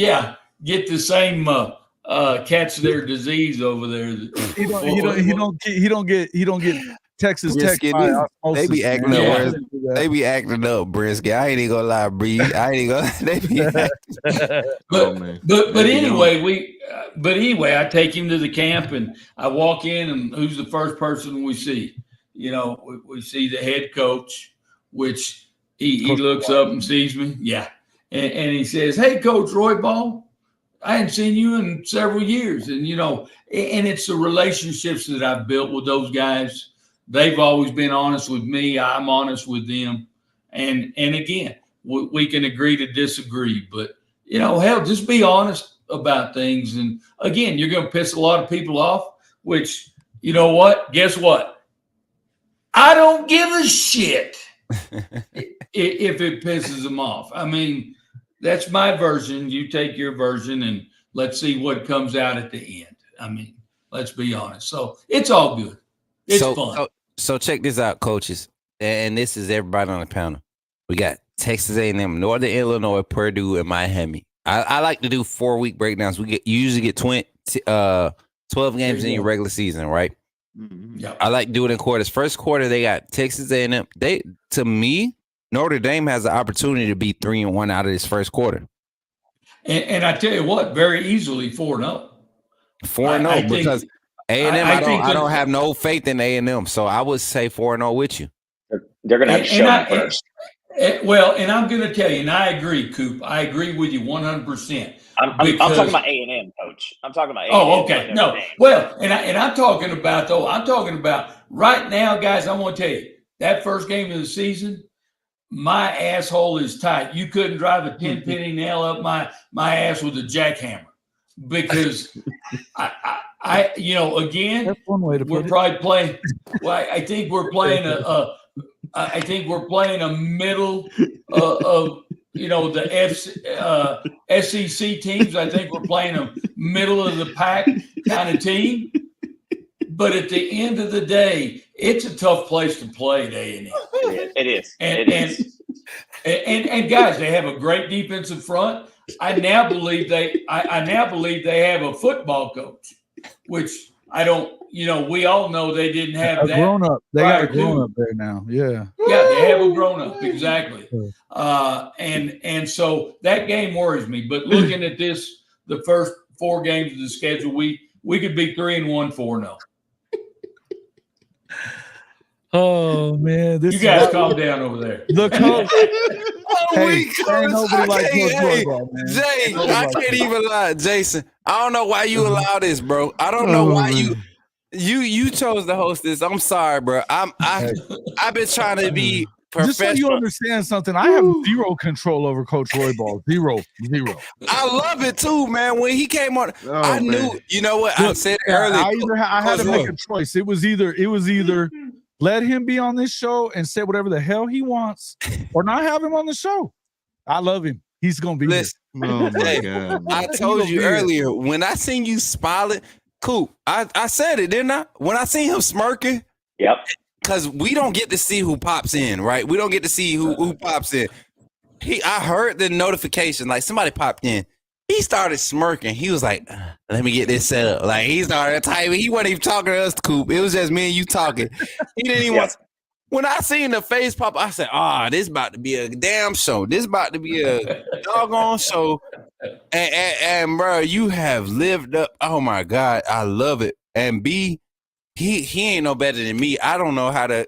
don't get the same catch their disease over there. He don't get Texas Tech. They be acting up. They be acting up, Brisket. I ain't even gonna lie, Bree. I ain't gonna. They be but anyway, I take him to the camp and I walk in, and who's the first person we see? You know, we see the head coach, which he looks up and sees me. Yeah, and he says, "Hey, Coach Roy Ball, I hadn't seen you in several years." And you know, and it's the relationships that I've built with those guys. They've always been honest with me. I'm honest with them. And again, we can agree to disagree. But, you know, hell, just be honest about things. And, again, you're going to piss a lot of people off, which, you know what? Guess what? I don't give a shit if it pisses them off. I mean, that's my version. You take your version, and let's see what comes out at the end. I mean, let's be honest. So it's all good. It's fun. So check this out, coaches, and this is everybody on the panel. We got Texas A&M, Northern Illinois, Purdue, and Miami. I like to do 4-week breakdowns. You usually get 12 games in your regular season, right? Mm-hmm. Yep. I like to do it in quarters. First quarter, they got Texas A&M. To me, Notre Dame has the opportunity to be 3-1 out of this first quarter. And I tell you what, very easily 4-0. 4-0 because A&M, I don't have no faith in A&M, so I would say 4-0 with you. They're going to have to show them first. Well, and I'm going to tell you, and I agree, Coop. I agree with you 100%. I'm talking about A&M, Coach. I'm talking about A&M. Oh, okay. No. Well, and I'm talking about right now, guys, I want to tell you, that first game of the season, my asshole is tight. You couldn't drive a 10-penny nail up my ass with a jackhammer because I you know, again, that's one way to put it. Probably playing. Well, I think we're playing a middle of you know the SEC teams. I think we're playing a middle of the pack kind of team. But at the end of the day, it's a tough place to play at A&M. It is. And guys, they have a great defensive front. I now believe they have a football coach, which I don't. You know, we all know they didn't have that. Grown up. They got a grown up there now. Yeah. Yeah, they have a grown up exactly. And so that game worries me. But looking at this, the first 4 games of the schedule, we could be 3-1, 4-0. Oh man, you guys calm down over there. Look, coach. Jay, I can't even lie, Jason. I don't know why you allow this, bro. I don't know why you chose to host this. I'm sorry, bro. I've been trying to be professional. Just so you understand something, I have zero control over Coach Roy Ball. Zero. I love it too, man. When he came on, I knew. You know what? I said earlier. I had to make a choice. It was either let him be on this show and say whatever the hell he wants, or not have him on the show. I love him. He's gonna be. Listen, oh my God! I told you earlier when I seen you smiling, cool. I said it, didn't I? When I seen him smirking, yep. because we don't get to see who pops in, right? We don't get to see who pops in. I heard the notification, like somebody popped in. He started smirking. He was like, let me get this set up. Like he started typing. He wasn't even talking to us, Coop. It was just me and you talking. He didn't even want. When I seen the face pop, I said, this about to be a damn show. This about to be a doggone show. And bro, you have lived up. Oh my God, I love it. And B, he ain't no better than me. I don't know how to.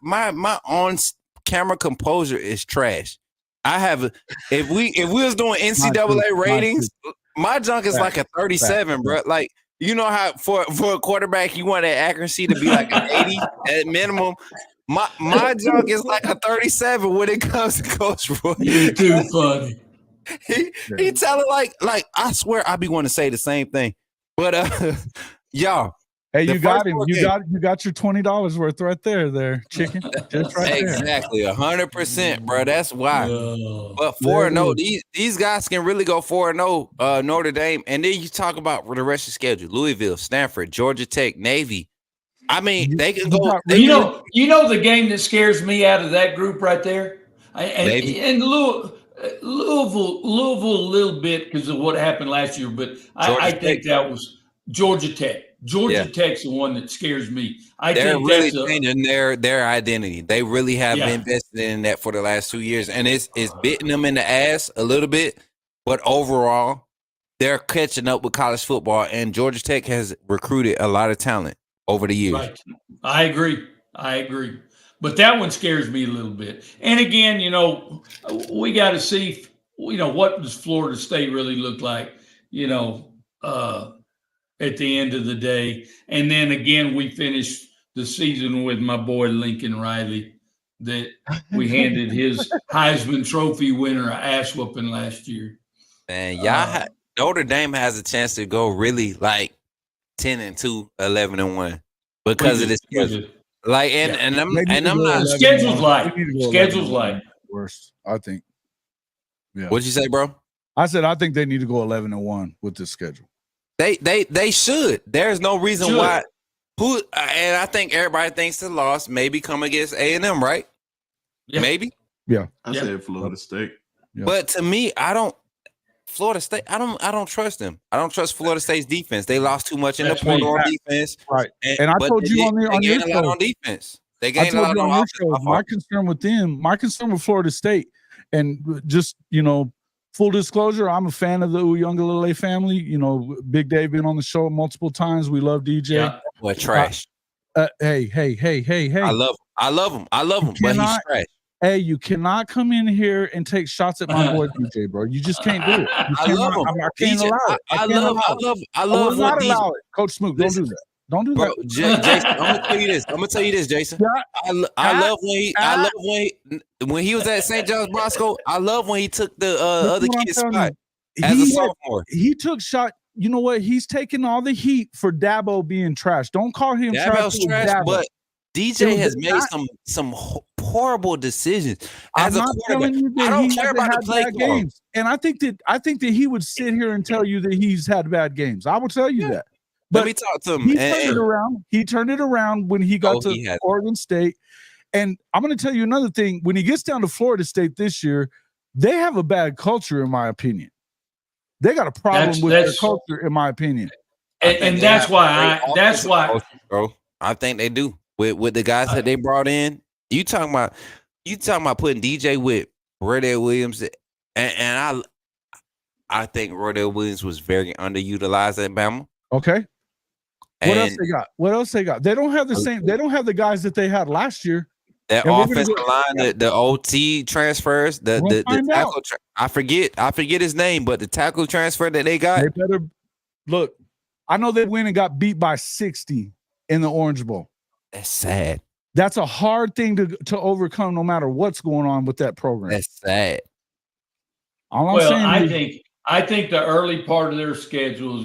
My on camera composure is trash. I have. If we was doing NCAA ratings, my junk is like a 37, bro. Like you know how for a quarterback you want that accuracy to be like an 80 at minimum. My junk is like a 37 when it comes to Coach Roy. You're too funny. He tell it like I swear I be wanting to say the same thing, but y'all. Hey, you got him. You got your $20 worth right there, chicken. Just right exactly, 100%, bro. That's why. But 4-0, these guys can really go 4-0. Notre Dame, and then you talk about the rest of the schedule: Louisville, Stanford, Georgia Tech, Navy. I mean, they can go. You know the game that scares me out of that group right there, and Louisville a little bit because of what happened last year, but I think that was Georgia Tech. Georgia Tech's the one that scares me. They're really changing their identity. They really have invested in that for the last 2 years, and it's bitten them in the ass a little bit. But overall, they're catching up with college football, and Georgia Tech has recruited a lot of talent over the years. Right. I agree. But that one scares me a little bit. And again, we got to see, what does Florida State really look like, at the end of the day. And then again, we finished the season with my boy Lincoln Riley that we handed his Heisman Trophy winner an ass whooping last year. And Notre Dame has a chance to go really like 10-2, 11-1 because of this schedule. Like and I'm not schedule's like worse, I think. Yeah. What'd you say, bro? I said I think they need to go 11-1 with this schedule. They should. There's no reason why. And I think everybody thinks the loss maybe come against A&M, right? Yeah. Maybe. Yeah. I said Florida State. Yeah. But to me, Florida State, I don't trust them. I don't trust Florida State's defense. They lost too much in the portal on defense. Right. And I told you on your show. A lot on defense. They gained a lot on offense. My concern with Florida State, and just, full disclosure, I'm a fan of the Uyunglele family. Big Dave been on the show multiple times. We love DJ. Yeah. Boy, trash. Hey. I love him. But he's trash. Hey, you cannot come in here and take shots at my boy DJ, bro. You just can't do it. I love him. I can't allow it. I love what DJ. Allow it. Coach Smook, don't do that. Don't do bro, that. Jason, I'm gonna tell you this, Jason. I love when he was at St. John's Bosco. I love when he took the other kid's spot as a sophomore. He took shot. You know what? He's taking all the heat for Dabo being trash. Don't call him trash, but DJ has made some horrible decisions as a quarterback. I don't care about the play games, and I think that he would sit here and tell you that he's had bad games. I will tell you that. But let me talk to him. He turned it around when he got to Oregon State. And I'm going to tell you another thing. When he gets down to Florida State this year, they have a bad culture, in my opinion. They got a problem with their culture, in my opinion. And that's why bro. I think they do with the guys that they brought in. You talking about putting DJ with Roydell Williams, and I think Roydell Williams was very underutilized at Bama. Okay. What else they got? They don't have the same. They don't have the guys that they had last year. That offensive line, the OT transfers, the tackle. I forget his name, but the tackle transfer that they got. They better look. I know they went and got beat by 60 in the Orange Bowl. That's sad. That's a hard thing to overcome, no matter what's going on with that program. That's sad. I think the early part of their schedule is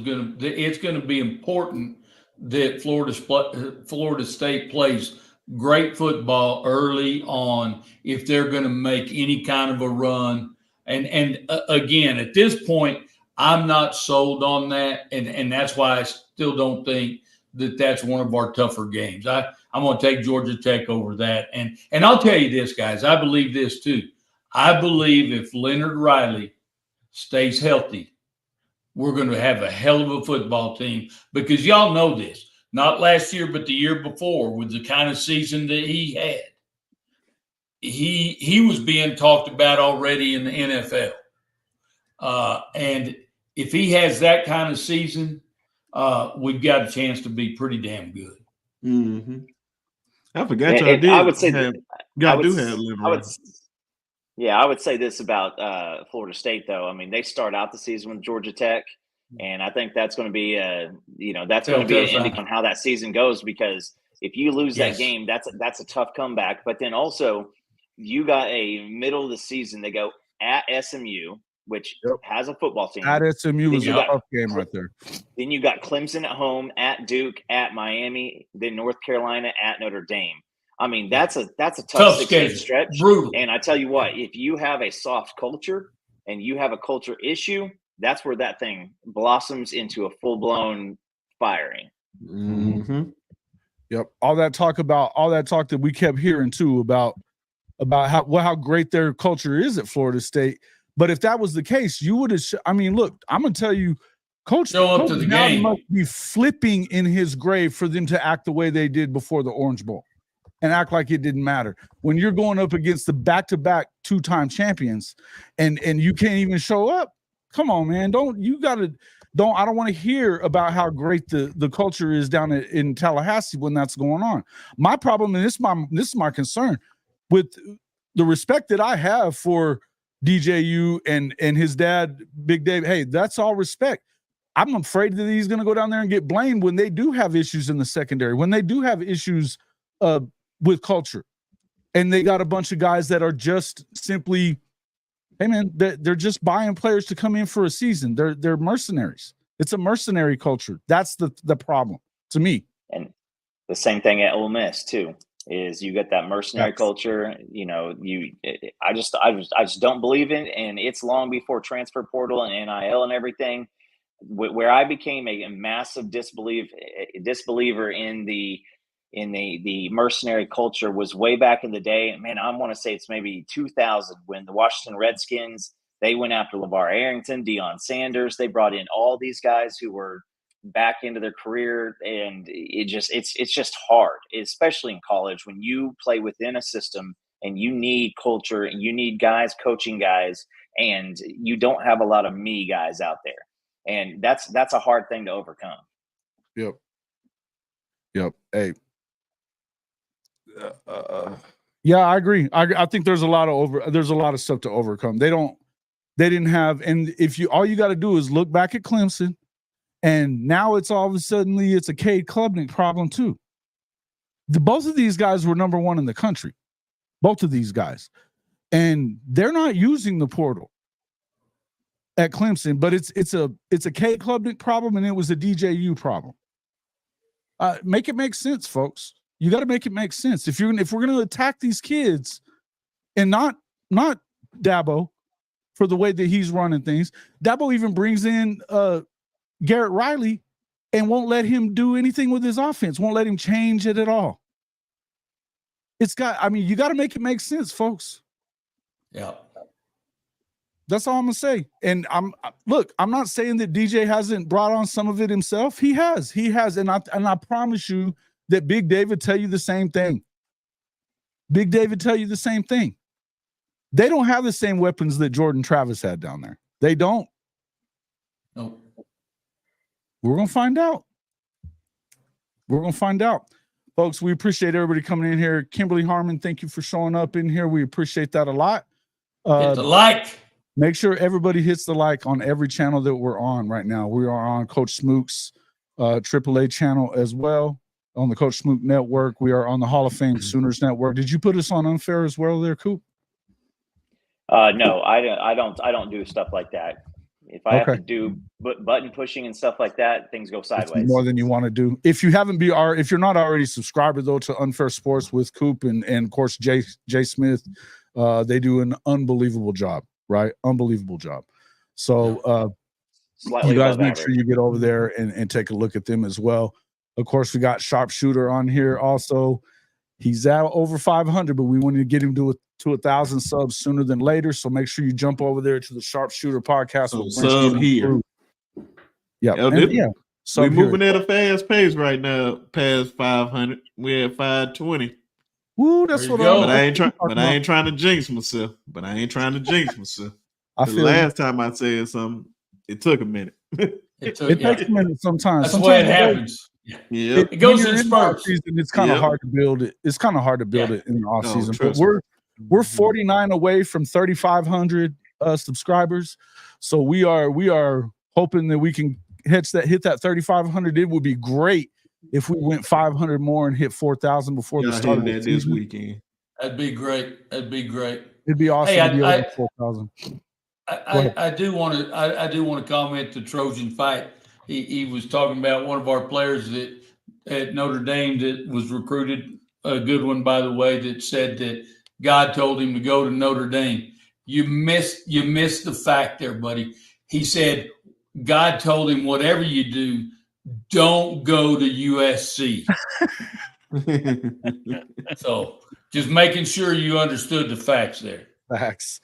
going to be important that Florida State plays great football early on if they're going to make any kind of a run. And again, at this point, I'm not sold on that, and that's why I still don't think that's one of our tougher games. I'm going to take Georgia Tech over that. And I'll tell you this, guys, I believe this too. I believe if Leonard Riley stays healthy, we're going to have a hell of a football team, because y'all know this, not last year, but the year before, with the kind of season that he had. He was being talked about already in the NFL. And if he has that kind of season, we've got a chance to be pretty damn good. Mm-hmm. I forgot y'all did. I would say have I would say this about Florida State, though. I mean, they start out the season with Georgia Tech, and I think that's going to be that's going to be an indicator on how that season goes, because if you lose that game, that's a tough comeback. But then also, you got a middle of the season. They go at SMU, which has a football team. At SMU was a tough game right there. Then you got Clemson at home, at Duke, at Miami, then North Carolina, at Notre Dame. I mean, that's a tough 6-game stretch. Brutal. And I tell you what, if you have a soft culture and you have a culture issue, that's where that thing blossoms into a full-blown firing. Mm-hmm. Yep. All that talk that we kept hearing too about how great their culture is at Florida State. But if that was the case, you would have. Look, I'm gonna tell you, Coach Dowd must be flipping in his grave for them to act the way they did before the Orange Bowl, and act like it didn't matter. When you're going up against the back-to-back two-time champions, and you can't even show up. Come on, man! I don't want to hear about how great the culture is down in Tallahassee when that's going on. My problem, and this is my concern, with the respect that I have for DJU and his dad, Big Dave. Hey, that's all respect. I'm afraid that he's going to go down there and get blamed when they do have issues in the secondary, when they do have issues with culture, and they got a bunch of guys that are just simply, hey man, they're just buying players to come in for a season. They're mercenaries. It's a mercenary culture. That's the problem to me. And the same thing at Ole Miss too. Is you get that mercenary culture, I just don't believe in it. And it's long before transfer portal and NIL and everything, where I became a massive disbeliever in the mercenary culture was way back in the day. Man, I want to say it's maybe 2000 when the Washington Redskins, they went after LeVar Arrington, Deion Sanders. They brought in all these guys who were back into their career, and it's just hard, especially in college, when you play within a system and you need culture and you need guys coaching guys, and you don't have a lot of me guys out there, and that's a hard thing to overcome. Yep. Hey, yeah, I agree. I think there's a lot of stuff to overcome. They didn't have, and all you got to do is look back at Clemson. And now it's all of a sudden it's a Cade Klubnik problem too. Both of these guys were number one in the country, both of these guys, and they're not using the portal at Clemson. But it's a Cade Klubnik problem, and it was a DJU problem. Make it make sense, folks. You got to make it make sense. If we're going to attack these kids, and not Dabo for the way that he's running things. Dabo even brings in Garrett Riley and won't let him do anything with his offense, won't let him change it at all. You got to make it make sense, folks. Yeah. That's all I'm going to say. And I'm not saying that DJ hasn't brought on some of it himself. He has. And I promise you that Big Dave would tell you the same thing. They don't have the same weapons that Jordan Travis had down there. They don't. No. We're going to find out. Folks, we appreciate everybody coming in here. Kimberly Harmon, thank you for showing up in here. We appreciate that a lot. Hit the like. Make sure everybody hits the like on every channel that we're on right now. We are on Coach Smook's AAA channel as well, on the Coach Smook Network. We are on the Hall of Fame Sooners Network. Did you put us on Unfair as well there, Coop? No, I don't do stuff like that. If I have to do button pushing and stuff like that, things go sideways. It's more than you want to do. If you're not already subscribed though to Unfair Sports with Coop and of course Jay Smith, they do an unbelievable job, right? Unbelievable job. So you guys make sure you get over there and take a look at them as well. Of course, we got Sharpshooter on here also. He's at over 500, but we want to get him to 1,000 subs sooner than later. So make sure you jump over there to the Sharpshooter podcast. So sub here. Yeah. We're moving at a fast pace right now, past 500. We're at 520. Woo, that's what I ain't trying to jinx myself. The last time I said something, it took a minute. It takes a minute sometimes. That's the way it happens. Yeah, it goes in spurts. It's kind of hard to build it. It's kind of hard to build it in the off season. But we're 49 away from 3,500 subscribers, so we are hoping that we can hit that 3,500. It would be great if we went 500 more and hit 4,000 before the start of the season. This weekend. That'd be great. It'd be awesome to be over 4,000. I do want to comment the Trojan fight. He was talking about one of our players that at Notre Dame that was recruited, a good one, by the way, that said that God told him to go to Notre Dame. You missed the fact there, buddy. He said God told him, whatever you do, don't go to USC. So just making sure you understood the facts there. Facts.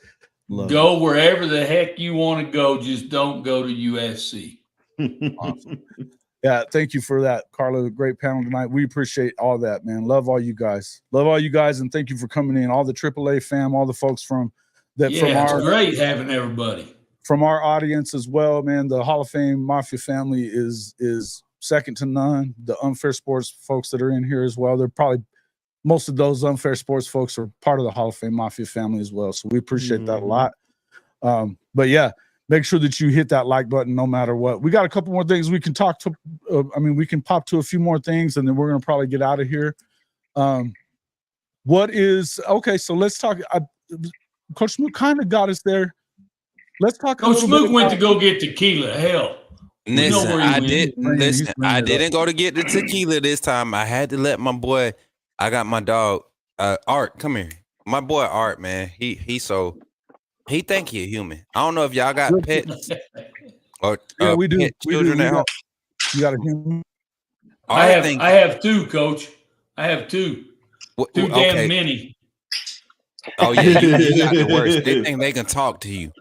Go wherever the heck you want to go. Just don't go to USC. Awesome. Yeah, thank you for that, Carla. Great panel tonight. We appreciate all that, man. Love all you guys, and thank you for coming in. All the AAA fam, all the folks from it's great having everybody from our audience as well, man. The Hall of Fame Mafia family is second to none. The Unfair Sports folks that are in here as well, they're probably most of those Unfair Sports folks are part of the Hall of Fame Mafia family as well. So we appreciate that a lot. But yeah. Make sure that you hit that like button no matter what. We got a couple more things we can talk to. We can pop to a few more things, and then we're going to probably get out of here. So let's talk. Coach Smook kind of got us there. Let's talk. Coach Smook went to go get tequila. Hell. Listen, I didn't go to get the tequila this time. I had to let my boy, I got my dog, Art, come here. My boy Art, man, he think he a human. I don't know if y'all got pets or we do. Children at home. You got a human? I have two, Coach. I have two. Too damn many. Oh yeah, you got the worst. They think they can talk to you.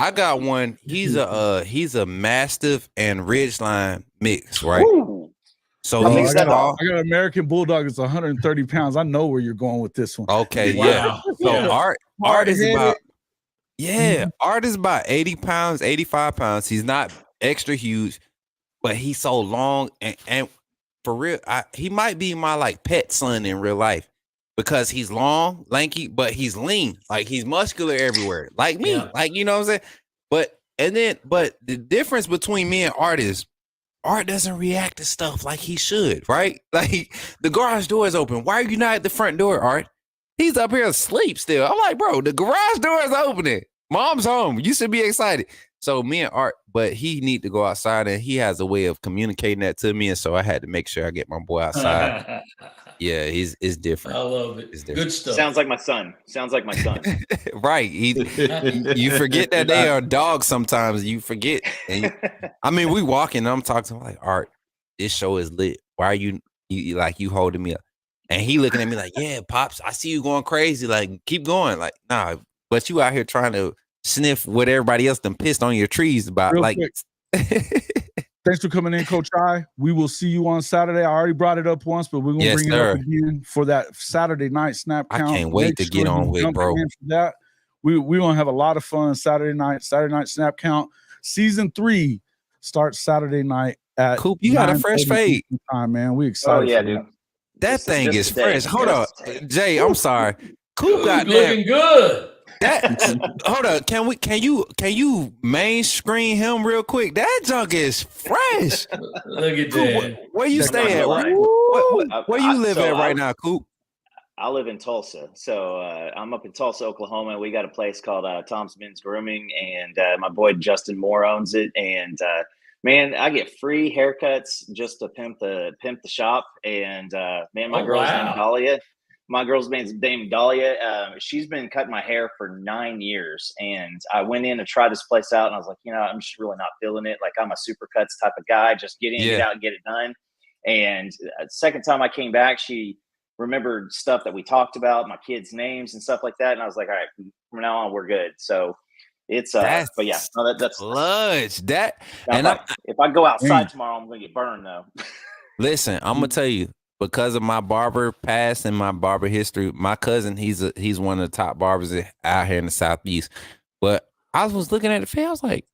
I got one. He's a Mastiff and Ridgeline mix, right? Ooh. So I got an American Bulldog. It's 130 pounds. I know where you're going with this one. Okay, yeah. So Art is about. Yeah, Art is about 80 pounds, 85 pounds. He's not extra huge, but he's so long and for real, he might be my like pet son in real life because he's long, lanky, but he's lean. Like he's muscular everywhere, like me. Like you know what I'm saying. But the difference between me and Art is Art doesn't react to stuff like he should, right? Like the garage door is open. Why are you not at the front door, Art? He's up here asleep still. I'm like, bro, the garage door is opening. Mom's home. You should be excited. So me and Art, but he need to go outside and he has a way of communicating that to me. And so I had to make sure I get my boy outside. Yeah, it's different. I love it. Good stuff. Sounds like my son. Right. You forget that they are dogs sometimes. You forget. And we walking and I'm talking to him like, Art, this show is lit. Why are you holding me up? And he looking at me like, yeah, Pops, I see you going crazy. Like, keep going. Like, nah, but you out here trying to sniff what everybody else done pissed on your trees about. Real like, thanks for coming in, Coach I. We will see you on Saturday. I already brought it up once, but we're going to bring it up again for that Saturday night snap count. I can't wait to get on with, bro. That. We're going to have a lot of fun Saturday night snap count. Season 3 starts Saturday night at Coop, you got a fresh fade. Time, man. We excited. Oh, yeah, dude. That thing is fresh. Hold on. Jay, I'm sorry. Coop got looking good. Hold up. Can you main screen him real quick? That junk is fresh. Look at that. Where you stay at? Where you live at right now, Coop? I live in Tulsa. So I'm up in Tulsa, Oklahoma. We got a place called Tom's Men's Grooming, and my boy Justin Moore owns it. And man, I get free haircuts just to pimp the shop. And man, my girl's named Dahlia. My girl's name's Dahlia. She's been cutting my hair for 9 years. And I went in to try this place out, and I was like, I'm just really not feeling it. Like, I'm a super cuts type of guy. Just get in, get out, get it done. And second time I came back, she remembered stuff that we talked about, my kids' names and stuff like that. And I was like, all right, from now on, we're good. So it's but yeah, no, that's clutch. That and if I go outside tomorrow, I'm gonna get burned though. Listen, I'm gonna tell you, because of my barber past and my barber history, my cousin, he's one of the top barbers out here in the Southeast. But I was looking at the fade, I was like,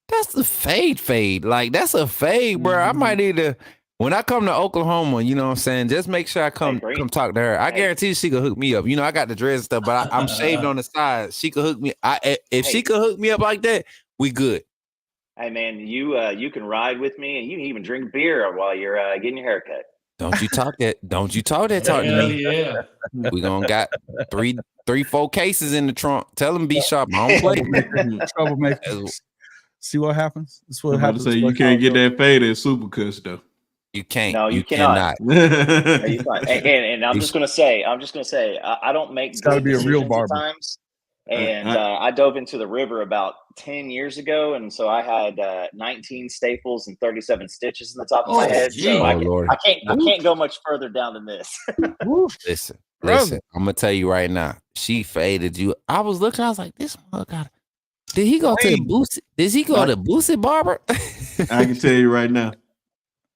that's the fade. Like, that's a fade, bro. I might need to, when I come to Oklahoma, you know what I'm saying, just make sure I come talk to her. I guarantee she could hook me up. You know, I got the dreads and stuff, but I'm shaved on the side. She could hook me. If she could hook me up like that, we good. Hey man, you can ride with me, and you can even drink beer while you're getting your haircut. Don't you talk that talk to me. Yeah. We gonna got 4 cases in the trunk. Tell them be sharp. I don't play. Troublemakers. See what happens. That's what happens. Say you can't get that fade at Supercuts though. You can't. No, you cannot. No, you can't. And I'm just gonna say, I don't make. It's got to be a real barber. Sometimes. And I dove into the river about 10 years ago, and so I had 19 staples and 37 stitches in the top of my head. So I can't go much further down than this. Listen. I'm gonna tell you right now. She faded you. I was looking. I was like, this motherfucker. Did he go to the Boosie? Did he go to Boosie barber? I can tell you right now.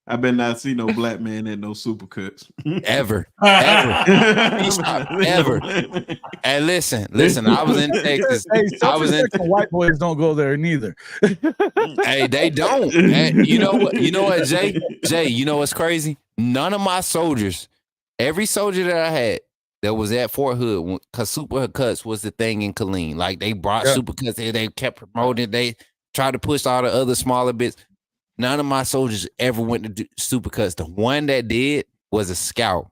I better not see no black man at no Supercuts. Ever. And listen, I was in Texas. Hey, white boys don't go there neither. Hey, they don't. And you know what, Jay, you know what's crazy? None of my soldiers, every soldier that I had that was at Fort Hood, because Supercuts was the thing in Killeen. Like, they brought Supercuts there, they kept promoting, they tried to push all the other smaller bits. None of my soldiers ever went to do Supercuts. The one that did was a scout.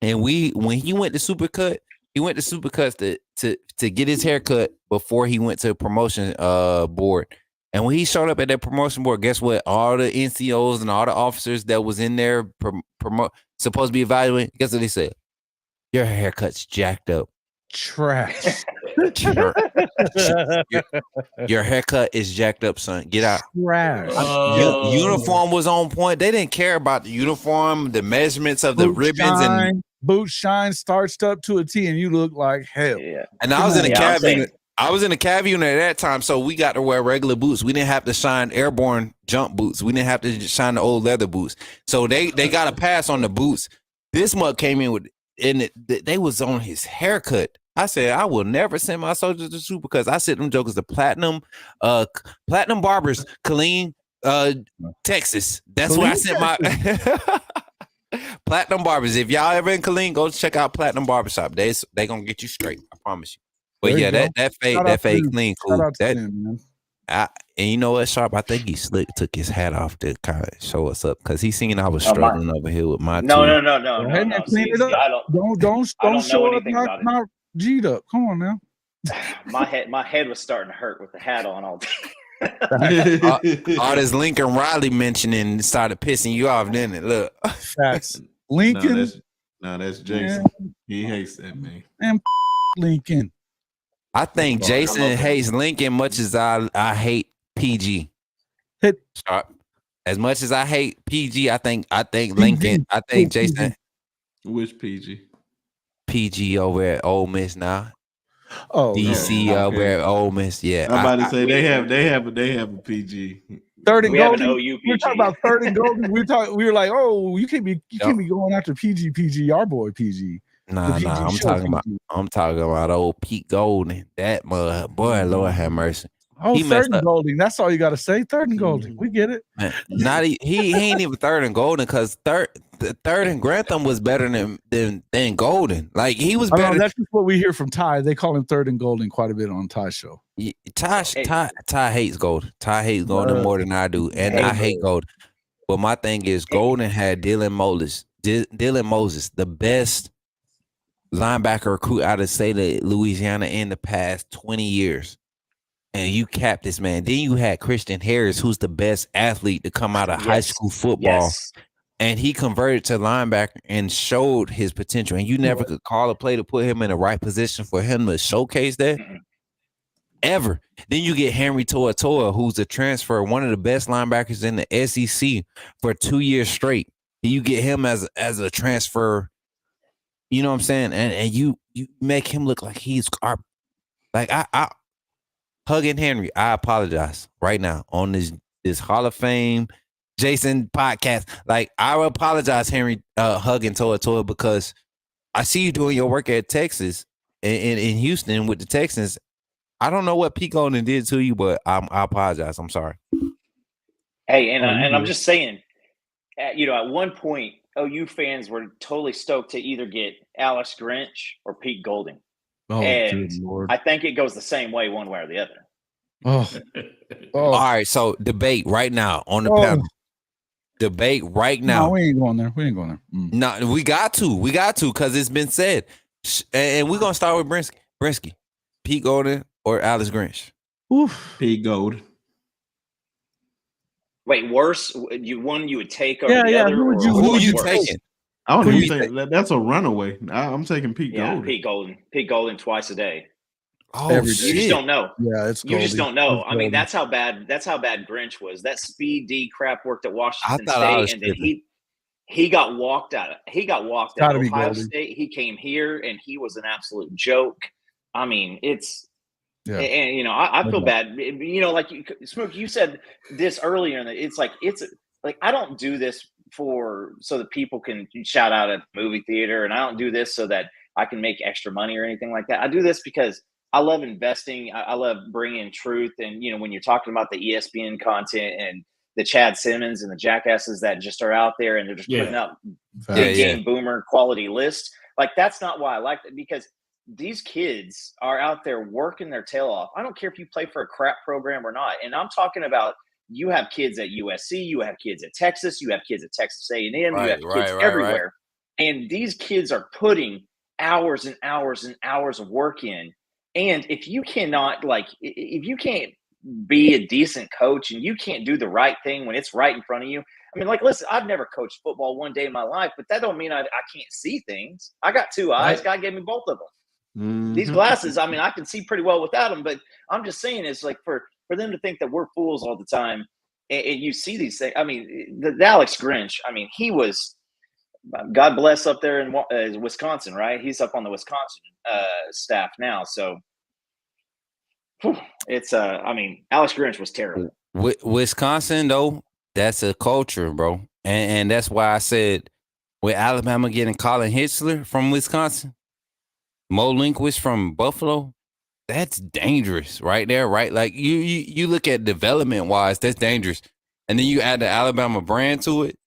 And when he went to Supercut, he went to Supercuts to get his haircut before he went to a promotion board. And when he showed up at that promotion board, guess what? All the NCOs and all the officers that was in there supposed to be evaluating, guess what they said? Your haircut's jacked up. Trash. Your haircut is jacked up, son. Get out. Trash. Uniform was on point. They didn't care about the uniform, the measurements of the ribbons, and boot shine starched up to a T, and you look like hell. Yeah. And I was in a cab unit. I was in a cab unit at that time, so we got to wear regular boots. We didn't have to shine airborne jump boots. We didn't have to shine the old leather boots. So they got a pass on the boots. This mug came in with, and they was on his haircut. I said, I will never send my soldiers to Supercuts. I sent them jokers to platinum barbers, Killeen, Texas. That's where I sent my platinum barbers. If y'all ever in Killeen, go check out Platinum Barbershop. They gonna get you straight. I promise you. But yeah, that fade clean, cool. And you know what, Sharp? I think he took his hat off to kind of show us up, because he seen I was struggling over here with my No. Don't show up not G'd up. Come on now. My head was starting to hurt with the hat on all day. All this Lincoln Riley mentioning started pissing you off, didn't it? Look. Facts. Lincoln. That's Jason. Yeah. He hates that man. And Lincoln. I think Jason hates Lincoln much as I hate PG. Sharp. As much as I hate PG, I think Lincoln. I think Jason. Which PG? PG over at Ole Miss now. Oh, DC over at Ole Miss. Yeah, I'm about to say they have a PG. Third and we golden. OU We're talking about third and golden. We were like, oh, you can't be going after PG. Our boy PG. Nah. I'm talking about old Pete Golden. That mud boy, Lord have mercy. Oh, third and golden. That's all you got to say. Third and golden. We get it. Man, he ain't even third and golden, because third and Grantham was better than Golden. Like, he was better. That's just what we hear from Ty. They call him third and golden quite a bit on Ty's show. Ty hates Golden. Ty hates Golden more than I do, and I hate Golden. But my thing is, Golden had Dylan Moses, the best linebacker recruit out of the state of Louisiana in the past 20 years. And you capped this man. Then you had Christian Harris, who's the best athlete to come out of high school football. Yes. And he converted to linebacker and showed his potential. And you never could call a play to put him in the right position for him to showcase that. Ever. Then you get Henry To'oTo'o, who's a transfer, one of the best linebackers in the SEC for 2 years straight. You get him as a transfer. You know what I'm saying? And you make him look like he's our like I Hugging Henry. I apologize right now on this Hall of Fame Jason podcast. Like I will apologize, Henry, Hugging Toa because I see you doing your work at Texas in Houston with the Texans. I don't know what Pete Golden did to you, but I apologize. I'm sorry. Hey, and I'm just saying, at one point, OU fans were totally stoked to either get Alex Grinch or Pete Golding. Oh, and good Lord. I think it goes the same way one way or the other. Oh. All right, so debate right now on the panel. Debate right now. No, we ain't going there. No, we got to because it's been said. And we're going to start with Brinsky. Pete Golden or Alex Grinch? Oof. Pete Golden. Wait, worse? You would take over the other? Who are you taking? I don't even think that's a runaway. I'm taking Pete Golden. Pete Golden. Pete Golden twice a day. Oh, you just don't know. Yeah, it's you just don't know. It's I mean, that's how bad Grinch was. That speed D crap worked at Washington State, and then he got walked out. He got walked out of Ohio State. He came here and he was an absolute joke. I mean, it's and I feel bad. Like Smook, you said this earlier, and it's like I don't do this so that people can shout out at the movie theater, and I don't do this so that I can make extra money or anything like that. I do this because I love investing. I love bringing truth. And, when you're talking about the ESPN content and the Chad Simmons and the jackasses that just are out there and they're just putting up big game boomer quality lists, like that's not why I like it, because these kids are out there working their tail off. I don't care if you play for a crap program or not. And I'm talking about you have kids at USC, you have kids at Texas, you have kids at Texas A&M, you have kids everywhere. Right. And these kids are putting hours and hours and hours of work in. And if you cannot, if you can't be a decent coach and you can't do the right thing when it's right in front of you, I mean, listen, I've never coached football one day in my life, but that don't mean I can't see things. I got two eyes. God gave me both of them. Mm-hmm. These glasses, I mean, I can see pretty well without them, but I'm just saying it's like for them to think that we're fools all the time. And you see these things. I mean, the Alex Grinch, I mean, he was, God bless, up there in Wisconsin, right? He's up on the Wisconsin staff now. So it's I mean, Alex Grinch was terrible. Wisconsin, though, that's a culture, bro. And that's why I said with Alabama getting Colin Hitzler from Wisconsin, Mo Linquist from Buffalo, that's dangerous right there, right? Like you look at development wise, that's dangerous. And then you add the Alabama brand to it,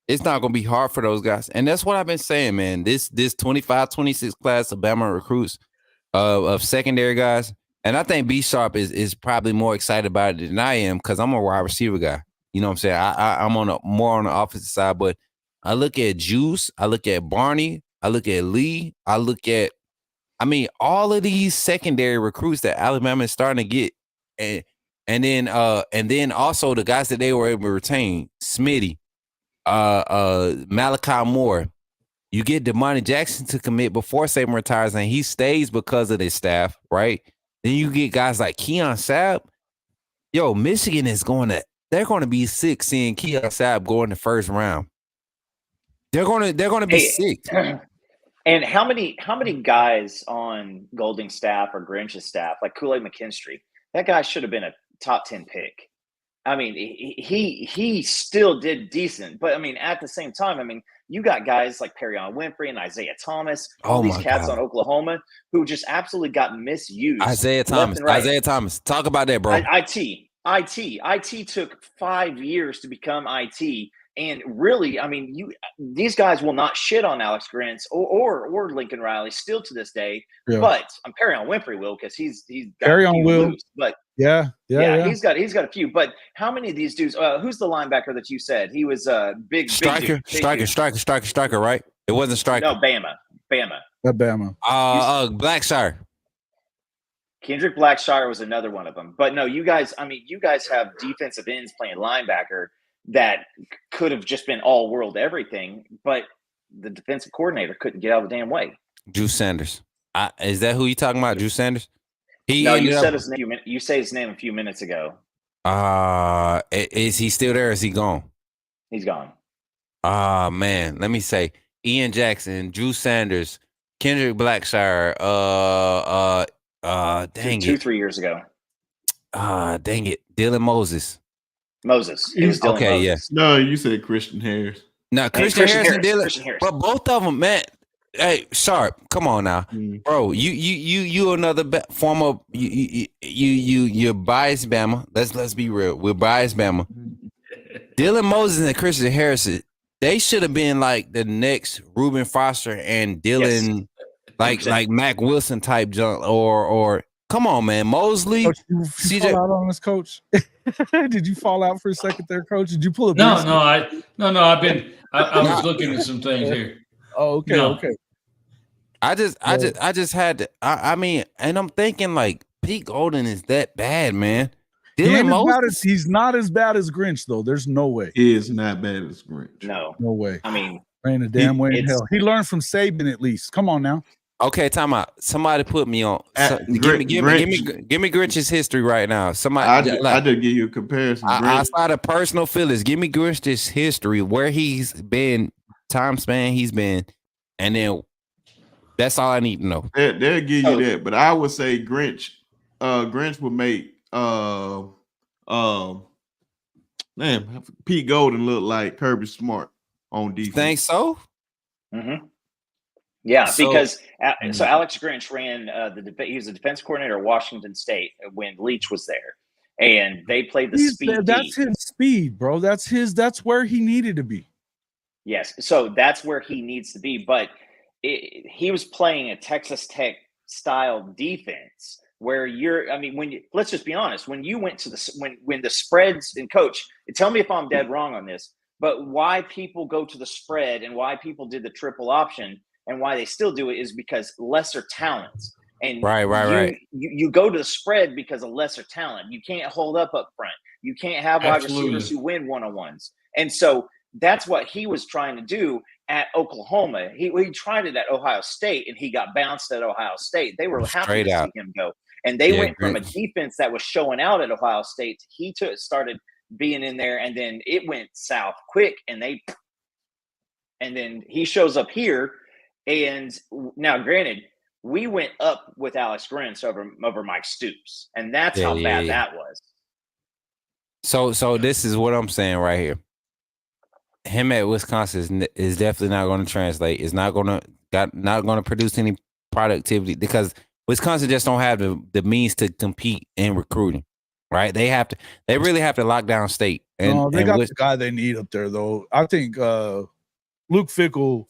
it's not going to be hard for those guys. And that's what I've been saying, man. This 25, 26 class of Bama recruits of secondary guys. And I think B Sharp is probably more excited about it than I am because I'm a wide receiver guy. You know what I'm saying? I'm more on the offensive side, but I look at Juice, I look at Barney, I look at Lee, I look at, I mean, all of these secondary recruits that Alabama is starting to get, and then also the guys that they were able to retain, Smitty, Malachi Moore. You get Damani Jackson to commit before Saban retires, and he stays because of his staff, right? Then you get guys like Keon Sabb. Yo, Michigan they're going to be sick seeing Keon Sabb go in the first round. They're going to be sick. And how many guys on Golding's staff or Grinch's staff, like Kool-Aid McKinstry, that guy should have been a top 10 pick. I mean, he still did decent, but I mean, at the same time, I mean, you got guys like Perion Winfrey and Isaiah Thomas, all these cats on Oklahoma who just absolutely got misused. Isaiah Thomas, talk about that, bro. IT took 5 years to become IT. And really, I mean, these guys will not shit on Alex Grinch or Lincoln Riley still to this day. Yeah. But Perion Winfrey will because he's got Perion will. Loose, but yeah. He's got a few. But how many of these dudes? Who's the linebacker that you said he was big striker? Striker, right? It wasn't striker. No, Bama. Bama. Blackshire. Kendrick Blackshire was another one of them. But no, you guys have defensive ends playing linebacker that could have just been all world everything, but the defensive coordinator couldn't get out of the damn way. Drew Sanders. Is that who you talking about? Drew Sanders? No, you said his name. You say his name a few minutes ago. Is he still there? Or is he gone? He's gone. Man, let me say Ian Jackson, Drew Sanders, Kendrick Blackshire, dang it. 3 years ago. Dang it. Dylan Moses. Moses. It was Dylan Okay, Moses. yeah. No, you said Christian Harris. No, Christian Harris and Dylan. Christian Harris. But both of them, man. Hey, Sharp, come on now, bro. You another former. You're biased Bama. Let's be real. We're biased Bama. Dylan Moses and Christian Harris, they should have been like the next Reuben Foster and Dylan, like Mac Wilson type junk. Or come on, man, Mosley. Coach, you fall out on us, Coach. Did you fall out for a second there, Coach? Did you pull a? No. I was looking at some things here. Oh, okay, okay. I just had to. I mean, and I'm thinking like Pete Golden is that bad, man. Dylan Moses, he's not as bad as Grinch though. There's no way. He is not bad as Grinch. No way. I mean, ain't a damn way in hell. He learned from Saban at least. Come on now. Okay, time out. Somebody put me on. Give me Grinch's history right now. Somebody, I did give you a comparison. I started personal feelings. Give me Grinch's history, where he's been, time span he's been, and then that's all I need to know. They'll give you that, but I would say Grinch would make Pete Golden look like Kirby Smart on defense. Think so? Mm-hmm. Yeah, because Alex Grinch ran he was a defense coordinator at Washington State when Leach was there, and they played the speed. That's his speed, bro. That's where he needed to be. Yes, so that's where he needs to be. But he was playing a Texas Tech style defense where let's just be honest. When you went to when the spreads, and Coach, tell me if I'm dead wrong on this, but why people go to the spread and why people did the triple option and why they still do it is because lesser talents. And right. You go to the spread because of lesser talent. You can't hold up front. You can't have wide receivers who win one-on-ones. And so that's what he was trying to do at Oklahoma. He tried it at Ohio State, and he got bounced at Ohio State. They were happy to see him go. And they went from a defense that was showing out at Ohio State. He started being in there, and then it went south quick, and then he shows up here. And now, granted, we went up with Alex Grinch over Mike Stoops, and that's how bad that was. So this is what I'm saying right here. Him at Wisconsin is definitely not going to translate. It's not going to produce any productivity because Wisconsin just don't have the means to compete in recruiting, right? They really have to lock down state. And they got the guy they need up there though. I think Luke Fickell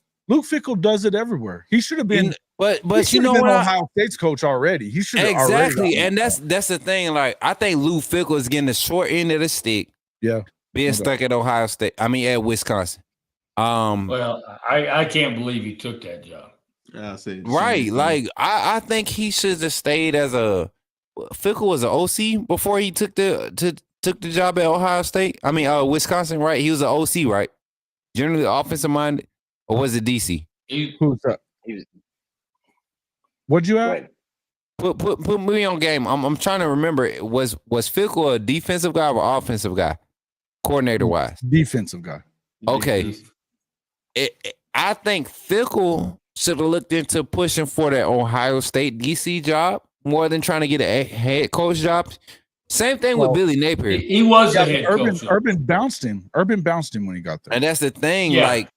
does it everywhere. He should have been, but you know what? Ohio State's coach already. He should have exactly, and that's the thing. Like I think Luke Fickell is getting the short end of the stick. Yeah, being stuck at Ohio State. I mean, at Wisconsin. Well, I can't believe he took that job. Right, like I think he should have stayed as Fickell was an OC before he took the job at Ohio State. I mean, Wisconsin, right? He was an OC, right? Generally offensive minded. Or was it DC? Who's that? What'd you add? Put me on game. I'm trying to remember. Was Fickell a defensive guy or offensive guy? Coordinator wise, defensive guy. Okay. I think Fickell should have looked into pushing for that Ohio State DC job more than trying to get a head coach job. Same thing with Billy Napier. He was a head coach. Urban bounced him when he got there. And that's the thing. Like,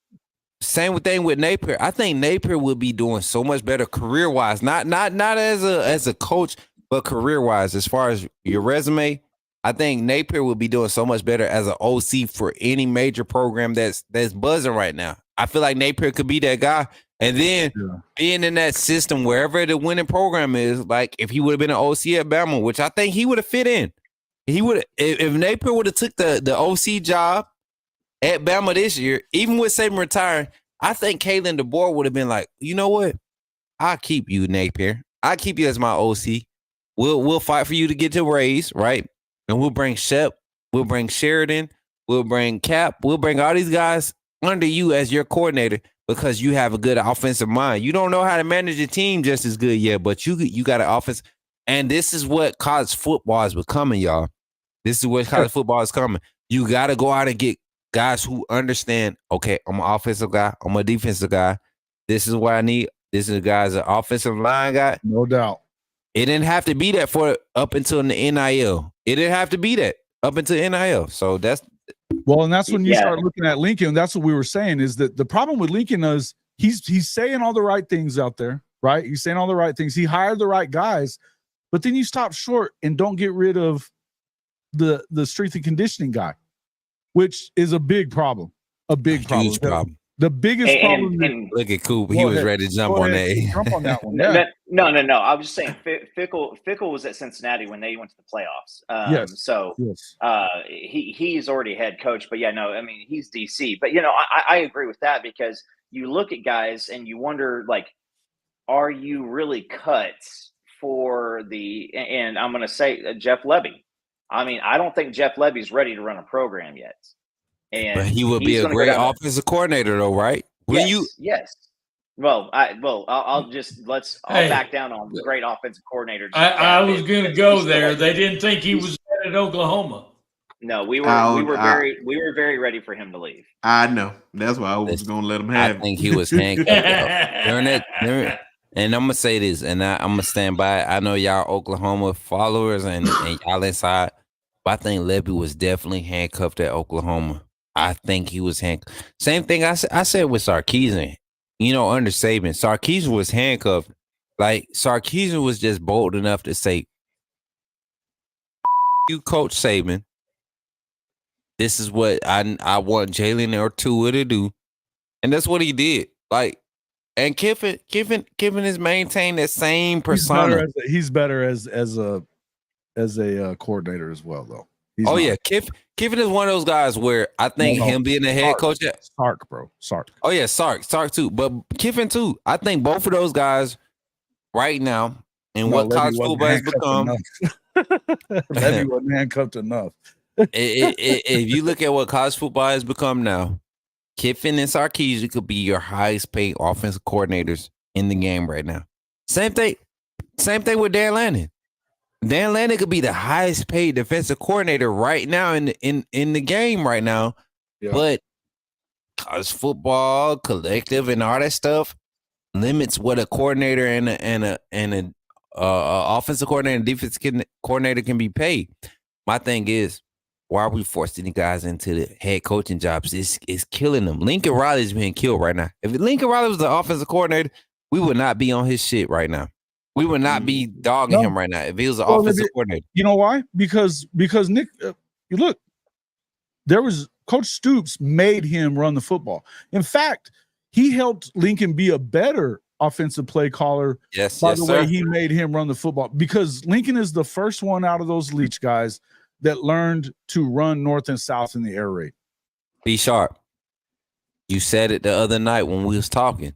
same thing with Napier. I think Napier would be doing so much better career wise, not as a coach, but career wise. As far as your resume, I think Napier would be doing so much better as an OC for any major program that's buzzing right now. I feel like Napier could be that guy. And then being in that system, wherever the winning program is, like if he would have been an OC at Bama, which I think he would have fit in. He would if Napier would have took the OC job at Bama this year, even with Saban retiring, I think Kalen DeBoer would have been like, you know what? I'll keep you, Napier. I'll keep you as my OC. We'll fight for you to get your raise, right? And we'll bring Shep, we'll bring Sheridan, we'll bring Cap, we'll bring all these guys under you as your coordinator because you have a good offensive mind. You don't know how to manage a team just as good yet, but you got an offense. And this is what college football is becoming, y'all. This is what college football is coming. You got to go out and get guys who understand, okay, I'm an offensive guy, I'm a defensive guy. This is what I need. This is guys an offensive line guy. No doubt. It didn't have to be that for up until the NIL. It didn't have to be that up until NIL. So that's and that's when you start looking at Lincoln. That's what we were saying is that the problem with Lincoln is he's saying all the right things out there, right? He's saying all the right things. He hired the right guys, but then you stop short and don't get rid of the strength and conditioning guy, which is a big problem. A big problem. Huge problem. The biggest problem. And look at Coop. He was ready to jump on that. Jump on that one. Yeah. No. I was just saying Fickle was at Cincinnati when they went to the playoffs. Yes. So he's already head coach. But I mean, he's DC. But I agree with that because you look at guys and you wonder, like, are you really cut for and I'm going to say Jeff Lebby. I mean, I don't think Jeff Lebby's ready to run a program yet. But he would be a great offensive coordinator, though, right? Yes. Well, I'll back down on the great offensive coordinator. I was going to go there. They didn't think he was at Oklahoma. No, we were very ready for him to leave. I know. That's why I was going to let him have. I think he was handcuffed during that. And I'm gonna say this, and I'm gonna stand by it. I know y'all Oklahoma followers and y'all inside, but I think Lebby was definitely handcuffed at Oklahoma. I think he was handcuffed. Same thing I said with Sarkisian. Under Saban, Sarkisian was handcuffed. Like, Sarkisian was just bold enough to say, "You, Coach Saban. This is what I want Jalen or Tua to do," and that's what he did. Like, and Kiffin has maintained that same persona. He's better as a coordinator as well, though. Kiffin is one of those guys where I think him being the head coach. Sark, bro. Sark. Oh yeah, Sark too. But Kiffin too. I think both of those guys right now and what college football has become. Lebby wasn't handcuffed enough. If you look at what college football has become now, Kiffin and Sarkisian could be your highest paid offensive coordinators in the game right now. Same thing with Dan Lanning. Dan Lanning could be the highest paid defensive coordinator right now in the game right now. Yeah. But college football, collective, and all that stuff limits what a coordinator and a offensive coordinator and defensive coordinator can be paid. My thing is, why are we forcing the guys into the head coaching jobs? It's killing them. Lincoln Riley's being killed right now. If Lincoln Riley was the offensive coordinator, we would not be on his shit right now. We would not be dogging him right now if he was an offensive coordinator. You know why? Because Nick, you look, there was Coach Stoops made him run the football. In fact, he helped Lincoln be a better offensive play caller. By the way, he made him run the football because Lincoln is the first one out of those Leach guys that learned to run north and south in the air raid. Be sharp. You said it the other night when we was talking.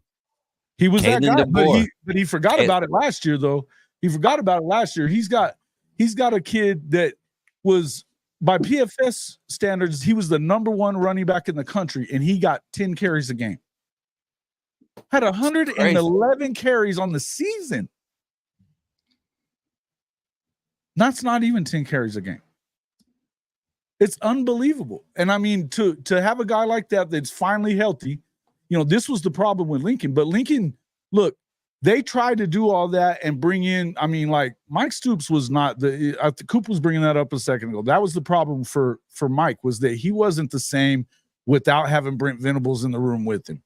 He was that guy, but he forgot about it last year, though. He forgot about it last year. He's got a kid that was, by PFS standards, he was the number one running back in the country, and he got 10 carries a game. Had 111 carries on the season. That's not even 10 carries a game. It's unbelievable. And I mean, to have a guy like that that's finally healthy, this was the problem with Lincoln. But Lincoln, look, they tried to do all that and bring in, I mean, like Mike Stoops was not Coop was bringing that up a second ago. That was the problem for Mike, was that he wasn't the same without having Brent Venables in the room with him.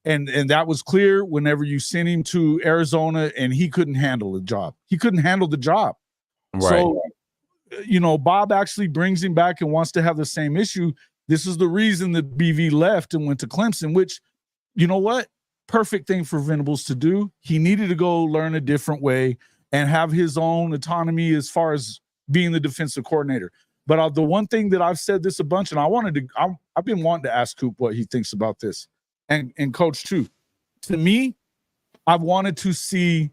And that was clear whenever you sent him to Arizona and he couldn't handle the job. He couldn't handle the job. Right. So, Bob actually brings him back and wants to have the same issue. This is the reason that BV left and went to Clemson, which, you know what? Perfect thing for Venables to do. He needed to go learn a different way and have his own autonomy as far as being the defensive coordinator. But the one thing that I've said this a bunch, and I've been wanting to ask Coop what he thinks about this, and Coach too. To me, I've wanted to see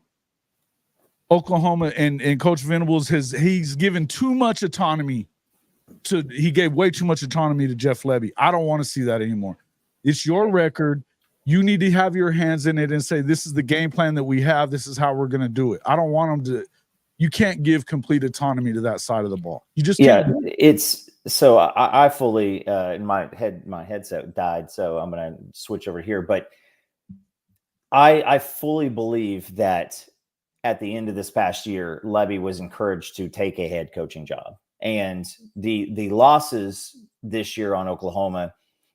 Oklahoma and Coach Venables he's given too much autonomy. He gave way too much autonomy to Jeff Lebby. I don't want to see that anymore. It's your record. You need to have your hands in it and say, this is the game plan that we have. This is how we're going to do it. I don't want them to. You can't give complete autonomy to that side of the ball. You just can't. It's So I fully in my headset died, so I'm gonna switch over here. But I fully believe that at the end of this past year, Levy was encouraged to take a head coaching job, and the losses this year on Oklahoma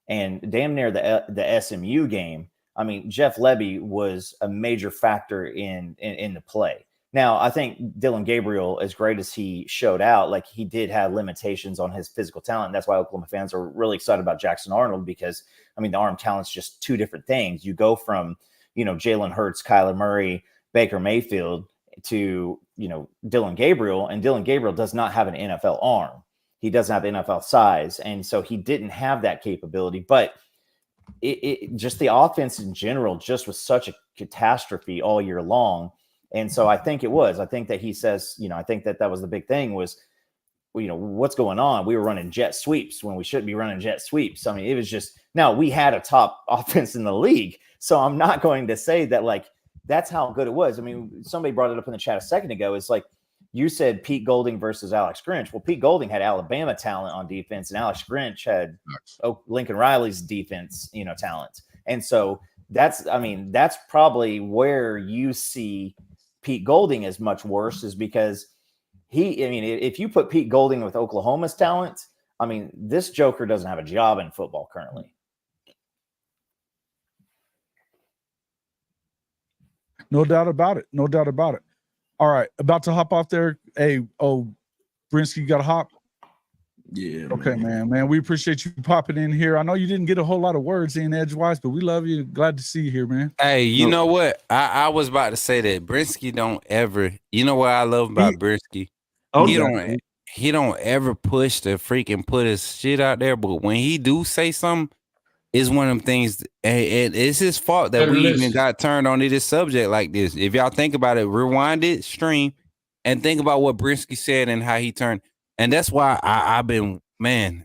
and damn near the SMU game. I mean, Jeff Levy was a major factor in the play. Now, I think Dylan Gabriel, as great as he showed out, like he did have limitations on his physical talent. That's why Oklahoma fans are really excited about Jackson Arnold because, I mean, the arm talent's just two different things. You go from, Jalen Hurts, Kyler Murray, Baker Mayfield to, Dylan Gabriel, and Dylan Gabriel does not have an NFL arm. He doesn't have NFL size. And so he didn't have that capability. But it just the offense in general just was such a catastrophe all year long. And so I think that he says, I think that was the big thing was, what's going on? We were running jet sweeps when we shouldn't be running jet sweeps. I mean, it was just, now we had a top offense in the league. So I'm not going to say that like, that's how good it was. I mean, somebody brought it up in the chat a second ago. It's like, you said Pete Golding versus Alex Grinch. Well, Pete Golding had Alabama talent on defense, and Alex Grinch had Lincoln Riley's defense, talent. And so that's probably where you see Pete Golding is much worse, is because if you put Pete Golding with Oklahoma's talent, I mean, this joker doesn't have a job in football currently. No doubt about it. No doubt about it. All right, about to hop off there. Hey, Brinsky, you got to hop? Yeah. Okay, man. We appreciate you popping in here. I know you didn't get a whole lot of words in edgewise, but we love you. Glad to see you here, man. Hey, you know what? I was about to say that Brinsky don't ever. You know what I love about Brinsky? He don't ever push to freaking put his shit out there. But when he do say something, it's one of them things, and it's his fault that we even got turned on to this subject like this. If y'all think about it, rewind it, stream, and think about what Brinsky said and how he turned. And that's why I've been,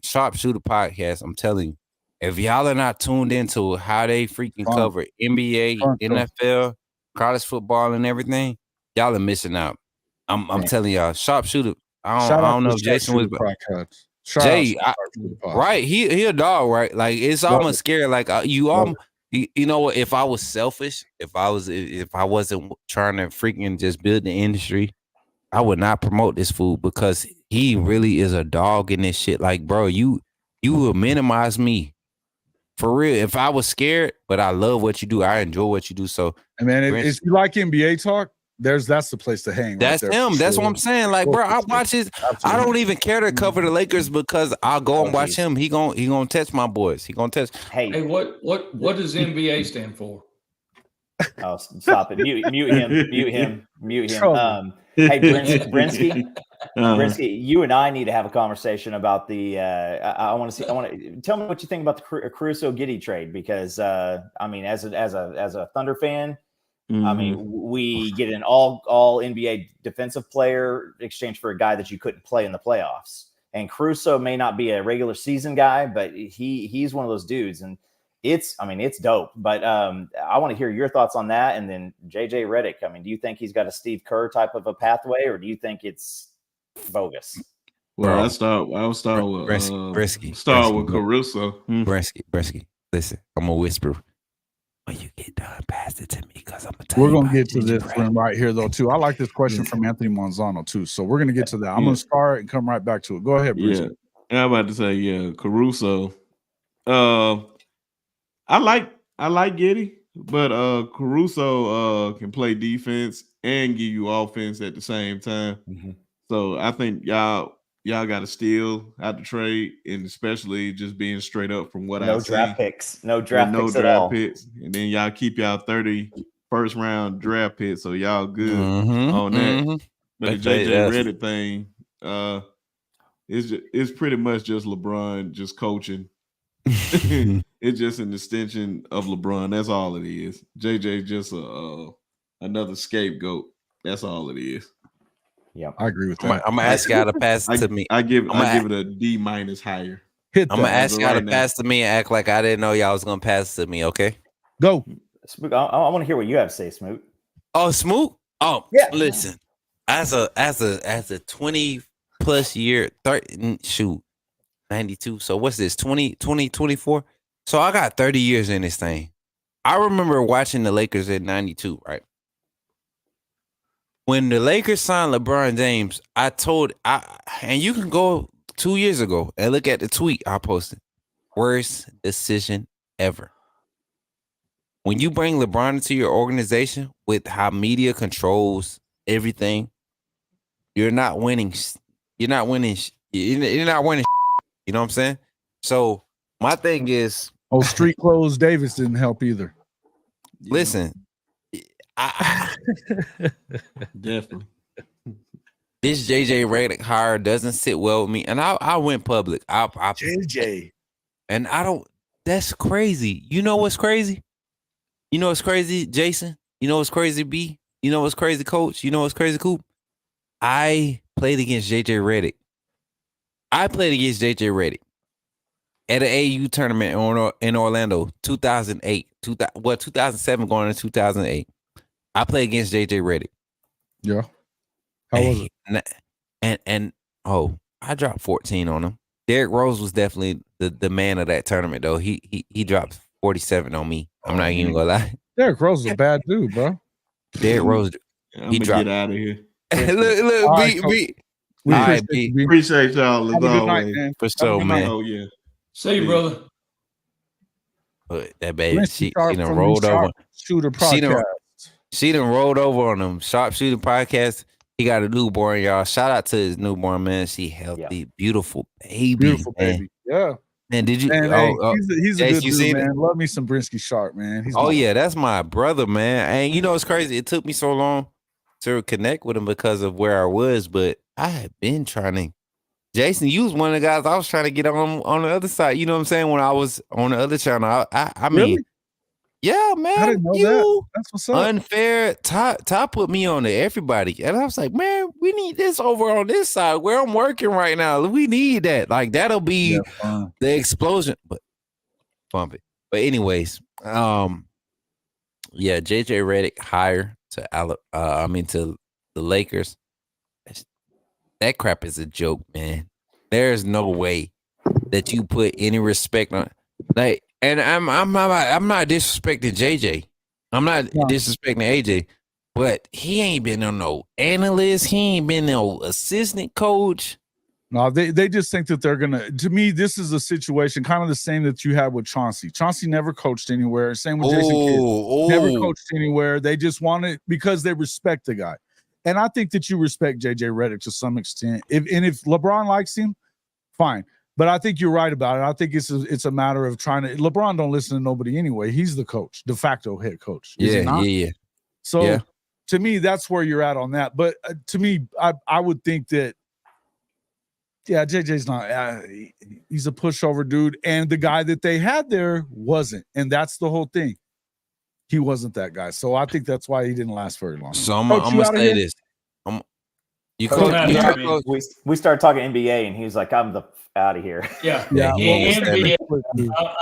Sharpshooter Podcast, I'm telling you, if y'all are not tuned into how they freaking cover NBA, NFL, college football, and everything, y'all are missing out. I'm telling y'all, Sharpshooter, I don't know if Jason was... Jay, right? He a dog, right? Like it's almost scary. Like you know what? If I was selfish, if I wasn't trying to freaking just build the industry, I would not promote this food because he really is a dog in this shit. Like, bro, you will minimize me for real. If I was scared, but I love what you do, I enjoy what you do. So, man, if you like NBA talk, that's the place to hang. That's right him. That's what I'm saying. Like, bro, I watch his. Absolutely. I don't even care to cover the Lakers because I'll go and watch him. He gonna test my boys. He gonna test. Hey, what does NBA stand for? Oh, stop it! Mute him. Hey, Brinsky, you and I need to have a conversation about the. I want to tell me what you think about the Caruso Giddey trade because as a Thunder fan. Mm-hmm. I mean, we get an all NBA defensive player exchange for a guy that you couldn't play in the playoffs. And Caruso may not be a regular season guy, but he's one of those dudes. And it's dope. But I want to hear your thoughts on that. And then JJ Redick, I mean, do you think he's got a Steve Kerr type of a pathway, or do you think it's bogus? Well, I'll start with Brisky. Start with Caruso. Brisky. Listen, I'm gonna whisper. When you get done, pass it to me because I'm gonna we're gonna get to this one right here though too. I like this question from Anthony Manzano too, so we're gonna get to that. I'm gonna start and come right back to it. Go ahead, Bruce. Yeah, I'm about to say Caruso. I like Giddey, but Caruso can play defense and give you offense at the same time. Mm-hmm. So I think y'all got to steal out the trade, and especially just being straight up from what I see. No draft picks, and then y'all keep y'all 30 first round draft picks, so y'all good on that. Mm-hmm. But the JJ Redick thing, it's pretty much just LeBron just coaching. It's just an extension of LeBron. That's all it is. JJ just another scapegoat. That's all it is. Yeah, I agree with that. I'm gonna ask y'all to pass it to me. I give it a D- higher. I'm gonna ask y'all to pass to me and act like I didn't know y'all was gonna pass it to me. Okay, go. Smook, I want to hear what you have to say, Smook. Oh, Smook. Oh, yeah. Listen, as a 20+ year, 30 shoot. 92. So what's this? 24? So I got 30 years in this thing. I remember watching the Lakers in 92, right? When the Lakers signed LeBron James, and you can go 2 years ago and look at the tweet I posted. Worst decision ever. When you bring LeBron into your organization with how media controls everything, you're not winning. You're not winning. You're not winning. You know what I'm saying? So my thing is, street clothes Davis didn't help either. Listen, Definitely. This JJ Redick hire doesn't sit well with me, and I went public. JJ, and I don't. That's crazy. You know what's crazy? You know what's crazy, Jason? You know what's crazy, B? You know what's crazy, Coach? You know what's crazy, Coop? I played against JJ Redick. I played against JJ Redick at an AU tournament in Orlando, 2008. 2007 going into 2008. I played against JJ Redick. Yeah. How was it? And I dropped 14 on him. Derrick Rose was definitely the man of that tournament, though. He dropped 47 on me. I'm not even gonna lie. Derrick Rose is a bad dude, bro. Derrick Rose. I'm gonna get out of here. look, right, B. We All right, appreciate B. you, Appreciate y'all as Have a good night, always. man. For sure, man. Oh yeah. See you, brother. But that baby, Lindsay she Sharp done from rolled the over. Shooter She done- podcast. She done rolled over on them. Sharpshooter podcast. He got a newborn, y'all. Shout out to his newborn, man. She healthy, beautiful baby. Beautiful man. baby. Yeah. And did you? Man, he's a Jace, good you dude, seen it? man. Love me some Brinsky Sharp, man. He's Yeah, that's my brother, man. And you know it's crazy. It took me so long to connect with him because of where I was, but I had been trying to. Jason, you was one of the guys I was trying to get on the other side. You know what I'm saying? When I was on the other channel, I mean, Really? yeah, man. I didn't know that. That's what's up. Unfair. Top put me on to everybody, and I was like, man, we need this over on this side where I'm working right now. We need that. Like that'll be the explosion. But bump it. But anyways, JJ Redick hire to to the Lakers. That crap is a joke, man. There's no way that you put any respect on like. And I'm not disrespecting JJ. I'm not disrespecting AJ, but he ain't been on no analyst. He ain't been no assistant coach. No, they just think that they're gonna. To me, this is a situation kind of the same that you had with Chauncey. Chauncey never coached anywhere. Same with Jason Kidd. Never coached anywhere. They just want it because they respect the guy. And I think that you respect JJ Redick to some extent. If LeBron likes him, fine. But I think you're right about it. I think it's a matter of trying to. LeBron don't listen to nobody anyway. He's the coach, de facto head coach. Yeah. So to me, that's where you're at on that. But to me, I would think that. Yeah, JJ's not. He's a pushover dude, and the guy that they had there wasn't, and that's the whole thing. He wasn't that guy, so I think that's why he didn't last very long. So I'm gonna say this. We started talking NBA, and he was like, "I'm the out of here." Yeah. NBA.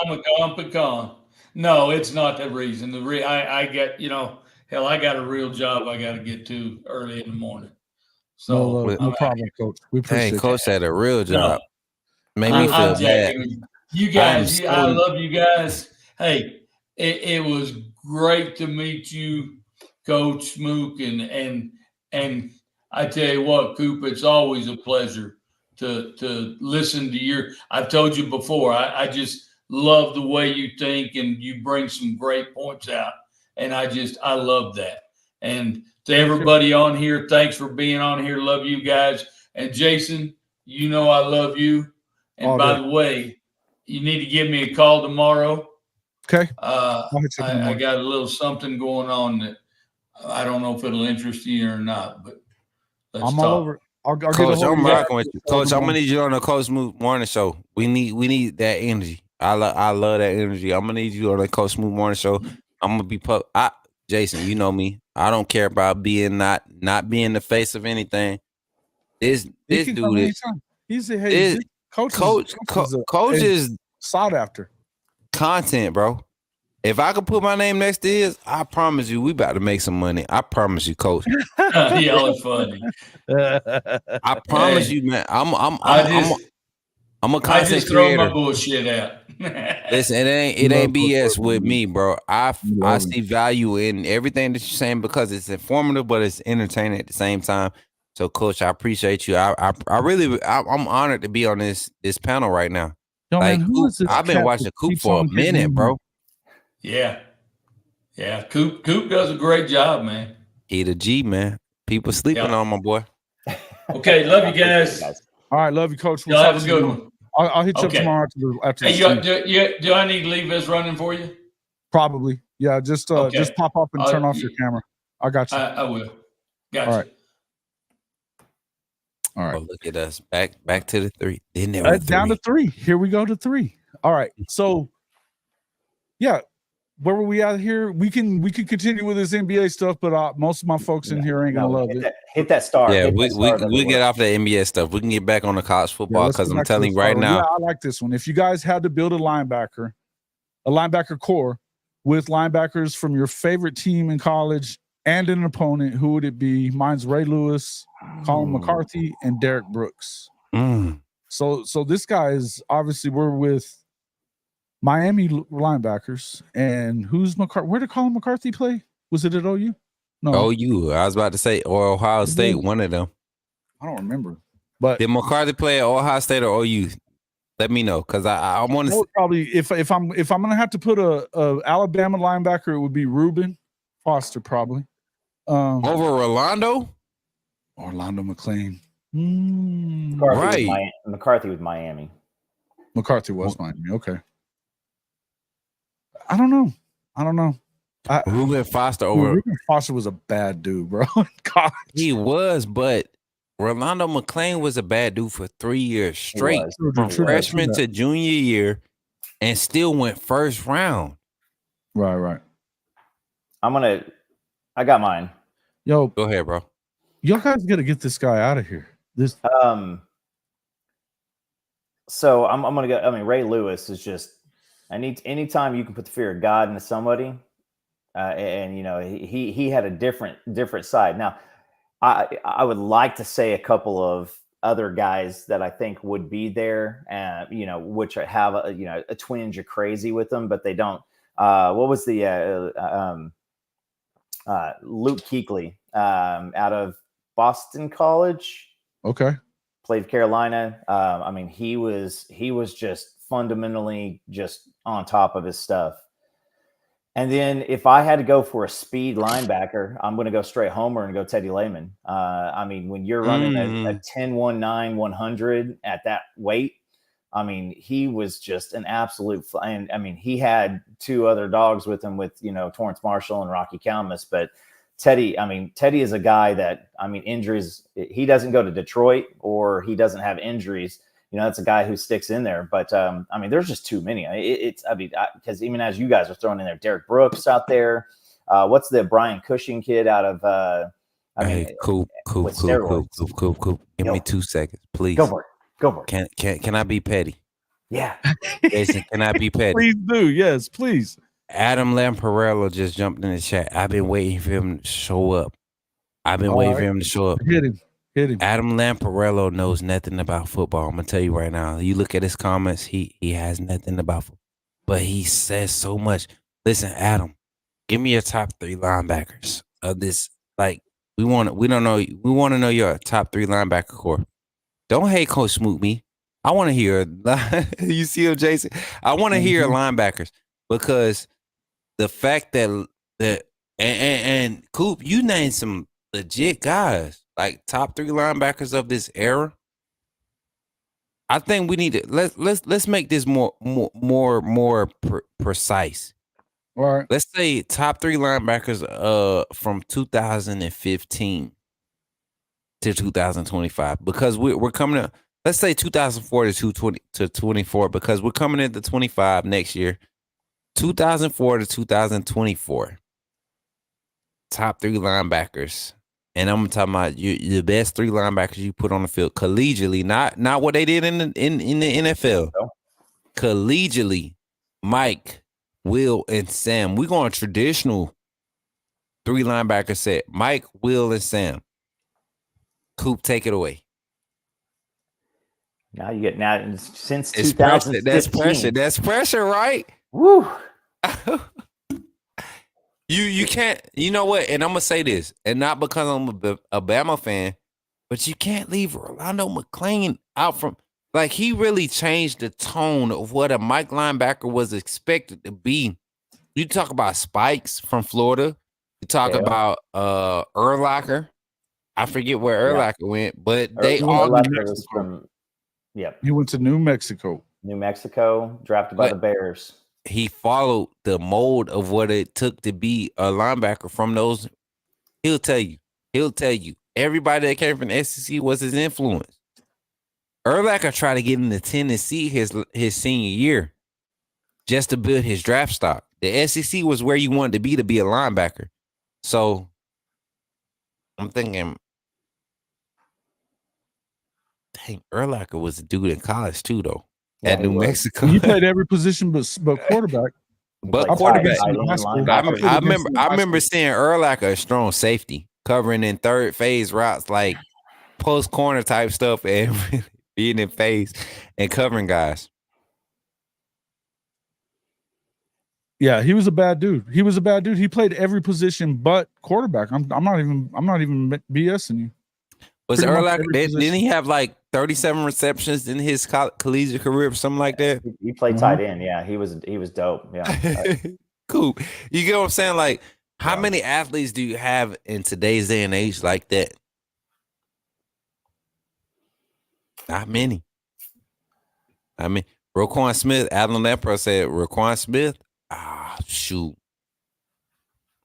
I'm a pecan. No, it's not the reason. I get I got a real job I got to get to early in the morning. So no problem, Coach. We appreciate Coach had a real job. No, Made me feel bad. You guys, I love you guys. Hey, it was great to meet you, Coach Smook, and I tell you what, Coop, it's always a pleasure to listen to your. I've told you before, I just love the way you think, and you bring some great points out, and I love that. And to everybody on here, thanks for being on here. Love you guys. And Jason, I love you. And by the way, you need to give me a call tomorrow. Okay. I got a little something going on that I don't know if it'll interest you or not, but let's talk. All over. Coach, I'm rocking with you. Coach, I'm gonna need you on the Coach Smook Morning Show. We need that energy. I love that energy. I'm gonna need you on the Coach Smook Morning Show. I'm gonna be Jason, you know me. I don't care about being not being the face of anything. This dude is. He's a coach is sought after content, bro. If I could put my name next to his, I promise you, we about to make some money. I promise you, Coach. Y'all are funny. I promise you, man. I'm I'm a I content just throw creator. my bullshit out. Listen, it ain't BS with me, bro. I see value in everything that you're saying because it's informative, but it's entertaining at the same time. So, Coach, I appreciate you. I'm honored to be on this panel right now. Yo, like, man, Coop, I've been watching Coop for a minute, bro. Yeah. Coop does a great job, man. He the G, man. People sleeping on my boy. Okay, love you guys. All right, love you, Coach. We'll Y'all have a good one. I'll hit you up tomorrow after the stream. Do I need to leave this running for you? Probably. Yeah, just pop up and turn off your camera. I got you. I will. Got All you. right. All right. Oh, look at us. Back to the 3. Then there was down to 3. Here we go to 3. All right. So, yeah. Where were we at here? We can continue with this NBA stuff, but most of my folks in here ain't gonna love it. Hit that star. Yeah, we get off the NBA stuff. We can get back on the college football because I'm telling you right now. Yeah, I like this one. If you guys had to build a linebacker core with linebackers from your favorite team in college and an opponent, who would it be? Mine's Ray Lewis, Colin McCarthy, and Derek Brooks. So this guy is obviously we're with Miami linebackers, and who's McCarthy? Where did Colin McCarthy play? Was it at OU? No, OU. I was about to say or Ohio State. One of them. I don't remember. But did McCarthy play at Ohio State or OU? Let me know because I want to probably if I'm gonna have to put a Alabama linebacker, it would be Reuben Foster probably over Orlando McClain. McCarthy with Miami. McCarthy was Miami. Okay. I don't know. Reuben Foster over. Reuben Foster was a bad dude, bro. God. He was, but Rolando McClain was a bad dude for 3 years straight, from freshman to junior year, and still went first round. Right. I got mine. Yo, go ahead, bro. Y'all guys got to get this guy out of here. So I'm gonna go. I mean, Ray Lewis is just. Anytime you can put the fear of God into somebody, and you know he had a different side. Now, I would like to say a couple of other guys that I think would be there, and you know, which have a twinge of crazy with them, but they don't. What was the Luke Kuechly out of Boston College? Okay, played Carolina. I mean, he was just fundamentally just on top of his stuff. And then if I had to go for a speed linebacker, I'm going to go straight homer and go Teddy Lehman. I mean, when you're running a 10-1-9 100 at that weight, I mean, he was just an absolute and I mean, he had 2 other dogs with him with, Torrance Marshall and Rocky Calmus, but Teddy is a guy that, I mean, injuries, he doesn't go to Detroit or he doesn't have injuries. That's a guy who sticks in there. But, I mean, there's just too many. Because even as you guys are throwing in there, Derek Brooks out there. What's the Brian Cushing kid out of Cool. Give me 2 seconds, please. Go for it. Can I be petty? Yeah. Jason, can I be petty? Please do. Yes, please. Adam Lamparello just jumped in the chat. I've been waiting for him to show up. Hit him. Adam Lamparello knows nothing about football. I'm gonna tell you right now. You look at his comments, he has nothing about football, but he says so much. Listen, Adam, give me your top 3 linebackers of this. Like we want to know your top 3 linebacker core. Don't hate Coach Smook me. I want to hear. You see him, Jason? I want to hear linebackers because the fact that and Coop, you named some legit guys. Like top 3 linebackers of this era. I think we need to let's make this more precise. All right. Let's say top 3 linebackers from 2015 to 2025 because we're coming to, let's say 2004 to 24 because we're coming into 25 next year. 2004 to 2024. Top 3 linebackers. And I'm talking about the best 3 linebackers you put on the field collegially, not what they did in the NFL. Collegially, Mike, Will, and Sam. We're going traditional 3 linebacker set. Mike, Will, and Sam. Coop, take it away. Now you get since It's 2015. That's pressure. That's pressure, right? Woo. You can't. You know what? And I'm gonna say this, and not because I'm a Bama fan, but you can't leave Rolando McClain out from. Like, he really changed the tone of what a Mike linebacker was expected to be. You talk about Spikes from Florida. You talk about Urlacher. I forget where Urlacher went, but they all was from. Yep. He went to New Mexico. New Mexico, drafted by the Bears. He followed the mold of what it took to be a linebacker from those. He'll tell you. Everybody that came from the SEC was his influence. Urlacher tried to get into Tennessee his senior year just to build his draft stock. The SEC was where you wanted to be a linebacker. So I'm thinking, dang, Urlacher was a dude in college too, though. At New Mexico. He played every position but quarterback. But quarterback. I remember seeing Urlacher a strong safety, covering in third phase routes, like post corner type stuff, and being in phase and covering guys. Yeah, he was a bad dude. He played every position but quarterback. I'm not even BSing you. Was Urlacher, didn't he have like 37 receptions in his collegiate career or something like that? He played tight end. Yeah, he was dope. Yeah. Cool. You get what I'm saying? Like, how many athletes do you have in today's day and age like that? Not many. I mean, Roquan Smith, Adam Lepro said, Roquan Smith, shoot.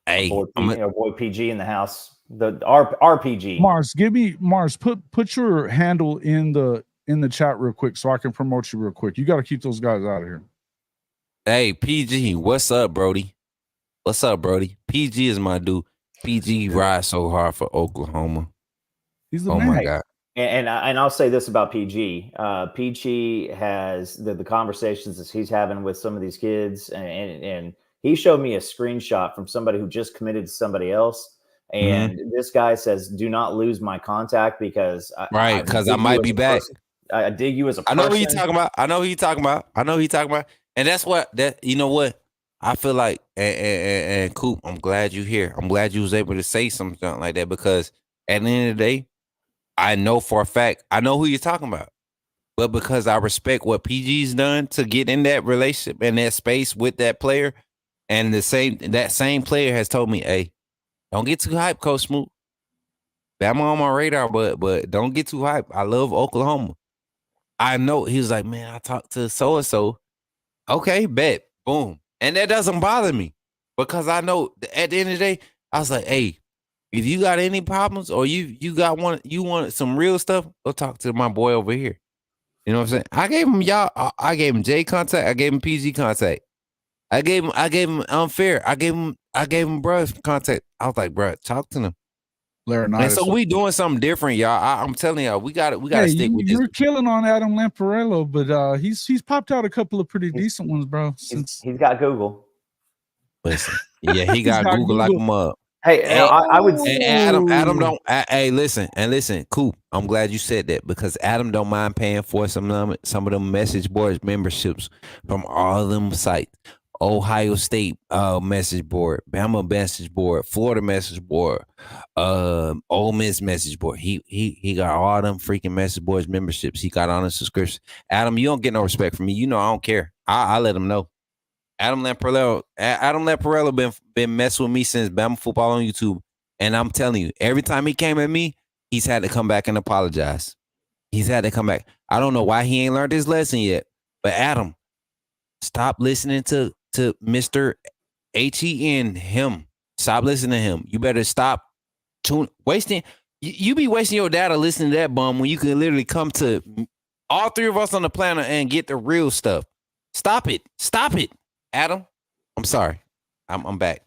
Hey, boy PG in the house. The RPG. Mars, put your handle in the chat real quick so I can promote you real quick. You got to keep those guys out of here. Hey, PG, what's up, Brody? PG is my dude. PG rides so hard for Oklahoma. He's the man. My God. And I'll say this about PG. PG has the conversations that he's having with some of these kids, and he showed me a screenshot from somebody who just committed to somebody else. And this guy says, "Do not lose my contact because I might be back. I dig you as a person." I know who you're talking about. And that's what you know what I feel like. And Coop, I'm glad you're here. I'm glad you was able to say something like that, because at the end of the day, I know for a fact I know who you're talking about. But because I respect what PG's done to get in that relationship and that space with that player, and that same player has told me, "Hey, don't get too hyped, Coach Smook. I'm on my radar, but don't get too hyped. I love Oklahoma." I know. He was like, "Man, I talked to so-and-so." Okay, bet. Boom. And that doesn't bother me, because I know at the end of the day, I was like, "Hey, if you got any problems or you want some real stuff, go talk to my boy over here." You know what I'm saying? I gave him J contact. I gave him PG contact. I gave him unfair. I gave him bruh's contact. I was like, "Bruh, talk to them." And so we doing something different, y'all. I'm telling y'all, we got to stick with this. You're killing on Adam Lamparello, but he's popped out a couple of pretty decent ones, bro. He's got Google. Listen, yeah, he got Google like a mug. Hey, I would say Adam don't. Hey, listen, Coop. I'm glad you said that, because Adam don't mind paying for some of them message boards memberships from all of them sites. Ohio State message board, Bama message board, Florida message board, Ole Miss message board. He got all them freaking message boards memberships. He got on a subscription. Adam, you don't get no respect from me. You know I don't care. I let him know. Adam Lamparello been messing with me since Bama football on YouTube, and I'm telling you, every time he came at me, he's had to come back and apologize. He's had to come back. I don't know why he ain't learned his lesson yet, but Adam, stop listening to Mr. HEN, him. Stop listening to him. You better stop wasting. You be wasting your data listening to that bum when you can literally come to all three of us on the planet and get the real stuff. Stop it, Adam. I'm sorry. I'm back.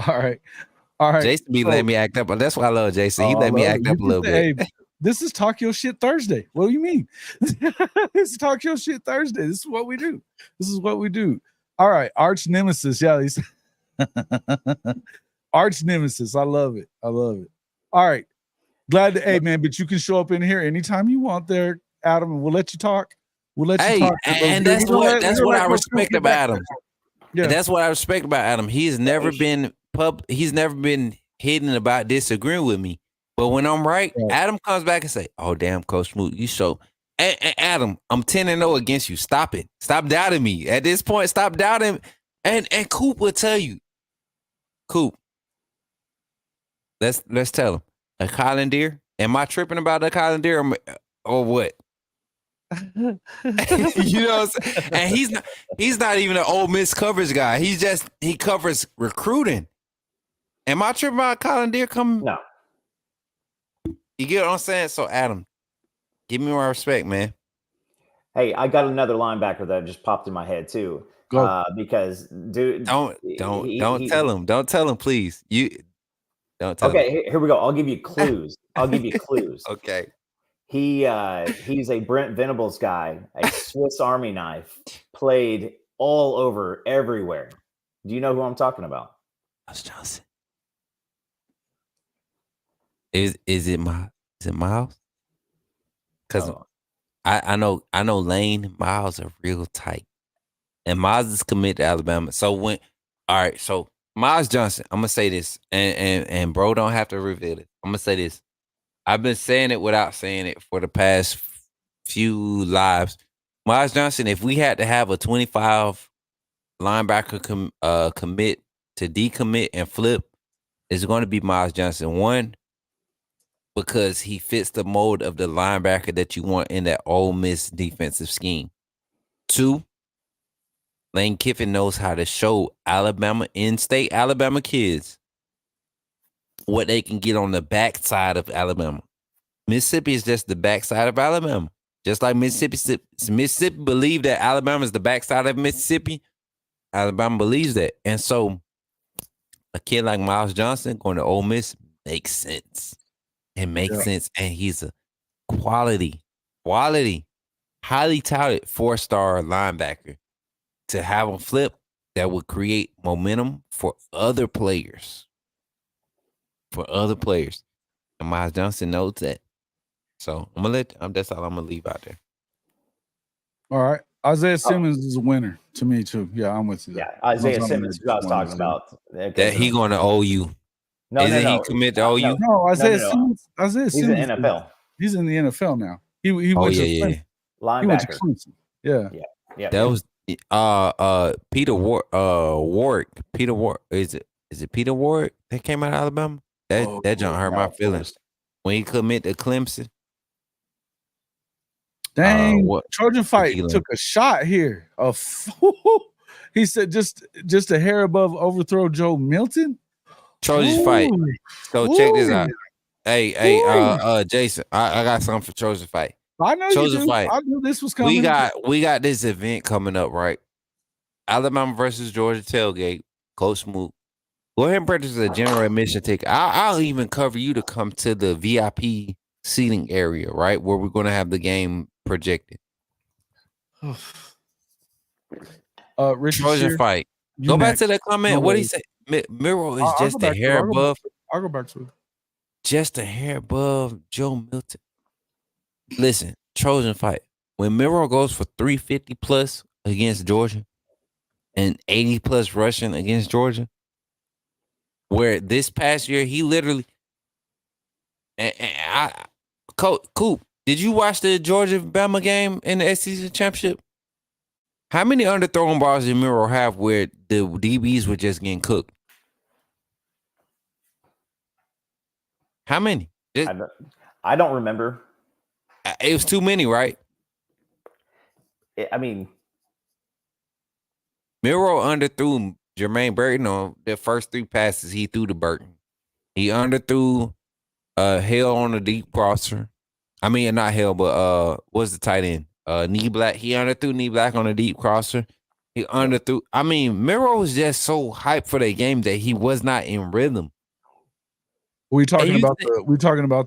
All right. Jason letting me act up. That's why I love Jason. He let me act up a little bit. Hey, this is Talk Your Shit Thursday. What do you mean? This is Talk Your Shit Thursday. This is what we do. All right. Arch nemesis. Yeah. Arch nemesis. I love it. All right. Glad to, hey man, but you can show up in here anytime you want there, Adam, and we'll let you talk. We'll let you talk. And that's what I respect about Adam. Yeah. That's what I respect about Adam. He's never been hidden about disagreeing with me. But when I'm right, Adam comes back and say, "Oh damn, Coach Smook, you so." And Adam, I'm 10-0 against you. Stop it. Stop doubting me. At this point, stop doubting. And Coop will tell you. Coop, let's tell him. A Kylan Deer? Am I tripping about a Kylan Deer or what? You know what I'm saying? And he's not even an Ole Miss coverage guy. He covers recruiting. Am I tripping about Kylan Deer coming? No. You get what I'm saying? So Adam, give me my respect, man. Hey, I got another linebacker that just popped in my head too. Because dude, don't tell him. Don't tell him, please. You don't tell him. Okay, here we go. I'll give you clues. Okay. He's a Brent Venables guy, a Swiss Army knife, played all over everywhere. Do you know who I'm talking about? Miles Johnson. Is it Miles? Because I know Lane Miles are real tight, and Miles is committed to Alabama. So so Miles Johnson, I'm gonna say this, and bro don't have to reveal it. I'm gonna say this. I've been saying it without saying it for the past few lives. Miles Johnson, if we had to have a 25 linebacker commit to decommit and flip, it's going to be Miles Johnson. One, because he fits the mold of the linebacker that you want in that Ole Miss defensive scheme. Two, Lane Kiffin knows how to show in-state Alabama kids what they can get on the backside of Alabama. Mississippi is just the backside of Alabama. Just like Mississippi believe that Alabama is the backside of Mississippi, Alabama believes that. And so a kid like Miles Johnson going to Ole Miss makes sense. It makes sense. And he's a quality, highly touted 4-star linebacker. To have him flip, that would create momentum for other players. And Miles Johnson knows that. So that's all I'm gonna leave out there. All right. Isaiah Simmons is a winner to me too. Yeah, I'm with you. Yeah, Isaiah Simmons, who I was talking about. That he going to OU. Isn't he commit to OU? No, Isaiah Simmons. He's in the NFL. He's in the NFL now. He went to Clemson. Linebacker. He went to Clemson. Yeah. That was Peter Ward. Peter Ward. Is it Peter Ward that came out of Alabama? That John hurt my feelings when he commit to Clemson. Dang, Trojan Fight took a shot here. He said just a hair above overthrow Joe Milton. Trojan Fight. So check this out. Hey, Jason, I got something for Trojan Fight. I know Trojan you do. Fight. I knew this was coming. We got this event coming up, right? Alabama versus Georgia tailgate. Coach Smook. Go ahead and purchase a general admission ticket. I'll even cover you to come to the VIP seating area, right? Where we're going to have the game projected. Trojan Fight. Go back to that comment. What he say? Miro is just a hair above. I'll go back to it. Just a hair above Joe Milton. Listen, Trojan Fight. When Miro goes for 350 plus against Georgia and 80 plus rushing against Georgia, where this past year he literally Coop, did you watch the Georgia Bama game in the SEC championship? How many underthrown balls did Miro have where the DBs were just getting cooked? How many? I don't remember. It was too many, right? I mean, Miro underthrew Jermaine Burton on the first 3 passes he threw to Burton. He underthrew Hale on the deep crosser. I mean, not Hale, but what's the tight end? Knee Black. He underthrew Knee Black on the deep crosser. He underthrew. I mean, Miro was just so hyped for the game that he was not in rhythm. We talking about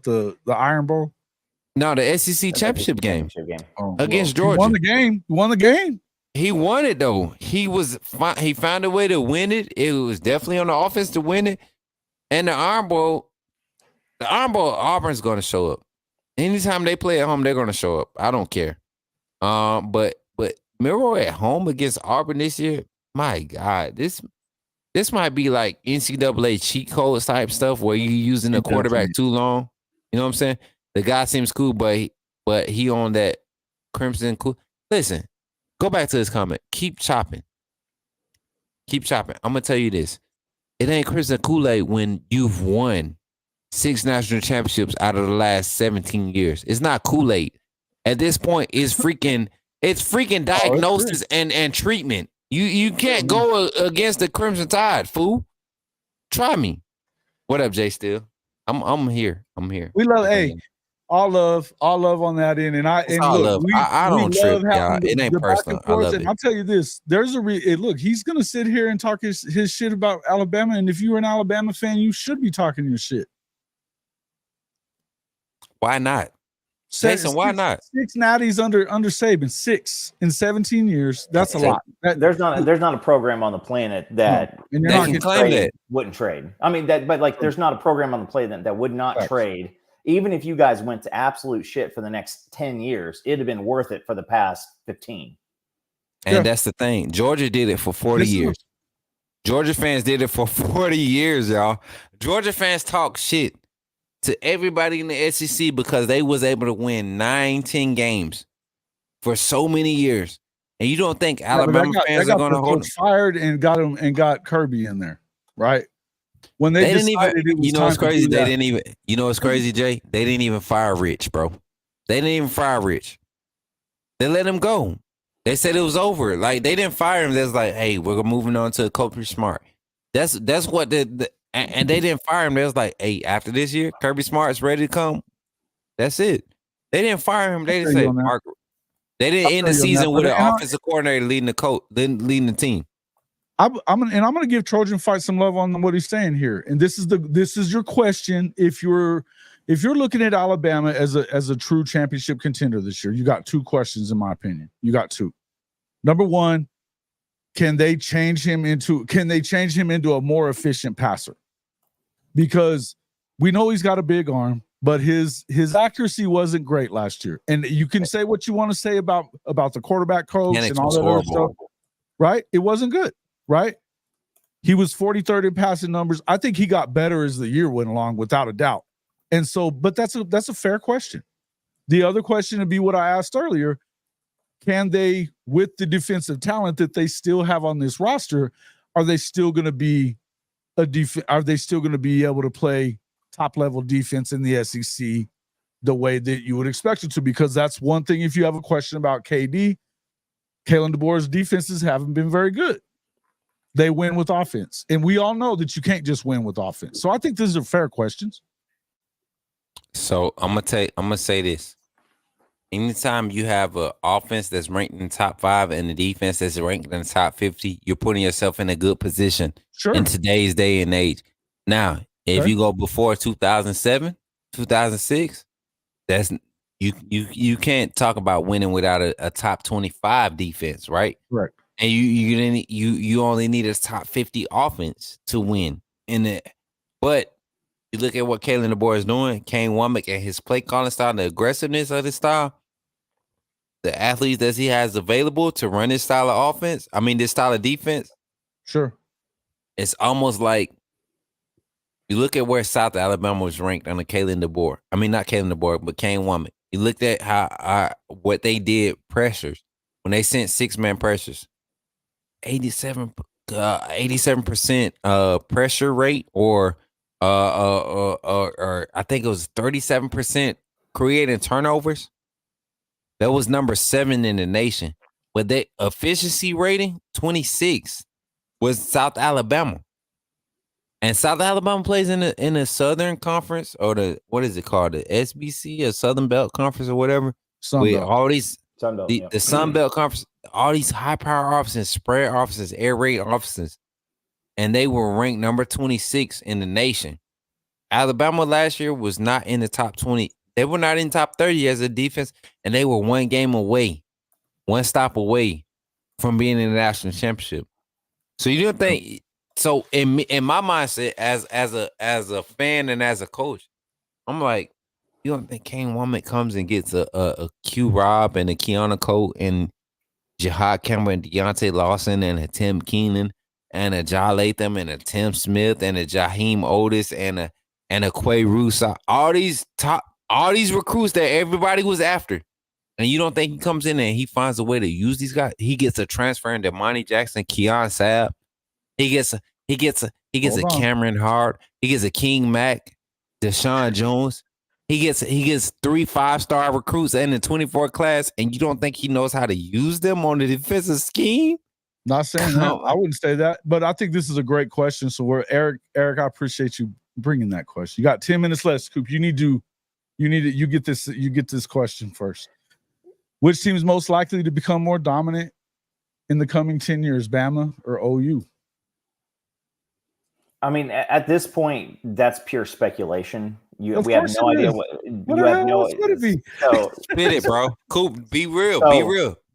the Iron Bowl? No, the SEC championship game against Georgia. He won the game. He won the game. He won it though. He found a way to win it. It was definitely on the offense to win it. And the Iron Bowl, The Iron Bowl, Auburn's going to show up. Anytime they play at home, they're going to show up. I don't care. But Miro at home against Auburn this year, my God, this might be like NCAA cheat codes type stuff where you're using the quarterback too long. You know what I'm saying? The guy seems cool, but he on that crimson cool. Listen, go back to his comment. Keep chopping. Keep chopping. I'm gonna tell you this. It ain't crimson Kool-Aid when you've won 6 national championships out of the last 17 years. It's not Kool-Aid. At this point, it's freaking diagnosis and treatment. You can't go against the Crimson Tide, fool. Try me. What up, Jay Still? I'm here. We love all love on that end. And I don't trip, y'all. It ain't personal. I love it. I'll tell you this. There's look, he's gonna sit here and talk his shit about Alabama. And if you're an Alabama fan, you should be talking your shit. Why not? Jason, why not? 6 natties under Saban, 6 in 17 years. That's a lot. There's not a program on the planet that wouldn't trade. I mean there's not a program on the planet that would not trade. Even if you guys went to absolute shit for the next 10 years, it'd have been worth it for the past 15. And that's the thing. Georgia did it for 40 years. Georgia fans did it for 40 years, y'all. Georgia fans talk shit to everybody in the SEC because they was able to win 9-10 games for so many years. And you don't think Alabama fans are going to hold fired and got Kirby in there, right? When they didn't even, you know what's crazy? They didn't even, you know what's crazy, Jay? They didn't even fire Rich, bro. They didn't even fire Rich. They let him go. They said it was over. Like, they didn't fire him. They was like, hey, we're moving on to Kirby Smart. That's what and they didn't fire him. They was like, hey, after this year, Kirby Smart's ready to come. That's it. They didn't fire him. They didn't say Mark. They didn't end the season with an offensive coordinator leading the team. I'm gonna give Trojan Fight some love on what he's saying here. And this is your question. If you're looking at Alabama as a true championship contender this year, you got 2 questions in my opinion. You got 2. Number 1, can they change him into a more efficient passer? Because we know he's got a big arm, but his accuracy wasn't great last year. And you can say what you want to say about the quarterback coach and all that other stuff, right? It wasn't good. Right? He was 43rd in passing numbers. I think he got better as the year went along, without a doubt. And so, but that's a fair question. The other question would be what I asked earlier. Can they, with the defensive talent that they still have on this roster, are they still going to be able to play top level defense in the SEC the way that you would expect it to? Because that's one thing. If you have a question about KD, Kalen DeBoer's defenses haven't been very good. They win with offense. And we all know that you can't just win with offense. So I think these are fair questions. So I'm gonna say this. Anytime you have an offense that's ranked in the top 5 and the defense that's ranked in the top 50, you're putting yourself in a good position in today's day and age. Now, if you go before 2007, 2006, that's you can't talk about winning without a top 25 defense, right? Right. And you only need a top 50 offense to win in it. But you look at what Kalen DeBoer is doing, Kane Womack, and his play calling style, the aggressiveness of his style, the athletes that he has available to run this style of offense. I mean, this style of defense. Sure. It's almost like you look at where South Alabama was ranked under Kalen DeBoer. I mean, not Kalen DeBoer, but Kane Womack. You looked at how what they did pressures when they sent 6-man pressures. 87% pressure rate, or I think it was 37% creating turnovers. That was number 7 in the nation. But their efficiency rating, 26, was South Alabama. And South Alabama plays in the Southern Conference, or what is it called? The SBC, or Southern Belt Conference, or whatever. With all these the Sun Belt Conference, all these high power officers, spread officers, air raid officers, and they were ranked number 26 in the nation. Alabama last year was not in the top 20. They were not in top 30 as a defense, and they were one stop away from being in the national championship. So you don't think? So in my mindset, as a fan and as a coach, I'm like, you don't think Kane Womack comes and gets a Q Rob and a Keanu Cole and Jihad Cameron and Deontay Lawson and a Tim Keenan and a Ja Latham and a Tim Smith and a Jaheim Otis and a Quay Russo, all these recruits that everybody was after. And you don't think he comes in and he finds a way to use these guys? He gets a transfer into Monty Jackson, Keon Sabb. He gets a Cameron Hart. He gets a King Mack, Deshaun Jones. He gets 3 5-star recruits in the 24 class, and you don't think he knows how to use them on the defensive scheme? Not saying that. I wouldn't say that, but I think this is a great question. So we're Eric, I appreciate you bringing that question. You got 10 minutes left, Coop. You get this question first. Which team is most likely to become more dominant in the coming 10 years, Bama or OU? I mean, at this point, that's pure speculation. We have no idea what you have no. So spit it, bro. Coop, be real.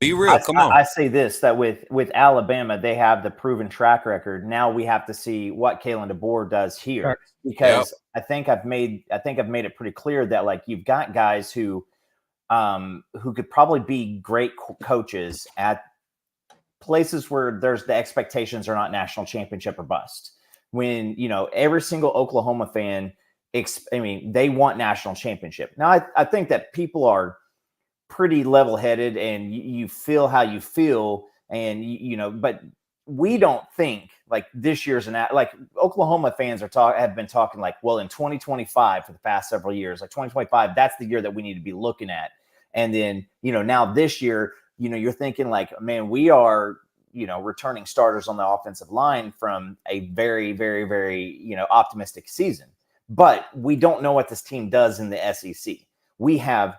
Be real. Come on. I say this, that with Alabama, they have the proven track record. Now we have to see what Kalen DeBoer does here, because I think I've made it pretty clear that, like, you've got guys who could probably be great coaches at places where the expectations are not national championship or bust. When, every single Oklahoma fan, they want national championship. Now, I think that people are pretty level-headed, and you feel how you feel, and but we don't think like this year's like Oklahoma fans have been talking like, well, in 2025 for the past several years, like 2025, that's the year that we need to be looking at. And then, now this year, you're thinking like, man, we are, returning starters on the offensive line from a very, very, very, optimistic season. But we don't know what this team does in the SEC. We have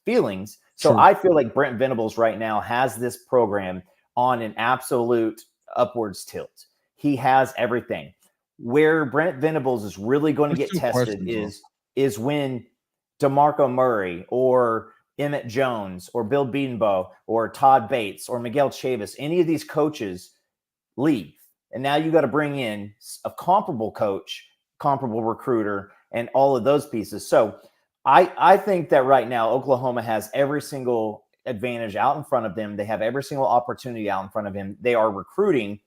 feelings. So True. I feel like Brent Venables right now has this program on an absolute upwards tilt. He has everything. Where Brent Venables is really going to get tested is when DeMarco Murray or Emmett Jones or Bill Bedenbaugh or Todd Bates or Miguel Chavis, any of these coaches leave. And now you got to bring in a comparable coach, comparable recruiter, and all of those pieces. So I think that right now Oklahoma has every single advantage out in front of them. They have every single opportunity out in front of them. They are recruiting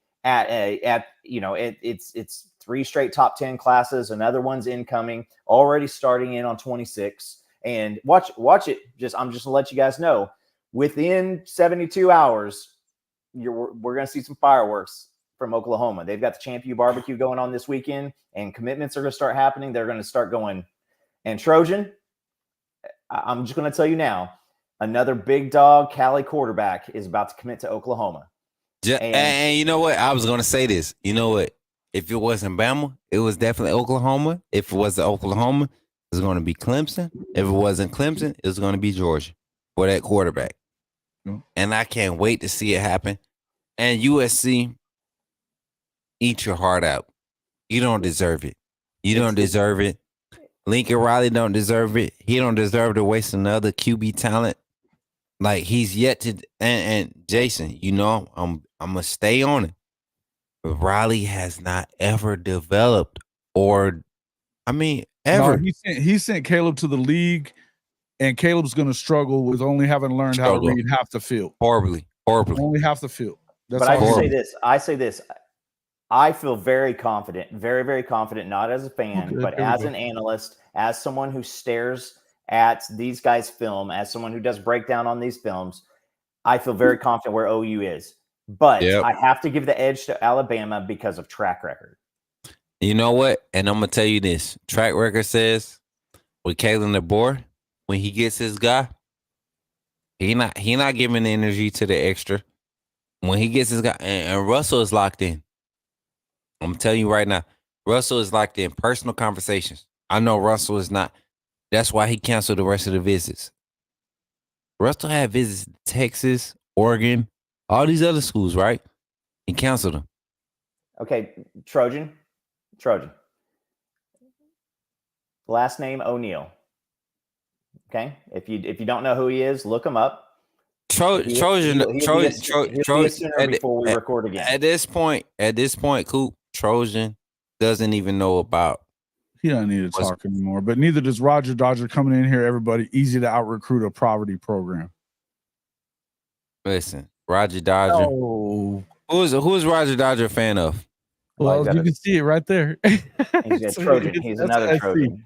it's 3 straight top 10 classes. Another one's incoming, already starting in on 26. And watch it. I'm just gonna let you guys know, within 72 hours, we're gonna see some fireworks from Oklahoma. They've got the Champion Barbecue going on this weekend, and commitments are gonna start happening. They're gonna start going. And Trojan, I'm just gonna tell you now, another big dog Cali quarterback is about to commit to Oklahoma. And you know what? I was gonna say this. You know what? If it wasn't Bama, it was definitely Oklahoma. If it wasn't Oklahoma, it's going to be Clemson. If it wasn't Clemson, it's going to be Georgia for that quarterback. And I can't wait to see it happen. And USC, eat your heart out. You don't deserve it. You don't deserve it. Lincoln Riley don't deserve it. He don't deserve to waste another QB talent. Like, he's yet to. And Jason, I'm gonna stay on it. But Riley has not ever developed, ever. No, he sent Caleb to the league, and Caleb's going to struggle with only having learned how to read half the field. Horribly. Only half the field. But I say this. I feel very confident, very, very confident, not as a fan, but as an analyst, as someone who stares at these guys' film, as someone who does breakdown on these films. I feel very confident where OU is. But I have to give the edge to Alabama because of track record. You know what? And I'm going to tell you this. Track record says with Kalen DeBoer, when he gets his guy, he not giving the energy to the extra. When he gets his guy, and Russell is locked in. I'm telling you right now, Russell is locked in. Personal conversations. I know Russell is not. That's why he canceled the rest of the visits. Russell had visits to Texas, Oregon, all these other schools, right? He canceled them. Okay, Trojan. Last name O'Neal. Okay, if you don't know who he is, look him up. Trojan. Before we record again. At this point, Coop, Trojan doesn't even know about He doesn't need to talk anymore. But neither does Roger Dodger coming in here. Everybody easy to out recruit a poverty program. Listen, Roger Dodger. Oh, who's Roger Dodger a fan of? Well, you can see it right there. He's a Trojan. He's another Trojan.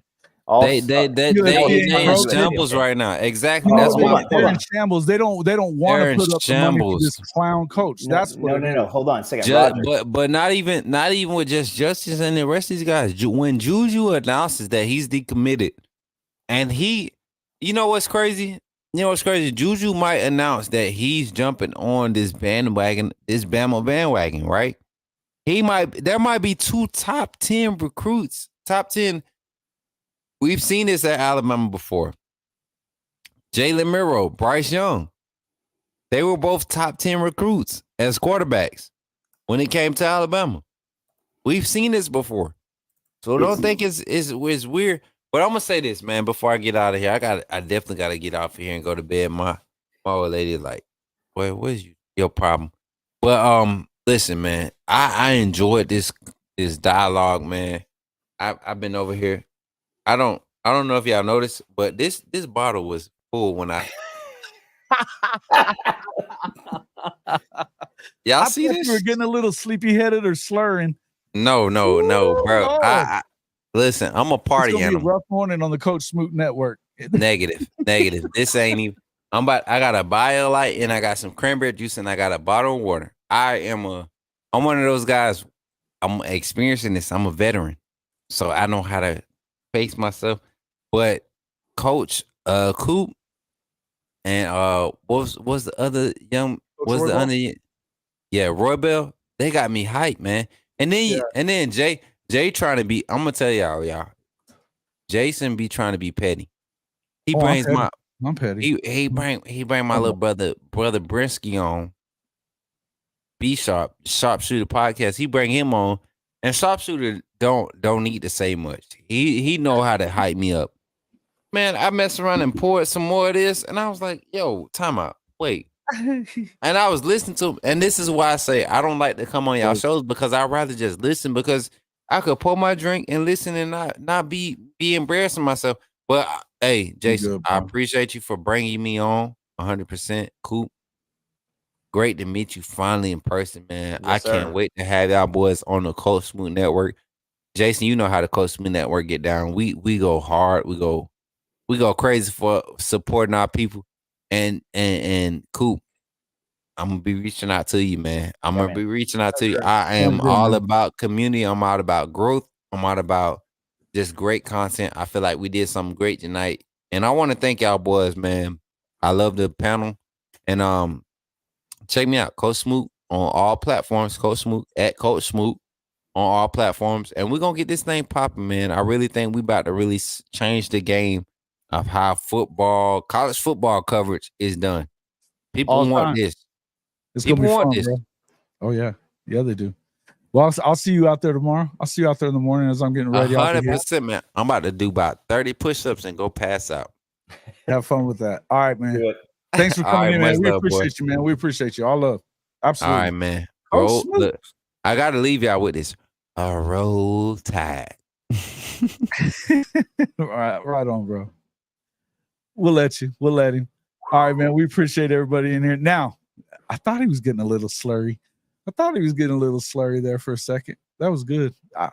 They in shambles right now. Exactly. That's why they're in shambles. They don't want to put up the money for this clown coach. That's no. Hold on a second. But not even with just Justice and the rest of these guys. When Juju announces that he's decommitted, and you know what's crazy? Juju might announce that he's jumping on this bandwagon, this Bama bandwagon, right? There might be 2 top 10 recruits, top 10. We've seen this at Alabama before. Jalen Miro, Bryce Young. They were both top 10 recruits as quarterbacks when it came to Alabama. We've seen this before. So don't think it's weird. But I'm gonna say this, man, before I get out of here. I definitely gotta get off of here and go to bed. My old lady like, well, what's your problem? But listen, man, I enjoyed this dialogue, man. I've been over here. I don't know if y'all noticed, but this bottle was full when I y'all see this? You were getting a little sleepy headed or slurring. No, bro. I listen, I'm a party it's animal. Be a rough morning on the Coach Smook network. Negative. This ain't even. I got a BioLite and I got some cranberry juice and I got a bottle of water. I'm one of those guys. I'm experiencing this. I'm a veteran, so I know how to face myself. But Coach Coop and what's the other young Roy Bell, they got me hyped, man. And then Jay trying to be, I'm gonna tell y'all, Jason be trying to be petty. He brings I'm petty. He bring my little brother Brinsky on B Sharpshooter podcast. He bring him on, and Sharpshooter don't need to say much. He know how to hype me up. Man, I messed around and poured some more of this, and I was like, yo, time out. Wait. And I was listening to him, and this is why I say I don't like to come on y'all shows, because I'd rather just listen, because I could pour my drink and listen and not be embarrassing myself. But hey, Jason, I appreciate you for bringing me on 100%. Coop. Great to meet you finally in person, man. Yes, I can't wait to have y'all boys on the Coach Smook Network. Jason, you know how the Coach Smook Network get down. We go hard. We go crazy for supporting our people. And Coop, I'm gonna be reaching out to you, man. I'm gonna be reaching out to you. I am all about community. I'm all about growth. I'm all about just great content. I feel like we did something great tonight, and I want to thank y'all boys, man. I love the panel, and check me out, Coach Smook on all platforms. Coach Smook at Coach Smook on all platforms, and we're gonna get this thing popping, man. I really think we about to really change the game of how college football coverage is done. People want this. People want this. Bro. Oh yeah, they do. Well, I'll see you out there tomorrow. I'll see you out there in the morning as I'm getting ready. 100%, man. I'm about to do about 30 push-ups and go pass out. Have fun with that. All right, man. Thanks for coming in, man. We appreciate you, man. We appreciate you. All love. Absolutely. All right, man. Look, I got to leave y'all with this. A roll tide. All right on, bro. We'll let him. All right, man. We appreciate everybody in here. Now, I thought he was getting a little slurry. There for a second. That was good. I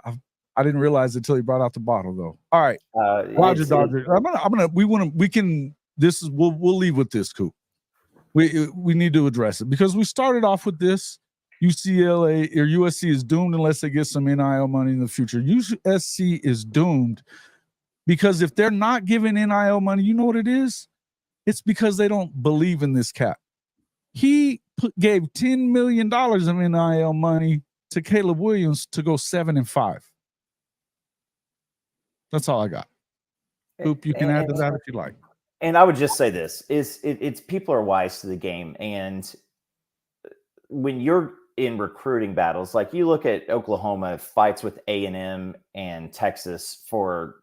didn't realize it until he brought out the bottle, though. All right, Roger Dodger. We'll leave with this, Coop. We need to address it because we started off with this. UCLA or USC is doomed unless they get some NIL money in the future. USC is doomed because if they're not giving NIL money, you know what it is? It's because they don't believe in this cat. He gave $10 million of NIL money to Caleb Williams to go 7-5. That's all I got. Coop, you can add to that if you like. And I would just say this: it's people are wise to the game, and when you're in recruiting battles, like you look at Oklahoma fights with A&M and Texas for,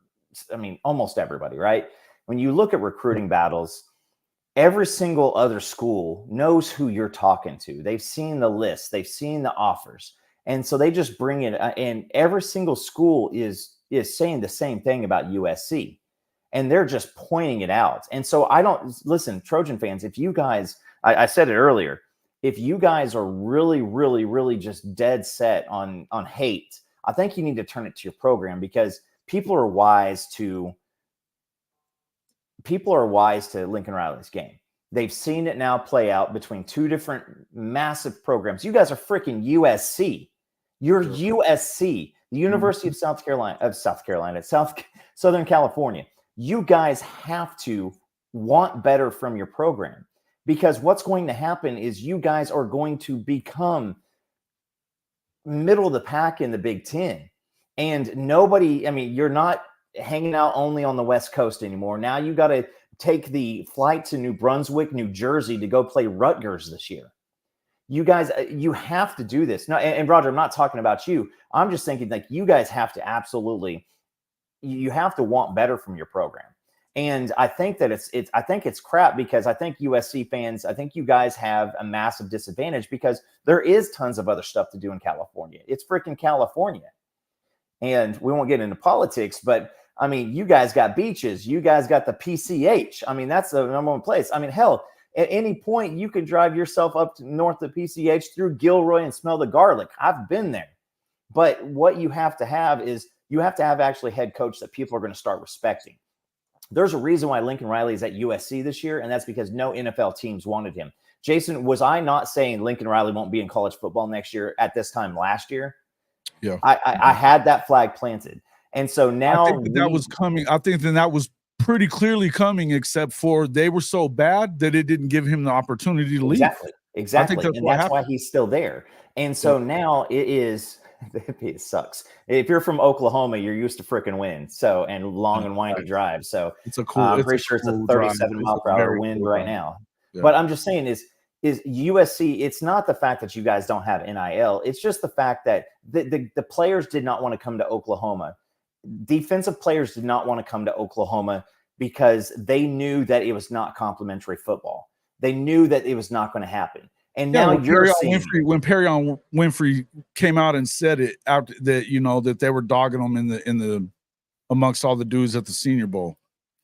almost everybody, right? When you look at recruiting battles, every single other school knows who you're talking to. They've seen the list. They've seen the offers. And so they just bring it, and every single school is saying the same thing about USC, and they're just pointing it out. And so I don't listen, Trojan fans, if you guys, I said it earlier, if you guys are really, really, really just dead set on hate, I think you need to turn it to your program, because people are wise to Lincoln Riley's game. They've seen it now play out between two different massive programs. You guys are freaking USC. You're USC, the University of Southern California. You guys have to want better from your program, because what's going to happen is you guys are going to become middle of the pack in the Big Ten. And nobody, I mean, you're not hanging out only on the West Coast anymore. Now you got to take the flight to New Brunswick, New Jersey to go play Rutgers this year. You guys, you have to do this. No, and Roger, I'm not talking about you. I'm just thinking like you guys have to absolutely, you have to want better from your program. And I think that I think it's crap, because I think USC fans, I think you guys have a massive disadvantage, because there is tons of other stuff to do in California. It's freaking California. And we won't get into politics, but I mean, you guys got beaches. You guys got the PCH. I mean, that's the number one place. I mean, hell, at any point, you could drive yourself up to north of PCH through Gilroy and smell the garlic. I've been there. But what you have to have is you have to have actually head coach that people are going to start respecting. There's a reason why Lincoln Riley is at USC this year, and that's because no NFL teams wanted him. Jason, was I not saying Lincoln Riley won't be in college football next year at this time last year? Yeah. I had that flag planted. And so now I think that was coming. I think that was pretty clearly coming, except for they were so bad that it didn't give him the opportunity to leave. Exactly. I think that's why he's still there. And so now it sucks. If you're from Oklahoma, you're used to freaking wind. So, and long and windy drive. So it's a cool, I'm pretty sure it's a 37 mile per hour wind right now. Yeah. But I'm just saying is USC, it's not the fact that you guys don't have NIL. It's just the fact that the players did not want to come to Oklahoma. Defensive players did not want to come to Oklahoma because they knew that it was not complimentary football. They knew that it was not going to happen. And now you're seeing when Perrion Winfrey came out and said it out that, you know, that they were dogging them in the amongst all the dudes at the Senior Bowl.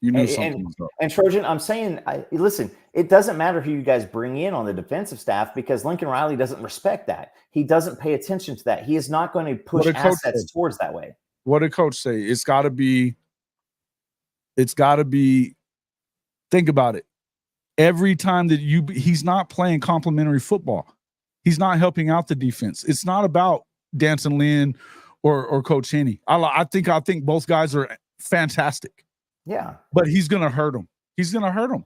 You knew something was up. And Trojan, I'm saying, listen, it doesn't matter who you guys bring in on the defensive staff, because Lincoln Riley doesn't respect that. He doesn't pay attention to that. He is not going to push assets towards that way. What did coach say? It's got to be, think about it. Every time that he's not playing complimentary football. He's not helping out the defense. It's not about Danson Lynn or Coach Henney. I think both guys are fantastic. Yeah. But he's going to hurt them. He's going to hurt them.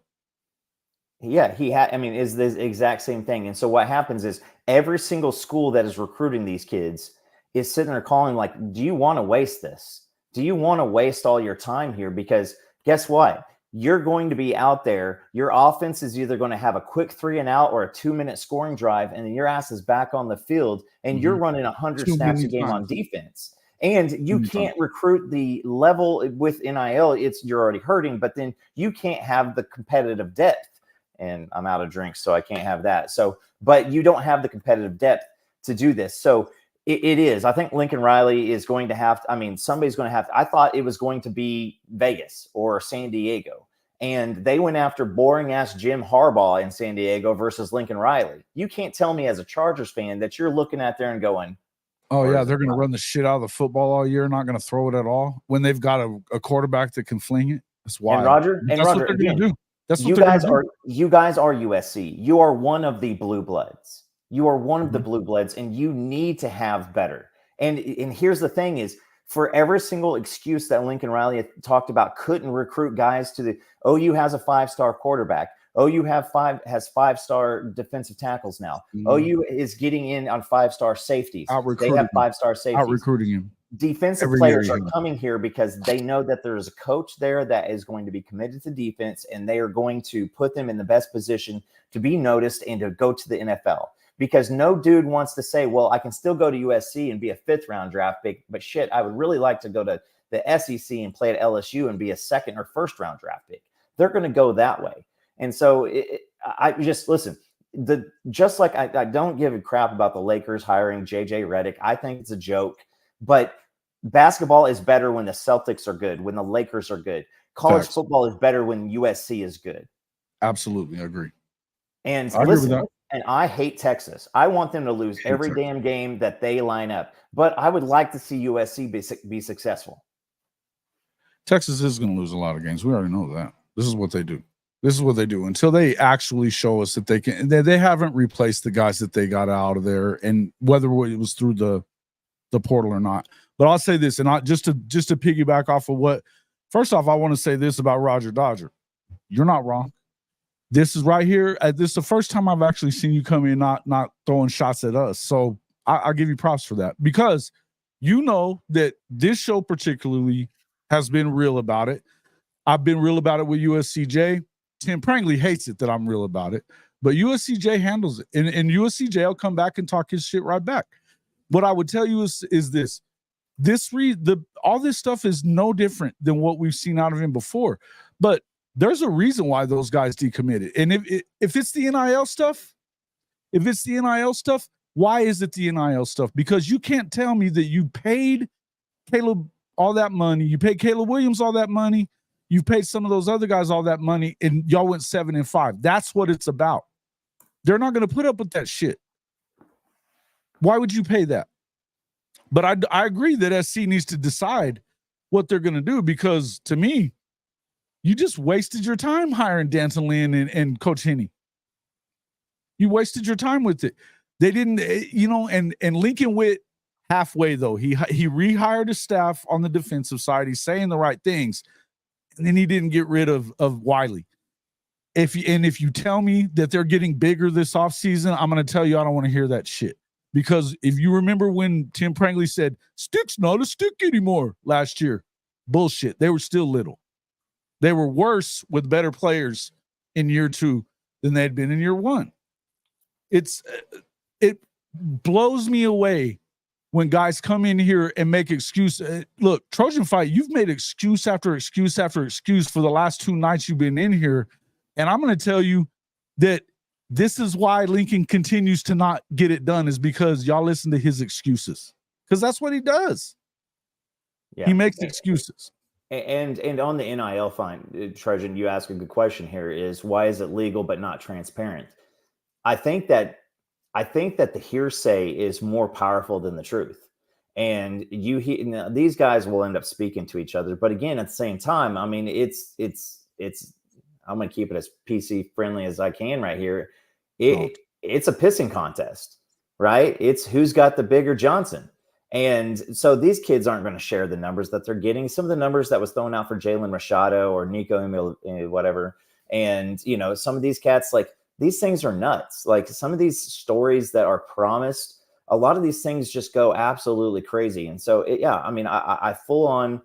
Yeah, it's the exact same thing. And so what happens is every single school that is recruiting these kids is sitting there calling like, do you want to waste this? Do you want to waste all your time here? Because guess what? You're going to be out there. Your offense is either going to have a quick 3 and out or a 2-minute scoring drive, and then your ass is back on the field, and you're running 100 snaps a game on defense. And you can't recruit the level with NIL. You're already hurting, but then you can't have the competitive depth. And I'm out of drinks, so I can't have that. So, but you don't have the competitive depth to do this. So it is. I think Lincoln Riley is going to have to, somebody's going to have to. I thought it was going to be Vegas or San Diego. And they went after boring-ass Jim Harbaugh in San Diego versus Lincoln Riley. You can't tell me as a Chargers fan that you're looking at there and going, oh, yeah, they're going to run the shit out of the football all year, not going to throw it at all, when they've got a quarterback that can fling it. That's why. And Roger, what they're going to do. That's what you guys are USC. You are one of the blue bloods. You are one of the blue bloods, and you need to have better. And here's the thing is, for every single excuse that Lincoln Riley had talked about, couldn't recruit guys to the OU has a 5-star quarterback. OU has 5-star defensive tackles now. OU is getting in on 5-star safeties. They have 5-star safeties. Out recruiting him. Defensive players are coming here because they know that there is a coach there that is going to be committed to defense, and they are going to put them in the best position to be noticed and to go to the NFL. Because no dude wants to say, well, I can still go to USC and be a 5th-round draft pick, but shit, I would really like to go to the SEC and play at LSU and be a 2nd or 1st-round draft pick. They're going to go that way. And so I just listen, just like I don't give a crap about the Lakers hiring JJ Redick. I think it's a joke, but basketball is better when the Celtics are good, when the Lakers are good. College football is better when USC is good. Absolutely, I agree. And listen, and I hate Texas. I want them to lose every damn game that they line up. But I would like to see USC be successful. Texas is going to lose a lot of games. We already know that. This is what they do. This is what they do until they actually show us that they can. They haven't replaced the guys that they got out of there, and whether it was through the portal or not. But I'll say this, and just to piggyback off of what. First off, I want to say this about Roger Dodger. You're not wrong. This is right here. This is the first time I've actually seen you come in not throwing shots at us. So I'll give you props for that, because you know that this show particularly has been real about it. I've been real about it with USCJ. Tim Prangley hates it that I'm real about it, but USCJ handles it. And USCJ will come back and talk his shit right back. What I would tell you is this. All this stuff is no different than what we've seen out of him before. But there's a reason why those guys decommitted. And if it's the NIL stuff, why is it the NIL stuff? Because you can't tell me that you paid Caleb all that money. You paid Caleb Williams all that money. You paid some of those other guys all that money, and y'all went 7-5. That's what it's about. They're not going to put up with that shit. Why would you pay that? But I agree that SC needs to decide what they're going to do, because to me, you just wasted your time hiring Danton Lynn and Coach Henney. You wasted your time with it. They didn't, and Lincoln Witt halfway though. He rehired his staff on the defensive side. He's saying the right things, and then he didn't get rid of Wiley. If you tell me that they're getting bigger this offseason, I'm going to tell you I don't want to hear that shit. Because if you remember when Tim Prangley said, stick's not a stick anymore last year, bullshit. They were still little. They were worse with better players in year 2 than they had been in year 1. It blows me away when guys come in here and make excuses. Look, Trojan Fight, you've made excuse after excuse after excuse for the last 2 nights you've been in here. And I'm going to tell you that this is why Lincoln continues to not get it done, is because y'all listen to his excuses. Because that's what he does. Yeah. He makes excuses. And on the NIL fine, Trojan, you ask a good question here, is why is it legal but not transparent? I think that the hearsay is more powerful than the truth. And these guys will end up speaking to each other. But again, at the same time, I mean, it's I'm going to keep it as PC friendly as I can right here. It's a pissing contest, right? It's who's got the bigger Johnson. And so these kids aren't going to share the numbers that they're getting. Some of the numbers that was thrown out for Jalen Rashado or Nico Emil, whatever. And, some of these cats, like, these things are nuts. Like, some of these stories that are promised, a lot of these things just go absolutely crazy. And so, I full on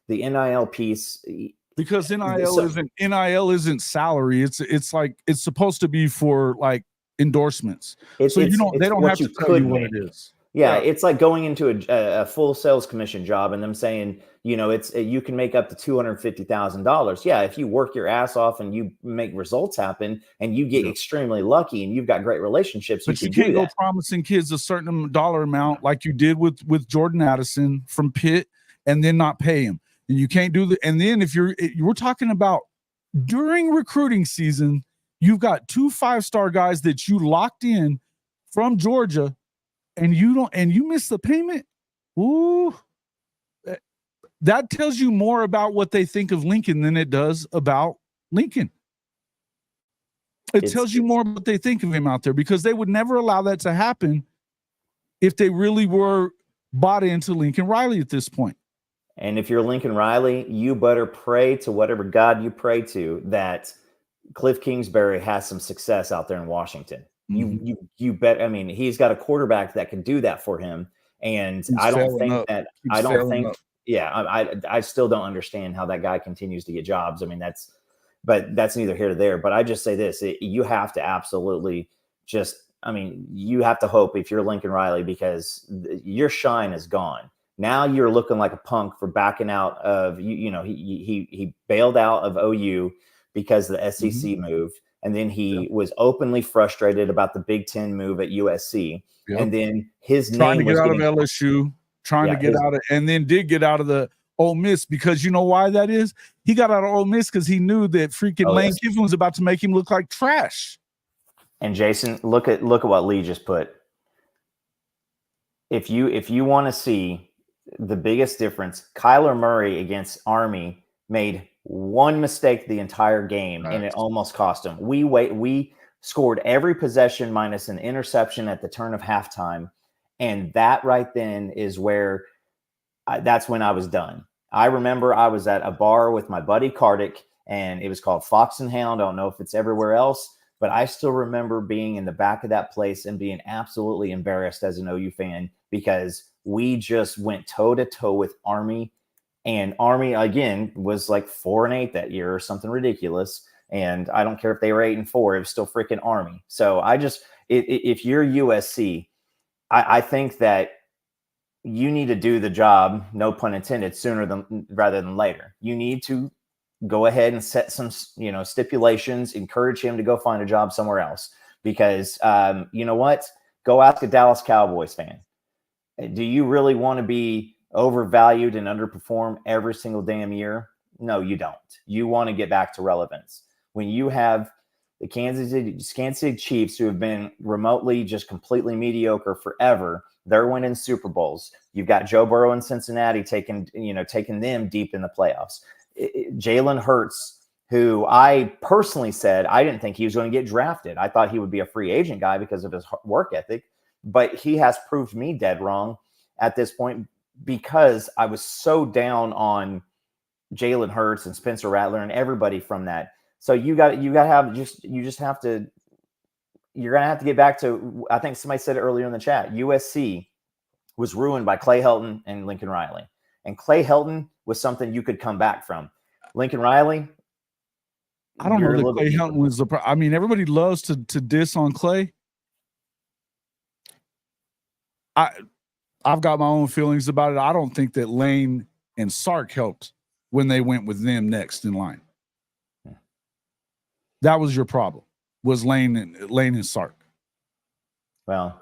the NIL piece. Because NIL isn't salary. It's like, it's supposed to be for like endorsements. They don't have to tell you what it is. Yeah, it's like going into a full sales commission job and them saying, you can make up to $250,000. Yeah, if you work your ass off and you make results happen and you get extremely lucky and you've got great relationships, but you can't go promising kids a certain dollar amount like you did with Jordan Addison from Pitt and then not pay him. And you can't do that. And then if we're talking about during recruiting season, you've got 2 5-star guys that you locked in from Georgia, and you miss the payment. Ooh, that tells you more about what they think of Lincoln than it does about Lincoln. It tells you more about what they think of him out there, because they would never allow that to happen if they really were bought into Lincoln Riley at this point. And if you're Lincoln Riley, you better pray to whatever God you pray to that Cliff Kingsbury has some success out there in Washington. Mm-hmm. You bet. I mean, he's got a quarterback that can do that for him. And I still don't understand how that guy continues to get jobs. I mean, that's neither here nor there. But I just say this, you have to absolutely you have to hope if you're Lincoln Riley, because your shine is gone. Now you're looking like a punk for backing out of, he bailed out of OU because the SEC moved. and then he was openly frustrated about the Big Ten move at USC, and then his trying name to get was out getting, of LSU, trying to get out of, and then did get out of the Ole Miss, because you know why that is? He got out of Ole Miss because he knew that freaking Lane Kiffin was about to make him look like trash. And Jason, look at what Lee just put. If you want to see the biggest difference, Kyler Murray against Army made one mistake the entire game, and it almost cost him. We scored every possession minus an interception at the turn of halftime, and that right then is where that's when I was done. I remember I was at a bar with my buddy Kartik, and it was called Fox and Hound. I don't know if it's everywhere else, but I still remember being in the back of that place and being absolutely embarrassed as an OU fan, because we just went toe to toe with Army, and Army again was like 4-8 that year or something ridiculous. And I don't care if they were 8-4, it was still freaking Army. So if you're USC, I think that you need to do the job, no pun intended, rather than later. You need to go ahead and set some, stipulations, encourage him to go find a job somewhere else, because you know what? Go ask a Dallas Cowboys fan. Do you really want to be overvalued and underperform every single damn year? No, you don't. You want to get back to relevance. When you have the Kansas City Chiefs, who have been remotely just completely mediocre forever, they're winning Super Bowls. You've got Joe Burrow in Cincinnati taking them deep in the playoffs. Jalen Hurts, who I personally said I didn't think he was going to get drafted. I thought he would be a free agent guy because of his work ethic, but he has proved me dead wrong at this point, because I was so down on Jalen Hurts and Spencer Rattler and everybody from that. So you're going to have to get back to, I think somebody said it earlier in the chat, USC was ruined by Clay Helton and Lincoln Riley. And Clay Helton was something you could come back from. Lincoln Riley, I don't know that Clay Helton was I mean, everybody loves to diss on Clay. I've got my own feelings about it. I don't think that Lane and Sark helped when they went with them next in line. That was your problem, was Lane and Sark. Well,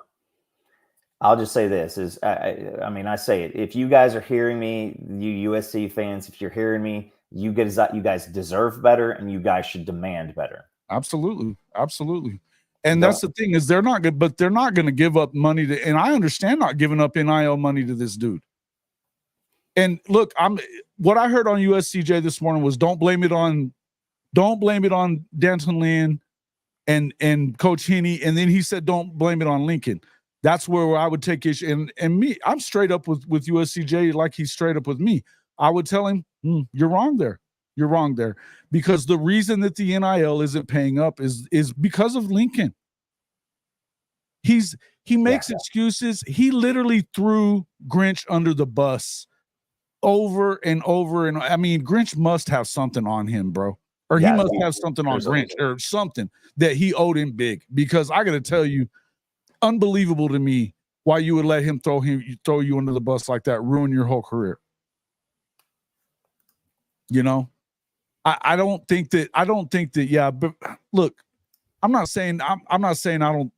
I'll just say this is, I say it. If you guys are hearing me, you USC fans, if you're hearing me, you guys deserve better, and you guys should demand better. Absolutely. Absolutely. And that's the thing, is they're not good, but they're not going to give up money to, and I understand not giving up NIL money to this dude. And look, what I heard on USCJ this morning was don't blame it on Danton Lynn and Coach Henney. And then he said, don't blame it on Lincoln. That's where I would take issue. And me, I'm straight up with USCJ, like he's straight up with me. I would tell him, you're wrong there. You're wrong there. Because the reason that the NIL isn't paying up is because of Lincoln. He makes excuses. He literally threw Grinch under the bus over and over. And I mean, Grinch must have something on him, bro. Or he must have something on Grinch or something that he owed him big. Because I got to tell you, unbelievable to me why you would let him throw you under the bus like that, ruin your whole career. You know, I don't think that. Yeah, but look, I'm not saying that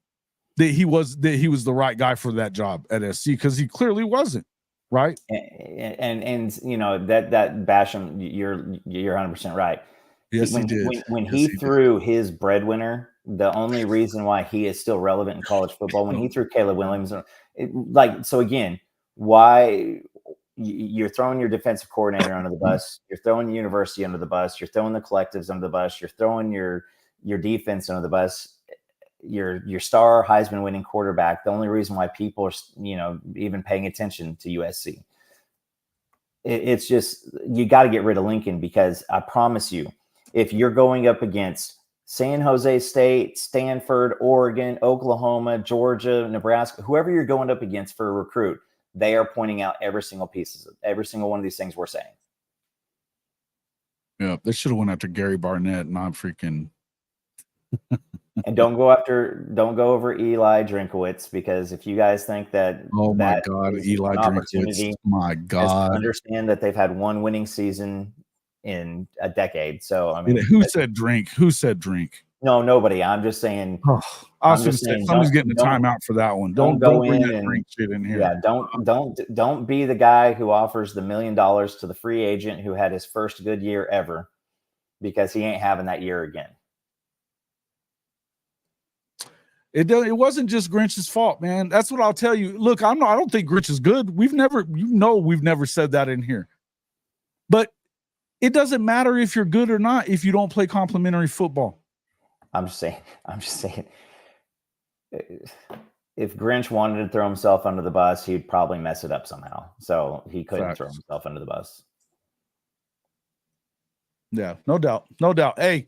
he was the right guy for that job at SC, because he clearly wasn't, right? And you know that Basham, you're 100% right. Yes, he did. When he threw his breadwinner, the only reason why he is still relevant in college football, when he threw Caleb Williams, so again, why you're throwing your defensive coordinator under the bus, you're throwing the university under the bus, you're throwing the collectives under the bus, you're throwing your defense under the bus, your star Heisman winning quarterback. The only reason why people are, even paying attention to USC. It's just, you got to get rid of Lincoln, because I promise you, if you're going up against San Jose State, Stanford, Oregon, Oklahoma, Georgia, Nebraska, whoever you're going up against for a recruit, they are pointing out every single one of these things we're saying. Yeah, they should have went after Gary Barnett, not freaking. And don't go over Eli Drinkowitz, because if you guys think that, oh my God, Eli Drinkowitz, my God, understand that they've had one winning season in a decade. So I mean, who said drink? No, nobody. I'm just saying. Oh, I was I'm going to just say saying, somebody's don't- getting a timeout for that one. don't Don't go bring in that and- green shit in here. Yeah, don't be the guy who offers the $1 million to the free agent who had his first good year ever, because he ain't having that year again. It wasn't just Grinch's fault, man. That's what I'll tell you. Look, I don't think Grinch is good. We've never said that in here. But it doesn't matter if you're good or not if you don't play complimentary football. I'm just saying. If Grinch wanted to throw himself under the bus, he'd probably mess it up somehow. So he couldn't throw himself under the bus. Yeah, no doubt. Hey,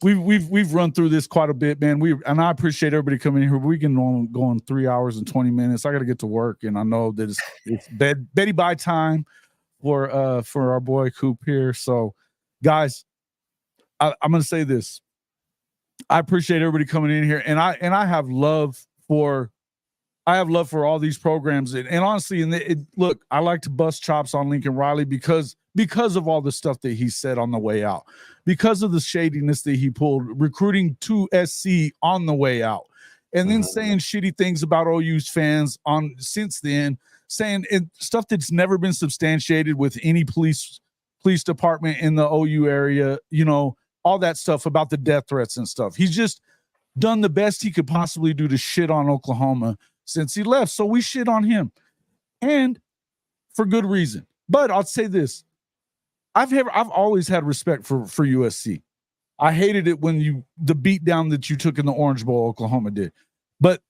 we've run through this quite a bit, man. And I appreciate everybody coming in here. We can go on 3 hours and 20 minutes. I got to get to work, and I know that it's Betty bye time for our boy Coop here. So, guys, I'm gonna say this. I appreciate everybody coming in here, and I have love for all these programs, and honestly, look, I like to bust chops on Lincoln Riley because of all the stuff that he said on the way out, because of the shadiness that he pulled, recruiting to SC on the way out, and then saying shitty things about OU's fans since then, saying stuff that's never been substantiated with any police department in the OU area, all that stuff about the death threats and stuff. He's just done the best he could possibly do to shit on Oklahoma since he left. So we shit on him, and for good reason. But I'll say this. I've always had respect for USC. I hated it when the beat down that you took in the Orange Bowl Oklahoma did. But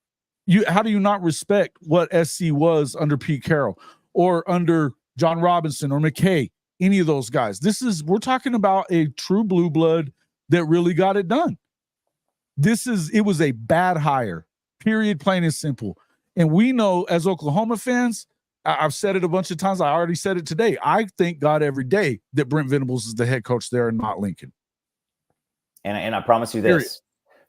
how do you not respect what SC was under Pete Carroll or under John Robinson or McKay, any of those guys? We're talking about a true blue blood that really got it done. It was a bad hire, period, plain and simple. And we know as Oklahoma fans, I've said it a bunch of times. I already said it today. I thank God every day that Brent Venables is the head coach there and not Lincoln. And I promise you this,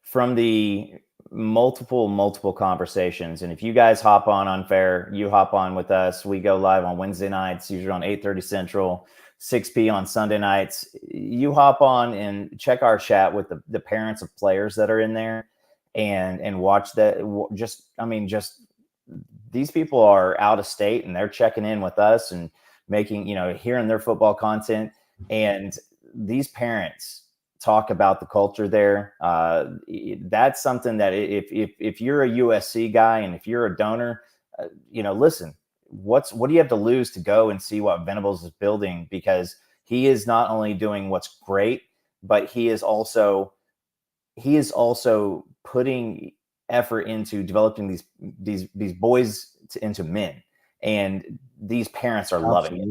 from the multiple conversations, and if you guys hop on Unfair, you hop on with us. We go live on Wednesday nights, usually on 8:30 Central, 6 p.m. on Sunday nights. You hop on and check our chat with the parents of players that are in there, and watch that. Just these people are out of state and they're checking in with us and making, hearing their football content. And these parents talk about the culture there. That's something that if you're a USC guy and if you're a donor, listen, what do you have to lose to go and see what Venables is building? Because he is not only doing what's great, but he is also putting effort into developing these boys into men, and these parents are loving it.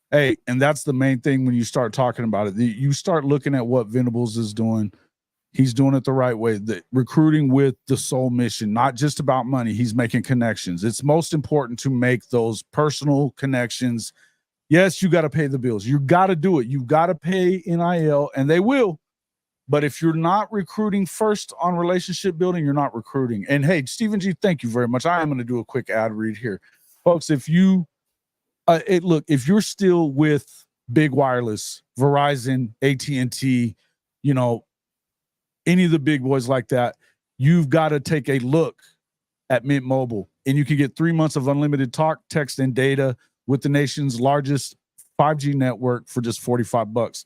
Hey, and that's the main thing when you start talking about it. You start looking at what Venables is doing. He's doing it the right way. The recruiting with the sole mission, not just about money. He's making connections. It's most important to make those personal connections. Yes, you got to pay the bills. You got to do it. You got to pay NIL, and they will. But if you're not recruiting first on relationship building, you're not recruiting. And hey, Stephen G, thank you very much. I am going to do a quick ad read here. Folks, if you're still with big wireless, Verizon, AT&T, any of the big boys like that, you've got to take a look at Mint Mobile. And you can get 3 months of unlimited talk, text, and data with the nation's largest 5G network for just $45.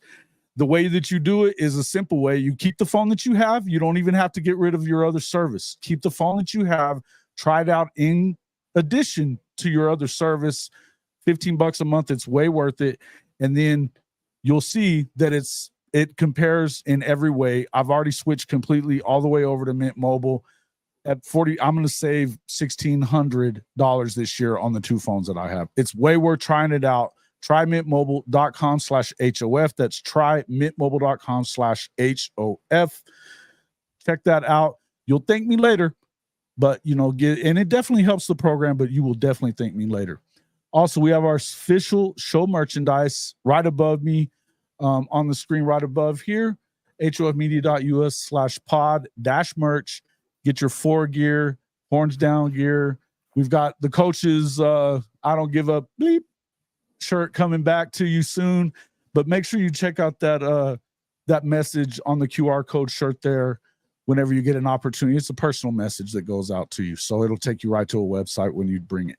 The way that you do it is a simple way. You keep the phone that you have. You don't even have to get rid of your other service. Keep the phone that you have. Try it out in addition to your other service. $15 a month. It's way worth it. And then you'll see that it compares in every way. I've already switched completely all the way over to Mint Mobile. At 40, I'm going to save $1,600 this year on the two phones that I have. It's way worth trying it out. Try mintmobile.com/HOF. That's mintmobile.com/HOF. Check that out. You'll thank me later, but and it definitely helps the program, but you will definitely thank me later. Also, we have our official show merchandise right above me on the screen right above here, hofmedia.us/pod-merch. Get your 4 gear, horns down gear. We've got the coaches, I don't give up bleep shirt coming back to you soon, but make sure you check out that that message on the QR code shirt there whenever you get an opportunity. It's a personal message that goes out to you. So it'll take you right to a website when you bring it.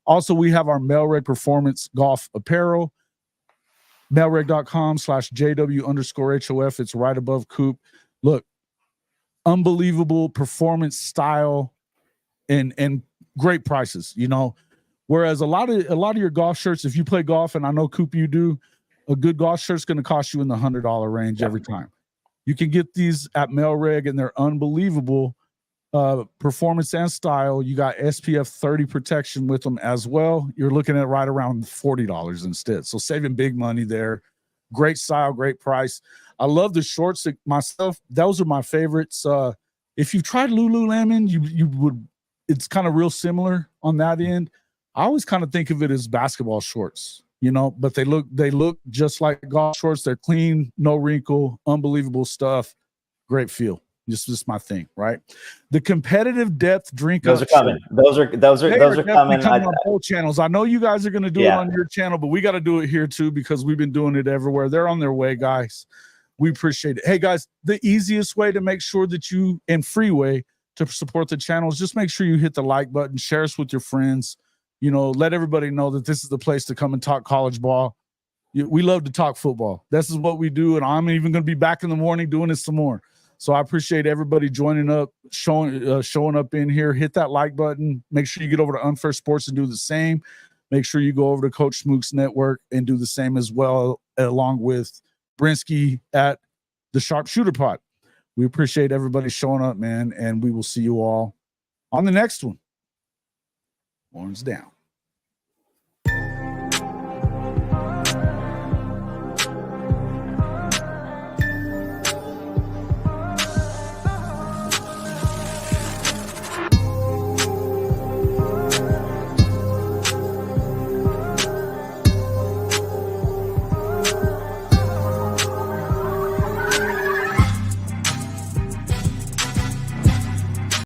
Also, we have our Melreg Performance Golf Apparel, melreg.com/JW_HOF. It's right above Coop. Look, unbelievable performance style and great prices, you know. Whereas a lot of your golf shirts, if you play golf, and I know Coop you do, a good golf shirt's going to cost you in the $100 range every time. You can get these at Melreg, and they're unbelievable performance and style. You got SPF 30 protection with them as well. You're looking at right around $40 instead. So saving big money there. Great style, great price. I love the shorts myself. Those are my favorites. If you've tried Lululemon, you would. It's kind of real similar on that end. I always kind of think of it as basketball shorts, you know, but they look just like golf shorts. They're clean, no wrinkle, unbelievable stuff. Great feel. Just my thing, right? The competitive depth drink. Those are coming. Those are coming on both channels. I know you guys are going to do it on your channel, but we got to do it here too because we've been doing it everywhere. They're on their way, guys. We appreciate it. Hey guys, the easiest way to make sure that you and free way to support the channel is just make sure you hit the like button, share us with your friends. You know, let everybody know that this is the place to come and talk college ball. We love to talk football. This is what we do, and I'm even going to be back in the morning doing this some more. So I appreciate everybody joining up, showing up in here. Hit that like button. Make sure you get over to Unfair Sports and do the same. Make sure you go over to Coach Smook's network and do the same as well, along with Brinsky at the Sharpshooter Pod. We appreciate everybody showing up, man, and we will see you all on the next one. Horns down.